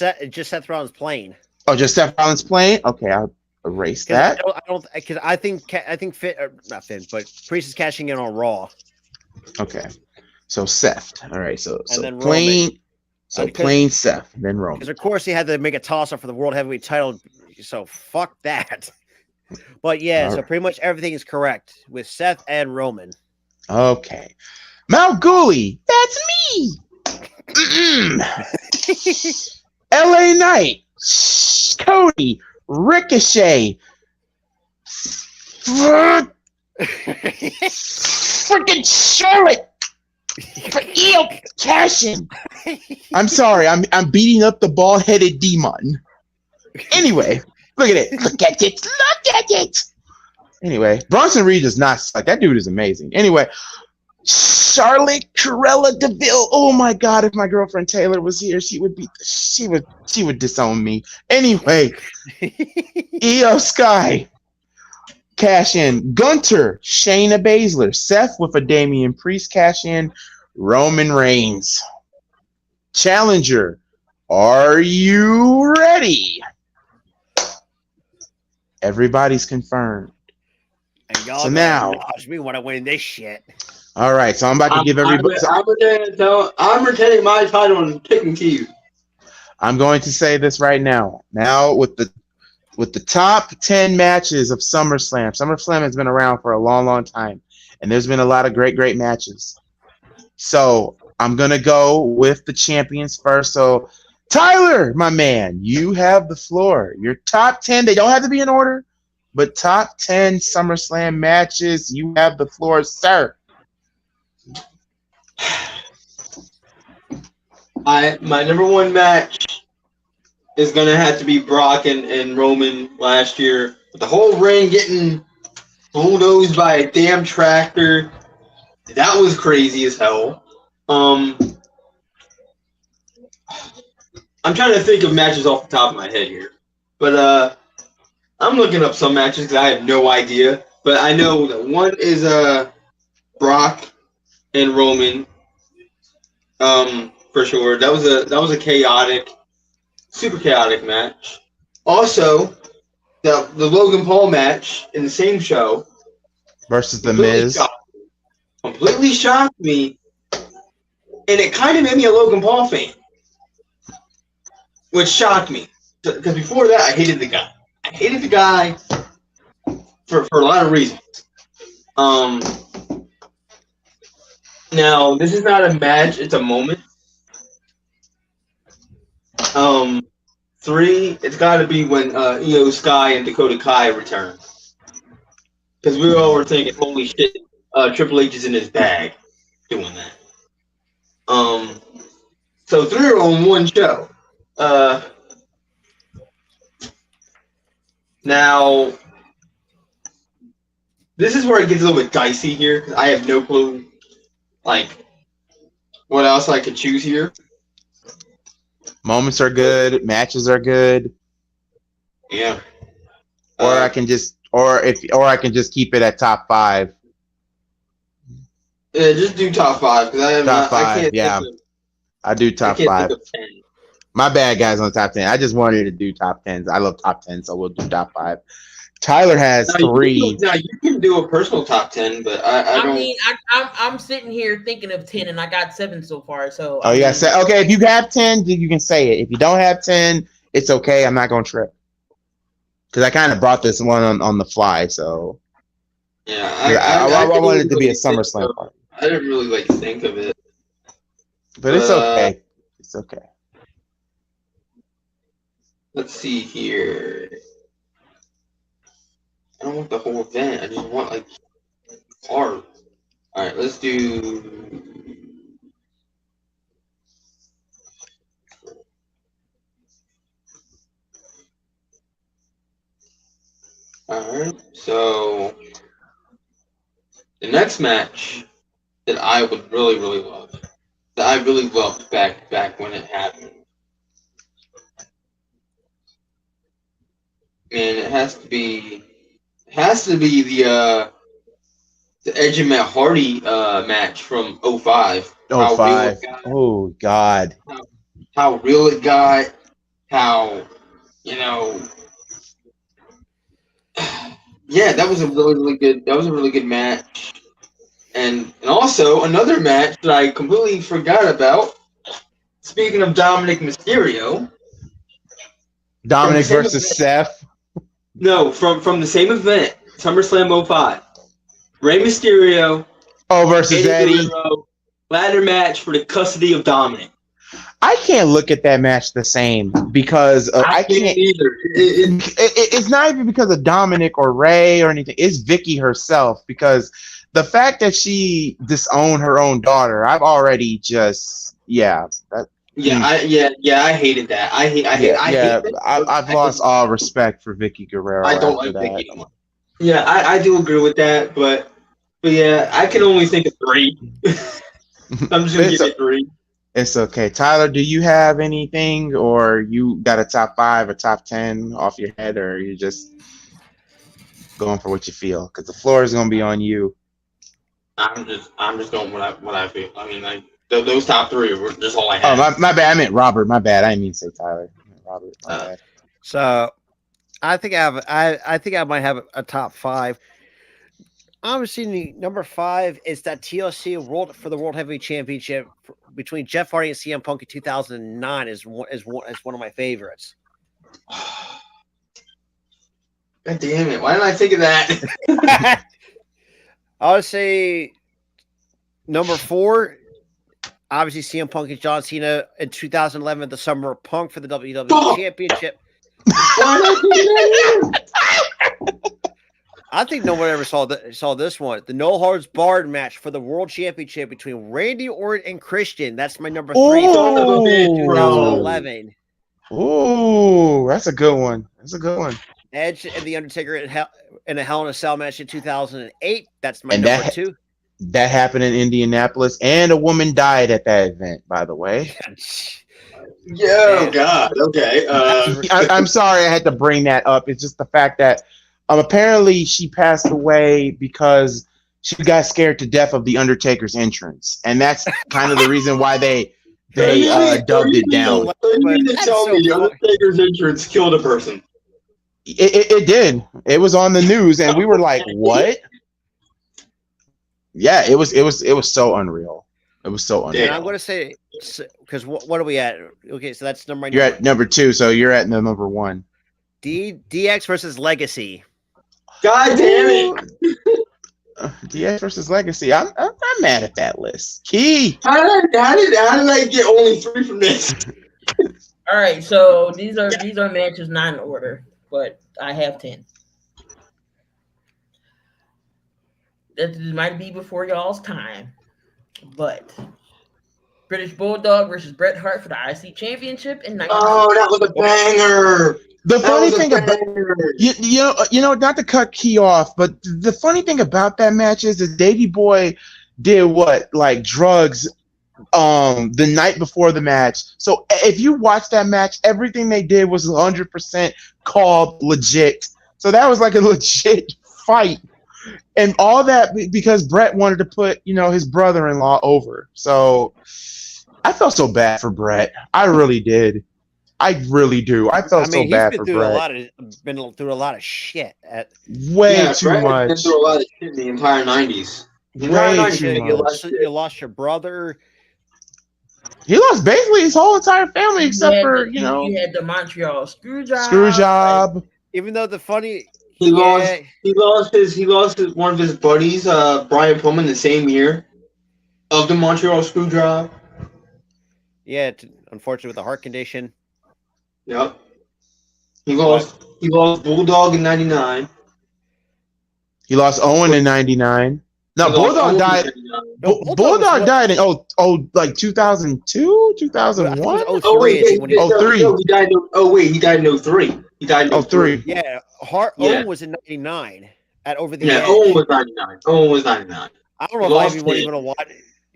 Seth Rollins playing. Oh, just Seth Rollins playing? Okay, I'll erase that. I don't because I think not Finn, but Priest is cashing in on Raw. Okay, so Seth. All right, so then plain, Roman. so plain Seth, then Roman. Because of course he had to make a toss up for the World Heavyweight title, so fuck that. But yeah, so pretty much everything is correct with Seth and Roman. Okay, Malguli, that's me. LA Knight, Cody, Ricochet, freaking Charlotte, for Io cash-in. I'm sorry, I'm beating up the bald-headed demon. Anyway, look at it, look at it, look at it. Anyway, Bronson Reed is not like that dude is amazing. Anyway, Charlotte Corella DeVille. Oh my God! If my girlfriend Taylor was here, she would disown me. Anyway, Io Sky cash in. Gunter, Shayna Baszler, Seth with a Damian Priest cash in. Roman Reigns. Challenger, are you ready? Everybody's confirmed. And y'all so now we want to win this shit. All right, so I'm about to give everybody. I'm retaining my title and picking to you. I'm going to say this right now. Now with the top 10 matches of SummerSlam. SummerSlam has been around for a long, long time, and there's been a lot of great matches. So I'm gonna go with the champions first. So Tyler, my man, you have the floor. Your top 10. They don't have to be in order, but top 10 SummerSlam matches. You have the floor, sir. My number one match is gonna have to be Brock and Roman last year. With the whole ring getting bulldozed by a damn tractor. That was crazy as hell. I'm trying to think of matches off the top of my head here. But I'm looking up some matches because I have no idea. But I know that one is Brock and Roman. For sure. That was a chaotic, super chaotic match. Also, the Logan Paul match in the same show versus The Miz. Completely shocked me, and it kind of made me a Logan Paul fan, which shocked me because before that I hated the guy. I hated the guy for a lot of reasons. Now this is not a match; it's a moment. 3, it's got to be when Io Sky and Dakota Kai return, because we all were thinking, "Holy shit, Triple H is in his bag doing that." So 3 are on one show. Now, this is where it gets a little bit dicey here, because I have no clue, like, what else I could choose here. Moments are good, matches are good. Yeah. Or I can just keep it at top 5. Yeah, just do top 5 because I have top 5. I can't yeah, I do top 5. My bad, guys, on top 10. I just wanted to do top 10s. I love top 10, so we'll do top 5. Tyler has 3. Now you can do a personal top 10, but I don't. mean, I'm sitting here thinking of 10, and I got 7 so far. So Oh, yeah. So, okay, if you have 10, you can say it. If you don't have 10, it's okay. I'm not going to trip. Because I kind of brought this one on the fly, so. Yeah, I wanted it to be a SummerSlam party. I didn't really think of it. But it's okay. It's okay. Let's see here. I don't want the whole event. I just want part. All right, let's do. All right, so the next match that I would really love, that I really loved back when it happened, and it has to be the Edge and Matt Hardy match from 05. 05. Oh, God. How real it got. How, yeah, that was a really good match. And also another match that I completely forgot about. Speaking of Dominic Mysterio. Dominic versus Seth. No, from the same event, SummerSlam 05. Rey Mysterio. Versus Eddie. Guerrero, ladder match for the custody of Dominic. I can't look at that match the same because I can't either. It's not even because of Dominic or Ray or anything. It's Vicky herself, because the fact that she disowned her own daughter, I've already just I hated that. I've lost all respect for Vicky Guerrero. I don't like Vicky. Yeah, I do agree with that, but yeah, I can only think of 3. I'm just gonna give it 3. It's okay. Tyler, do you have anything, or you got a top 5 or top 10 off your head, or are you just going for what you feel? Because the floor is gonna be on you. I'm just going what I feel. I mean, those top 3 were just all I had. Oh, my bad. I meant Robert. My bad. I didn't mean to say Tyler. Robert. My bad. So, I think I might have a top 5. Obviously, number 5 is that TLC for the World Heavyweight Championship between Jeff Hardy and CM Punk in 2009 is one of my favorites. God damn it! Why didn't I think of that? I would say number 4, obviously CM Punk and John Cena in 2011 at the Summer of Punk for the WWE Championship. I think no one ever saw this one. The No Holds Barred match for the World Championship between Randy Orton and Christian. That's my number 3 for 2011. Ooh, that's a good one. Edge and The Undertaker in a Hell in a Cell match in 2008. That's my number 2. That happened in Indianapolis, and a woman died at that event, by the way. Yeah, God. Okay. I'm sorry I had to bring that up. It's just the fact that apparently she passed away because she got scared to death of the Undertaker's entrance, and that's kind of the reason why they dubbed it down. You mean to tell me the Undertaker's entrance killed a person? It did. It was on the news, and we were like, "What?" Yeah, it was so unreal. It was so unreal. And I'm going to say, because what are we at? Okay, so that's number. You're at number 2, so you're at number 1. DX versus Legacy. God damn it! DX versus Legacy. I'm mad at that list. Key. How did I get only 3 from this? All right, so these are matches not in order, but I have 10. This might be before y'all's time, but British Bulldog versus Bret Hart for the IC Championship in 19. Oh, that was a banger. The funny thing about you know, not to cut Key off, but the funny thing about that match is that Davey Boy did drugs the night before the match. So if you watch that match, everything they did was 100% called legit. So that was like a legit fight. And all that because Brett wanted to put, his brother-in-law over. So I felt so bad for Brett. I really did. I really do. I felt so bad for Brett. Been through a lot of shit. Way too Brett much. Been through a lot of shit in the entire 90s. Way too much. You lost your brother. He lost basically his whole entire family except for, You had the Montreal Screwjob. Screwjob. Even though he lost one of his buddies, Brian Plum, in the same year of the Montreal Screwjob. Yeah, unfortunately with a heart condition. Yep. He lost Bulldog in 99. He lost Owen in 99. No, Bulldog died. Bulldog died in 2002, 2001. Oh wait, he died. He died in 03. He died in 03. Yeah, Owen was in 99 at Over the Edge. Owen was 99. I don't know if I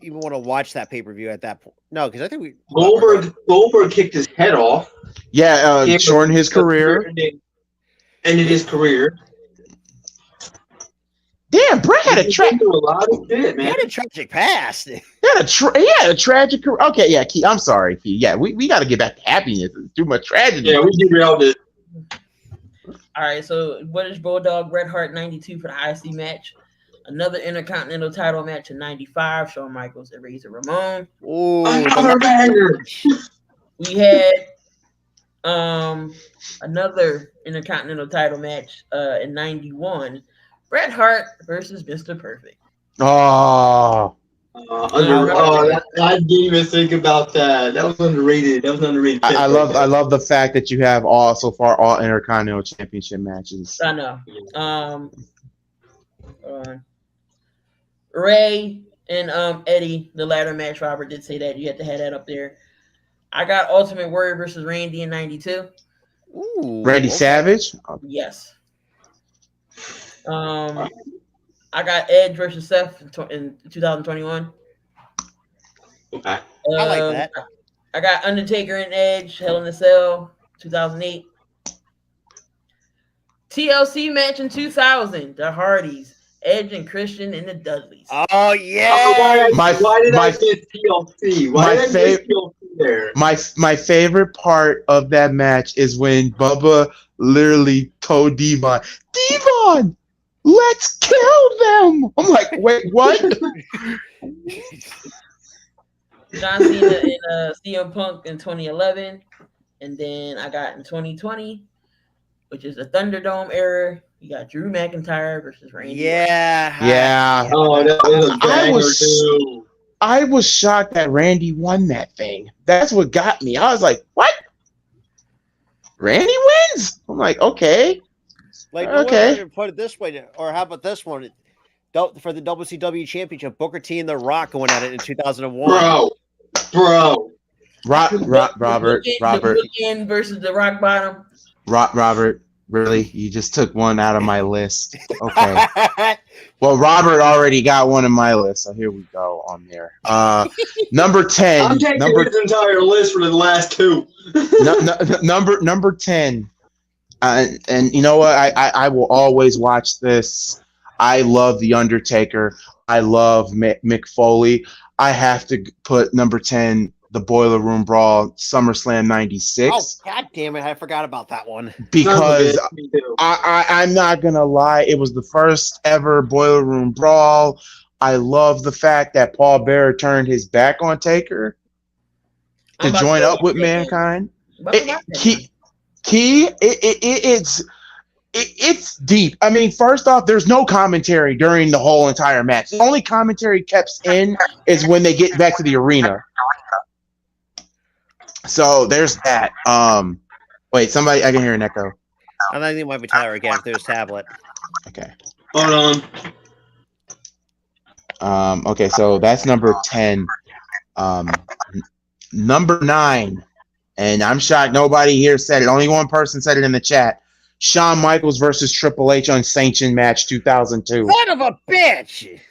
even want to watch that pay-per-view at that point. No, because I think Goldberg kicked his head off. Yeah, shortened his career. Ended his career. Damn, Brett had a tragic past. He had a tragic career. Okay, yeah, Key, I'm sorry, Key. Yeah, we got to get back to happiness. It's too much tragedy. Yeah, we derailed it. All right, so British Bulldog, Bret Hart, 92 for the IC match. Another Intercontinental title match in 95, Shawn Michaels and Razor Ramon. Another banger. We had another Intercontinental title match in 91. Bret Hart versus Mr. Perfect. I didn't even think about that. That was underrated. I love the fact that you have all Intercontinental Championship matches. I know. Ray and Eddie, the ladder match. Robert did say that you had to have that up there. I got Ultimate Warrior versus Randy in 92. Randy Savage? Yes. I got Edge versus Seth in 2021. Okay. I like that. I got Undertaker and Edge, Hell in a Cell, 2008. TLC match in 2000, the Hardys, Edge and Christian and the Dudleys. Oh yeah. Why did I get TLC? Why did I get TLC there? My favorite part of that match is when Bubba literally told Devon, let's kill them. I'm like, wait, what? John Cena and CM Punk in 2011. And then I got in 2020, which is the Thunderdome era. You got Drew McIntyre versus Randy. Yeah. Oh, that was a banger too. I was shocked that Randy won that thing. That's what got me. I was like, what? Randy wins? I'm like, okay. Okay. Put it this way, or how about this one? For the WCW Championship, Booker T and The Rock going at it in 2001. Bro. Robert. The versus the Rock Bottom. Robert, really? You just took one out of my list. Okay. Well, Robert already got one in my list, so here we go on there. Number 10. I'm taking his entire list for the last two. Number 10. And you know what? I will always watch this. I love The Undertaker. I love Mick Foley. I have to put number 10, the Boiler Room Brawl, SummerSlam 96. Oh, God damn it. I forgot about that one. Because I'm not going to lie. It was the first ever Boiler Room Brawl. I love the fact that Paul Bearer turned his back on Taker to join up with Mankind. It's deep. I mean, first off, there's no commentary during the whole entire match. The only commentary kept in is when they get back to the arena. So there's that. Wait, somebody, I can hear an echo. I think it might be Tyler again through his tablet. Okay. Hold on. Okay, so that's number 10. Number 9, and I'm shocked nobody here said it. Only one person said it in the chat. Shawn Michaels versus Triple H Unsanctioned match 2002. Son of a bitch!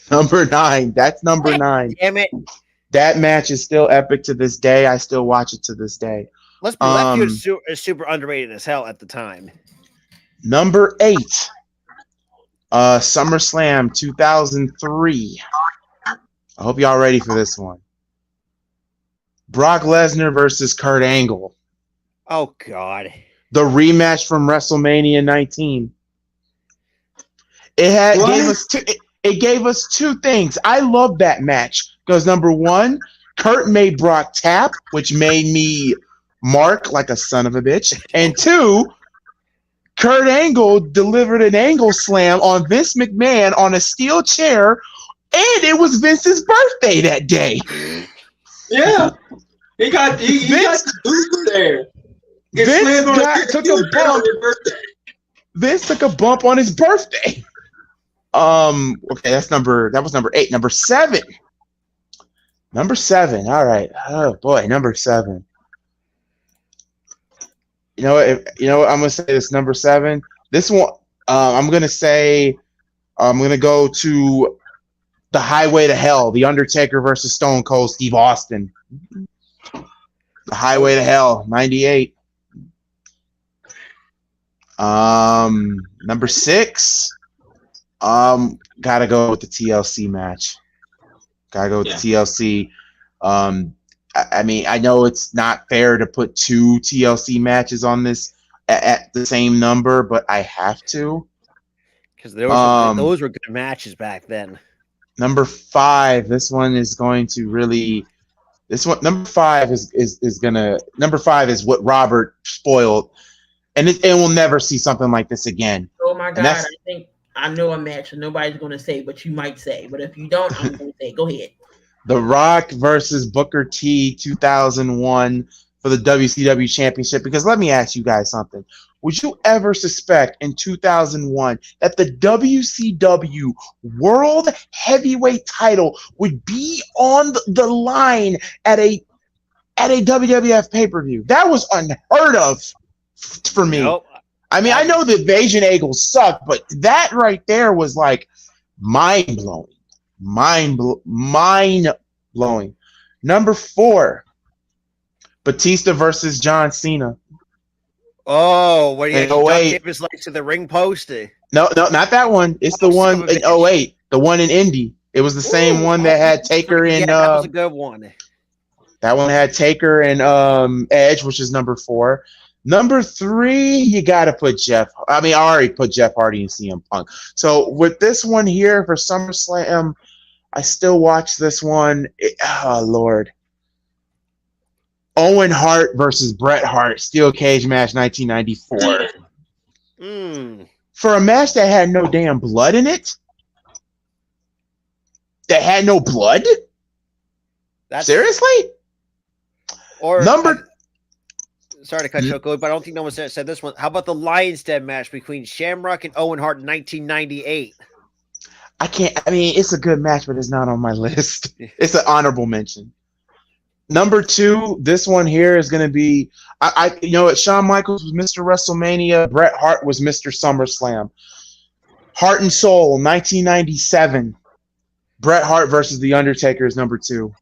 Number 9. That's number 9. Damn it. That match is still epic to this day. I still watch it to this day. Let's be that feud is super underrated as hell at the time. Number 8. SummerSlam 2003. I hope y'all ready for this one. Brock Lesnar versus Kurt Angle. Oh God. The rematch from WrestleMania 19. It gave us two things. I love that match because number one, Kurt made Brock tap, which made me mark like a son of a bitch. And two, Kurt Angle delivered an angle slam on Vince McMahon on a steel chair, and it was Vince's birthday that day. Yeah, he got the boost there. Vince took a bump on his birthday. Okay, that was number 8. Number 7. All right. Oh boy, number 7. You know what? I'm gonna say this number 7. This one, I'm gonna go to the Highway to Hell, The Undertaker versus Stone Cold Steve Austin. The Highway to Hell, 98. Number 6. Gotta go with the TLC match. The TLC. I mean, I know it's not fair to put 2 TLC matches on this at the same number, but I have to. Because those were good matches back then. Number 5. This one is going to really. Number 5 Number 5 is what Robert spoiled, and we'll never see something like this again. Oh my God! I think I know a match that nobody's going to say, but you might say. But if you don't, I'm going to say. Go ahead. The Rock versus Booker T 2001 for the WCW Championship. Because let me ask you guys something. Would you ever suspect in 2001 that the WCW World Heavyweight title would be on the line at a WWF pay-per-view? That was unheard of for me. Nope. I mean, I know the Invasion Eagles suck, but that right there was like mind-blowing. Mind-blowing. Number 4, Batista versus John Cena. Oh, what do you gave his legs to the ring post? No, not that one. It's the one in 08, the one in Indy. It was the same one that had Taker and that was a good one. That one had Taker and Edge, which is number 4. Number 3, you gotta put Jeff. I mean, I already put Jeff Hardy and CM Punk. So with this one here for SummerSlam, I still watch this one. Oh Lord. Owen Hart versus Bret Hart, steel cage match, 1994. For a match that had no damn blood in it? That had no blood? Seriously? Or sorry to cut you off, but I don't think no one said this one. How about the Lions Den match between Shamrock and Owen Hart in 1998? It's a good match, but it's not on my list. It's an honorable mention. Number 2, this one here is going to be, Shawn Michaels was Mr. WrestleMania. Bret Hart was Mr. SummerSlam. Heart and Soul, 1997. Bret Hart versus The Undertaker is number 2.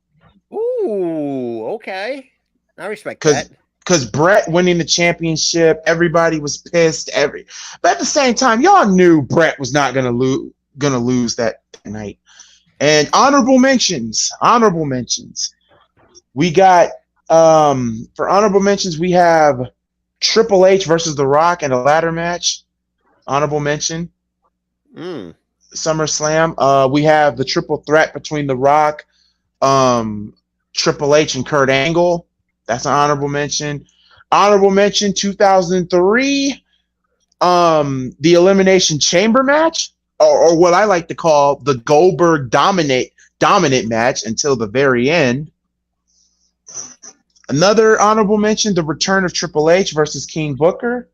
Ooh, okay. I respect that. Because Bret winning the championship, everybody was pissed. But at the same time, y'all knew Bret was not going to lose that night. And honorable mentions. We got for honorable mentions, we have Triple H versus The Rock in a ladder match. Honorable mention. SummerSlam. We have the triple threat between The Rock, Triple H, and Kurt Angle. That's an honorable mention. Honorable mention 2003. The Elimination Chamber match, or what I like to call the Goldberg dominant match until the very end. Another honorable mention, the return of Triple H versus King Booker.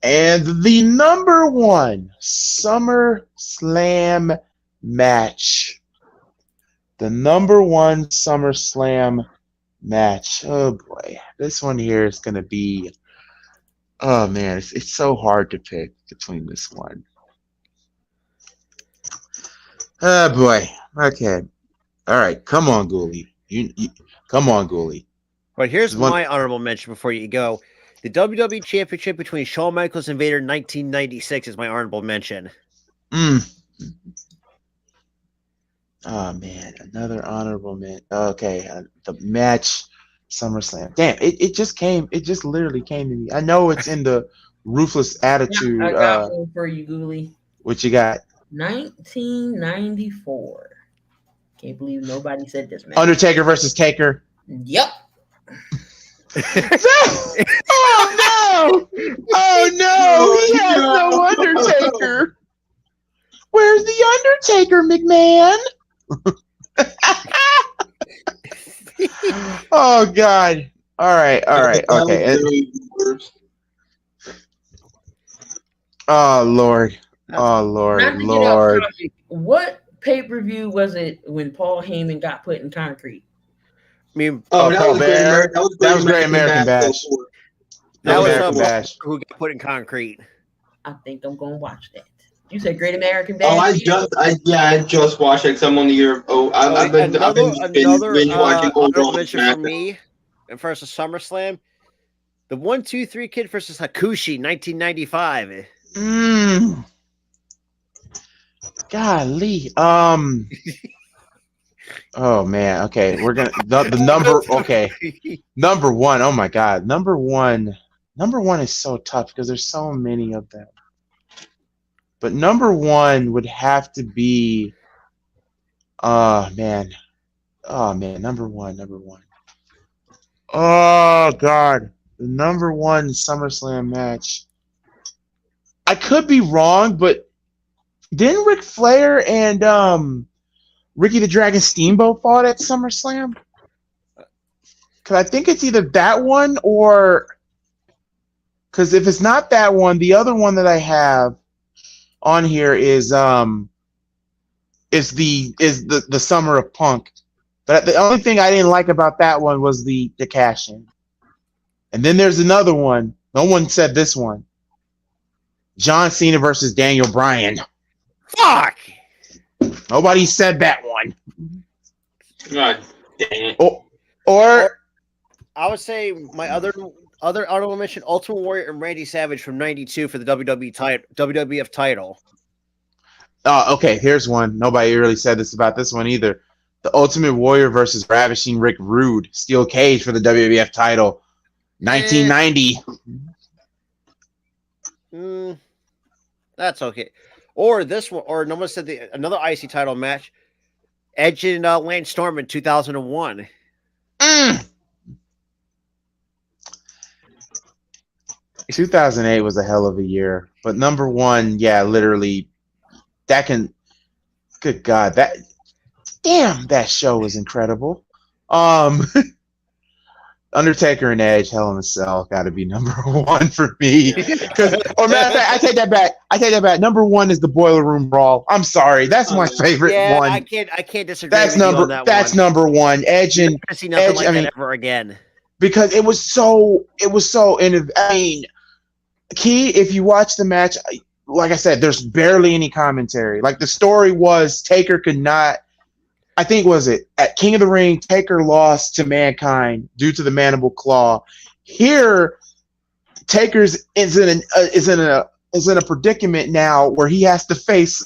And the number 1 SummerSlam match. The number 1 SummerSlam match. Oh boy. This one here is going to be, oh man, it's so hard to pick between this one. Oh boy. Okay. All right. Come on, Ghoulie. You come on, Ghoulie. But here's my honorable mention before you go. The WWE Championship between Shawn Michaels and Vader in 1996 is my honorable mention. Oh man, another honorable mention. Okay, the match, SummerSlam. Damn, it just came. It just literally came to me. I know it's in the Ruthless Attitude. I got one for you, Ghoulie. What you got? 1994. Can't believe nobody said this, man. Undertaker versus Taker. Yep. Oh no! He has no Undertaker. Where's the Undertaker, McMahon? Oh God! All right, okay. Oh Lord! What pay-per-view was it when Paul Heyman got put in concrete? I mean, that was Great American Bash. That was Bash who got put in concrete. I think I'm gonna watch that. You said Great American Bash. Oh, I just watched it because I'm on the year. I've been watching old mention for me and versus SummerSlam. The 1-2-3 Kid versus Hakushi, 1995. Golly. Oh man. Okay, we're gonna the number. Okay, number one. Oh my God, number one. Number one is so tough because there's so many of them. But number one would have to be. Oh man. Number one. Oh God, the number one SummerSlam match. I could be wrong, but didn't Ric Flair and Ricky the Dragon Steamboat fought at SummerSlam? Because I think it's either that one or, because if it's not that one, the other one that I have on here is the Summer of Punk. But the only thing I didn't like about that one was the cash in. And then there's another one. No one said this one. John Cena versus Daniel Bryan. Fuck! Nobody said that one. God dang it. Or I would say my other honorable mention, Ultimate Warrior and Randy Savage from '92 for the WWF title. Okay, here's one. Nobody really said this about this one either. The Ultimate Warrior versus Ravishing Rick Rude, Steel Cage for the WWF title, 1990. That's okay. Or this one, or no one said another IC title match, Edge and Lance Storm in 2001. 2008 was a hell of a year, but number one, yeah, literally, good God, that show was incredible. Undertaker and Edge, Hell in a Cell, got to be number one for me. Or matter of fact, I take that back. Number one is the Boiler Room Brawl. I'm sorry, that's my favorite one. I can't disagree. That's number one. Edge and I see nothing like that ever again. Because it was so innovative. I mean, key, if you watch the match, like I said, there's barely any commentary. Like the story was Taker could not. I think was it at King of the Ring, Taker lost to Mankind due to the Mandible Claw. Here, Taker's is in a predicament now where he has to face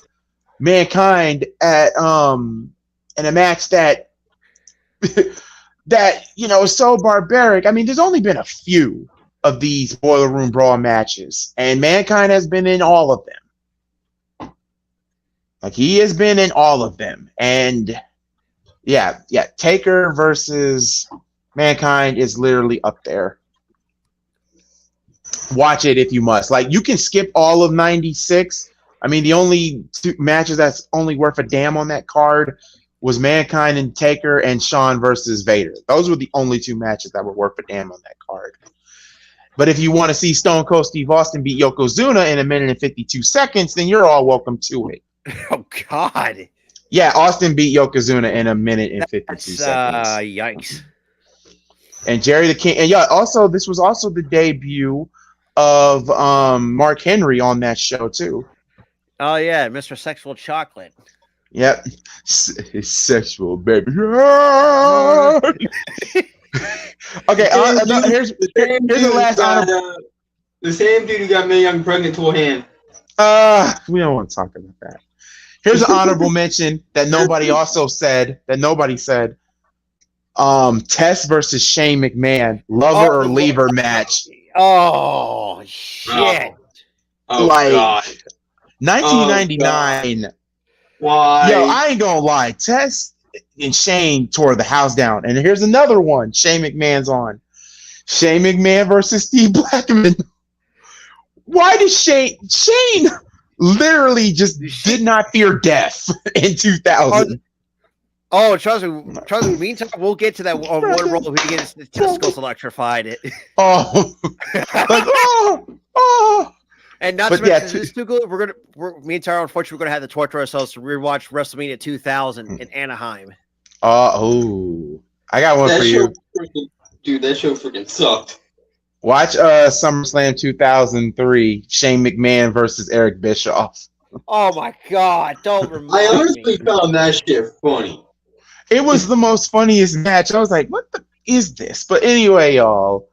Mankind at in a match that is so barbaric. I mean, there's only been a few of these Boiler Room Brawl matches, and Mankind has been in all of them. Like he has been in all of them, and yeah, Taker versus Mankind is literally up there. Watch it if you must. Like you can skip all of '96. I mean, the only two matches that's only worth a damn on that card was Mankind and Taker and Shawn versus Vader. Those were the only two matches that were worth a damn on that card. But if you want to see Stone Cold Steve Austin beat Yokozuna in 1 minute and 52 seconds, then you're all welcome to it. Oh God. Yeah, Austin beat Yokozuna in 1 minute and 52 seconds. Yikes. And Jerry the King, and yeah, also this was also the debut of Mark Henry on that show too. Oh yeah, Mr. Sexual Chocolate. Yep, sexual baby. Okay, here's the last honorable. The same dude who got Mae Young pregnant to a hand. We don't want to talk about that. Here's an honorable mention that nobody said. Tess versus Shane McMahon, lover or leaver match. Oh shit! Oh, like God. 1999. Why? Yo, I ain't gonna lie. Tess and Shane tore the house down. And here's another one. Shane McMahon's on. Shane McMahon versus Steve Blackman. Why did Shane literally just did not fear death in 2000? Oh, trust me. Meantime, we'll get to that on one roll. We get his testicles electrified. Oh, oh. And not to mention, this is too good. Me and Tara, unfortunately, we're gonna have to torture ourselves to rewatch WrestleMania 2000 in Anaheim. I got one for you, dude. That show freaking sucked. Watch SummerSlam 2003, Shane McMahon versus Eric Bischoff. Oh my God! Don't remind me. I honestly found that shit funny. It was the most funniest match. I was like, what the is this? But anyway, y'all,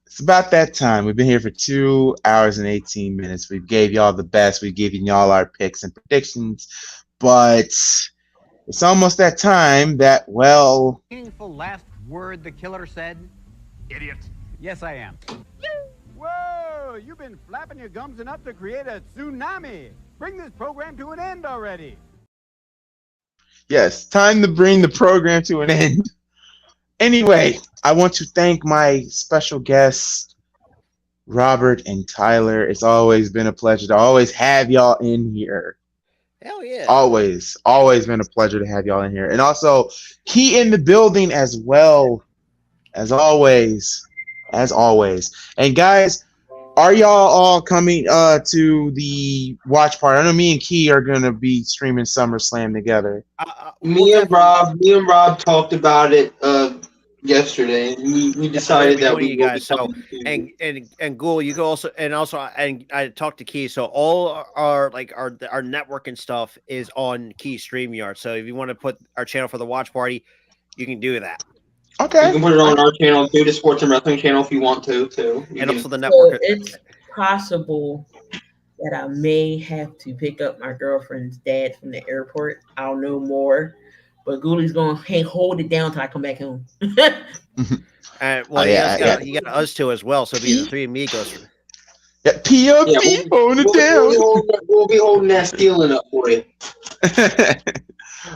it's about that time. We've been here for 2 hours and 18 minutes. We gave y'all the best. We've given y'all our picks and predictions. But it's almost that time that, well... Meaningful last word the killer said? Idiot. Yes, I am. Whoa! You've been flapping your gums enough to create a tsunami. Bring this program to an end already. Yes, time to bring the program to an end. Anyway, I want to thank my special guests, Robert and Tyler. It's always been a pleasure to always have y'all in here. Hell yeah. Always been a pleasure to have y'all in here. And also, Key in the building as well, as always. And guys, are y'all all coming to the watch party? I know me and Key are going to be streaming SummerSlam together. Me and Rob talked about it yesterday. We decided that we guys. So and Ghoul, you go also and I talked to Key. So all our network and stuff is on Key StreamYard. So if you want to put our channel for the watch party, you can do that. Okay. You can put it on our channel too, the sports and wrestling channel if you want to too. And also the network. So it's possible that I may have to pick up my girlfriend's dad from the airport. I'll know more. But Ghoulies gonna hold it down till I come back home. You got us two as well. So it'll be the three amigos. Yeah, POP, hold it down. We'll be holding that stealing up for you.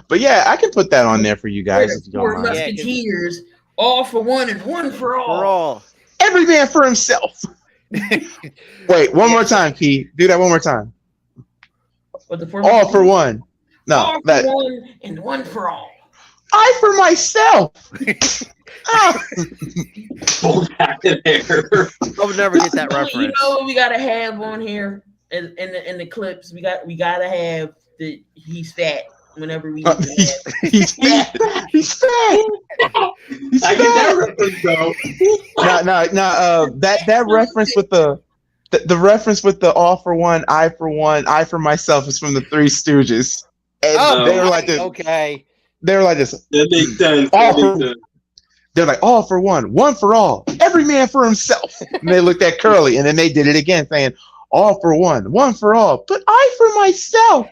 But yeah, I can put that on there for you guys if you don't mind. Musketeers, all for one and one for all. Every man for himself. Wait, one more time, Key. Do that one more time. All for one. No, all for one and one for all. I for myself. I'll never get that reference. You know what we gotta have on here in the clips? We gotta have the he's fat. Whenever we he's fat. He's fat. I get that reference though. No. That reference with the reference with the all for one, I for myself is from the Three Stooges. And they were like this. Okay. They were like this. That makes sense. They're like, all for one for all, every man for himself. And they looked at Curly, and then they did it again, saying, all for one for all, but I for myself.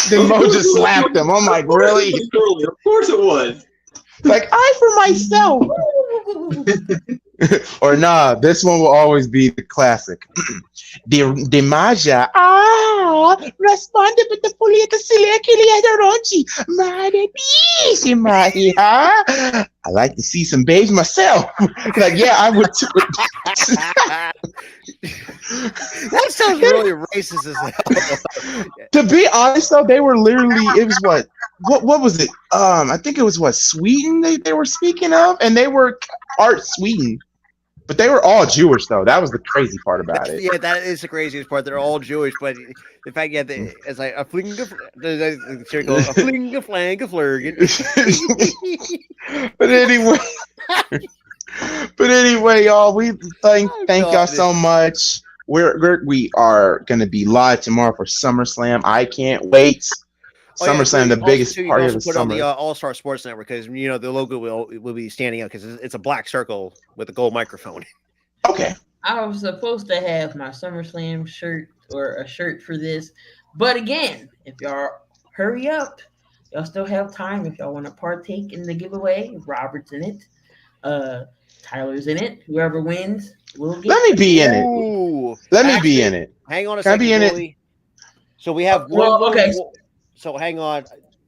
Then Mo just slapped him. I'm like, really? Of course it was. Like, I for myself. Or nah, this one will always be the classic. Di Magia. Responde petefolieta silekilia ronchi. Magia. I like to see some babes myself. Like, yeah, I would too. That sounds really racist as hell. To be honest, though, they were literally, it was what was it? I think it was Sweden they were speaking of, and they were Art Sweden. But they were all Jewish, though. That was the crazy part about it. Yeah, that is the craziest part. They're all Jewish, but the fact it's like a fling of flurgen. But anyway, y'all, we thank y'all so much. We are gonna be live tomorrow for SummerSlam. I can't wait. SummerSlam, the biggest party of the put summer. on the All-Star Sports Network because the logo will be standing out because it's a black circle with a gold microphone. Okay. I was supposed to have my SummerSlam shirt or a shirt for this, but again, if y'all hurry up, y'all still have time if y'all want to partake in the giveaway. Robert's in it. Tyler's in it. Whoever wins will get. Let me be in it. Let me be in it. Hang on a second. Can I be in it? So we have one. Okay. So hang on.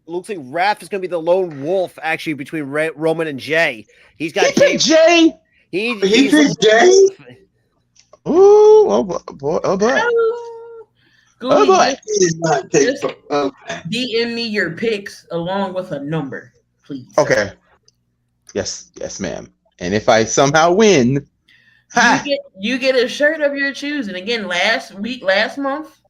Looks like Raph is going to be the lone wolf actually between Roman and Jay. He's got Jay. He picked Jay. Ooh, oh boy, oh boy. Gooey, boy. Just DM me your picks along with a number, please. Okay. Yes, ma'am. And if I somehow win, you get a shirt of your choosing. Again, last month,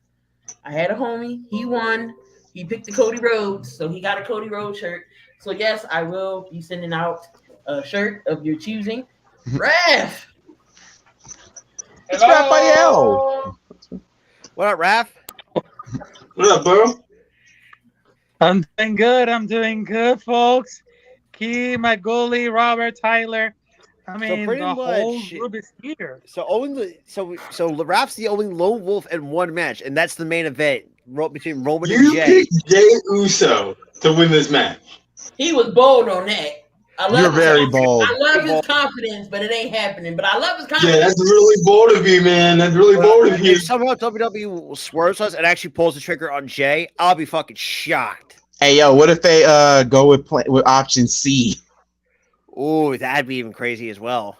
I had a homie. He won. He picked the Cody Rhodes, so he got a Cody Rhodes shirt. So yes, I will be sending out a shirt of your choosing. Raph. It's Raphael. What up, Raph? What up, bro? I'm doing good, folks. Key, my goalie, Robert, Tyler. I mean, the whole group is here. So Raph's the only lone wolf in one match, and that's the main event between Roman and Jay. You picked Jay Uso to win this match. He was bold on that. You're very bold. I love his confidence, but it ain't happening. But I love his confidence. Yeah, that's really bold of you, man. That's really bold of you. If somehow WWE swerves us and actually pulls the trigger on Jay, I'll be fucking shocked. Hey, yo, what if they go with option C? Oh, that'd be even crazy as well.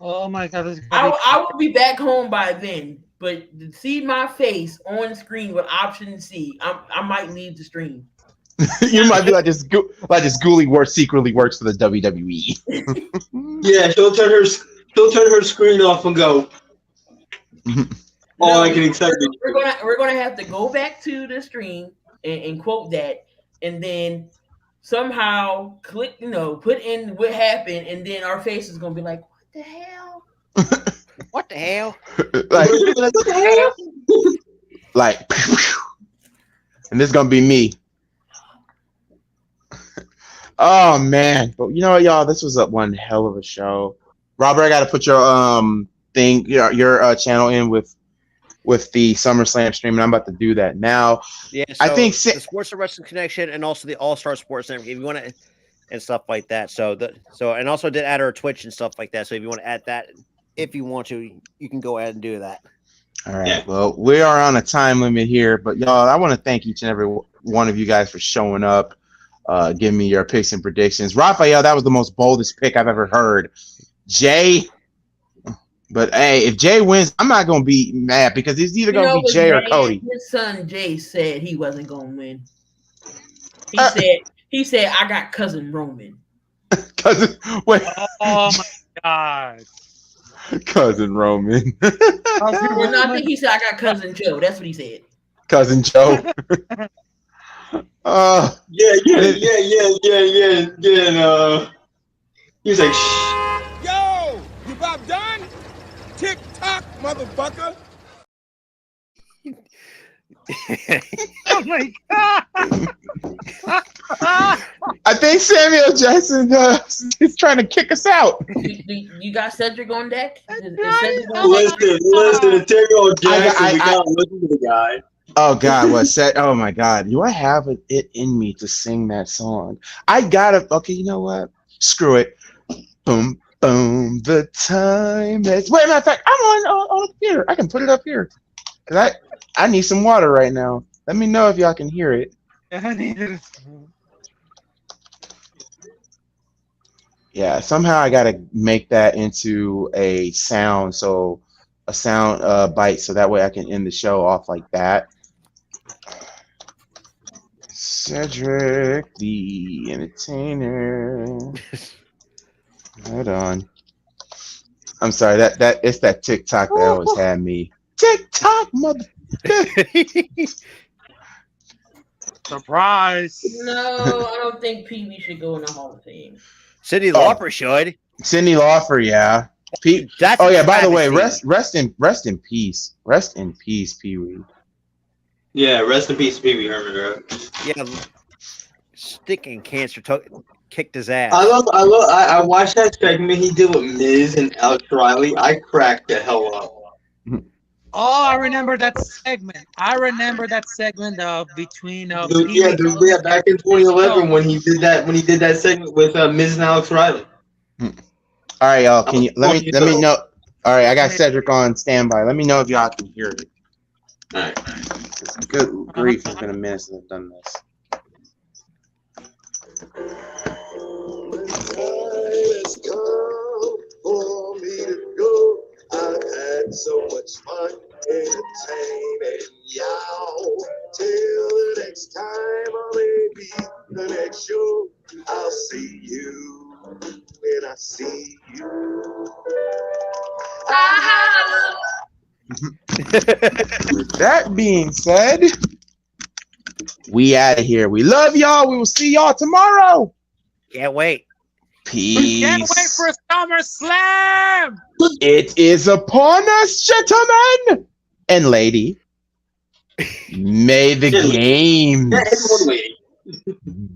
Oh my god! I will be back home by then, but to see my face on screen with option C, I might leave the stream. You might be like this ghoulie secretly works for the WWE. Yeah, she'll turn her screen off and go. I can accept it. We're gonna have to go back to the stream and quote that, and then somehow click, put in what happened, and then our face is gonna be like, what the hell? What the hell? Like, what the hell? Like, and this is gonna be me. Oh man, but you know what, y'all? This was one hell of a show. Robert, I got to put your your channel in with the SummerSlam stream, and I'm about to do that now. Yeah, so I think the Sports and Wrestling Connection, and also the All-Star Sports Network, if you want to, and stuff like that. And also did add our Twitch and stuff like that. So if you want to add that, if you want to, you can go ahead and do that. All right. Well, we are on a time limit here, but y'all, I want to thank each and every one of you guys for showing up. Give me your picks and predictions. Raphael, that was the most boldest pick I've ever heard. Jay, but hey, if Jay wins, I'm not gonna be mad because it's either gonna be Jay or Cody. His son Jay said he wasn't gonna win. He said I got cousin Roman. Wait. Oh my god. Cousin Roman. Well, no, I think he said I got cousin Joe. That's what he said. Cousin Joe. Yeah. He's like, shh. Yo, you about done? Tick tock, motherfucker. Oh my god. I think Samuel Jackson is trying to kick us out. You got Cedric on deck? Listen, Terrell Jackson, we gotta listen to the guy. Oh God, what said? Oh my God, do I have it in me to sing that song? I gotta. Okay, you know what? Screw it. Boom, boom. The time is. Wait, matter of fact, I'm on up here. I can put it up here. Cause I need some water right now. Let me know if y'all can hear it. I need it. Yeah, somehow I gotta make that into a sound, so a sound bite, so that way I can end the show off like that. Cedric the Entertainer. Hold on. I'm sorry, that it's that TikTok that always had me. TikTok, mother. Surprise! No, I don't think Pee-wee should go in the Hall of Fame. Cyndi Lauper should. Cyndi Lauper, yeah. By the way, rest in peace. Rest in peace, Pee-wee. Yeah, rest in peace, Pee Wee Herman, bro. Yeah, sticking cancer kicked his ass. I watched that segment he did with Miz and Alex Riley. I cracked the hell up. Oh, I remember that segment. Of between back in 2011 when he did that segment with Miz and Alex Riley. All right, y'all. Can you let me know? All right, I got Cedric on standby. Let me know if y'all can hear it. All right. Good grief, it's been a minute since I've done this. It's come for me to go. I've had so much fun entertaining y'all. Till the next time, or maybe the next show, I'll see you when I see you. With that being said, we out of here. We love y'all. We will see y'all tomorrow. Can't wait. Peace. Can't wait for SummerSlam. It is upon us, gentlemen and lady. May the games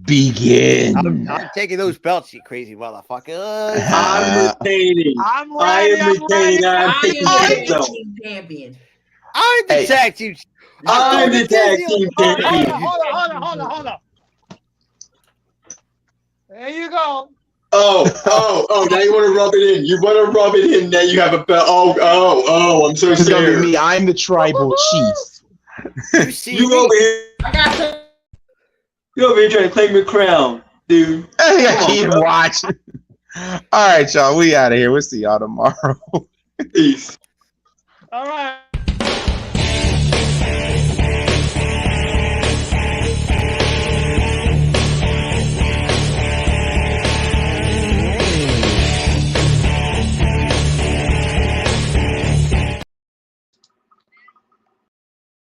begin. I'm taking those belts, you crazy motherfucker. I'm retaining. I'm retaining. I'm taking the belt. Champion. I'm the tag team. I'm the tag team champion. Hold on. There you go. Oh, now you want to rub it in. You want to rub it in, now you have a belt. Oh, I'm so This is gonna be scared. me. I'm the tribal chief. You over here. You over here trying to claim your crown, dude. I keep watching. All right, y'all. We out of here. We'll see y'all tomorrow. Peace. All right.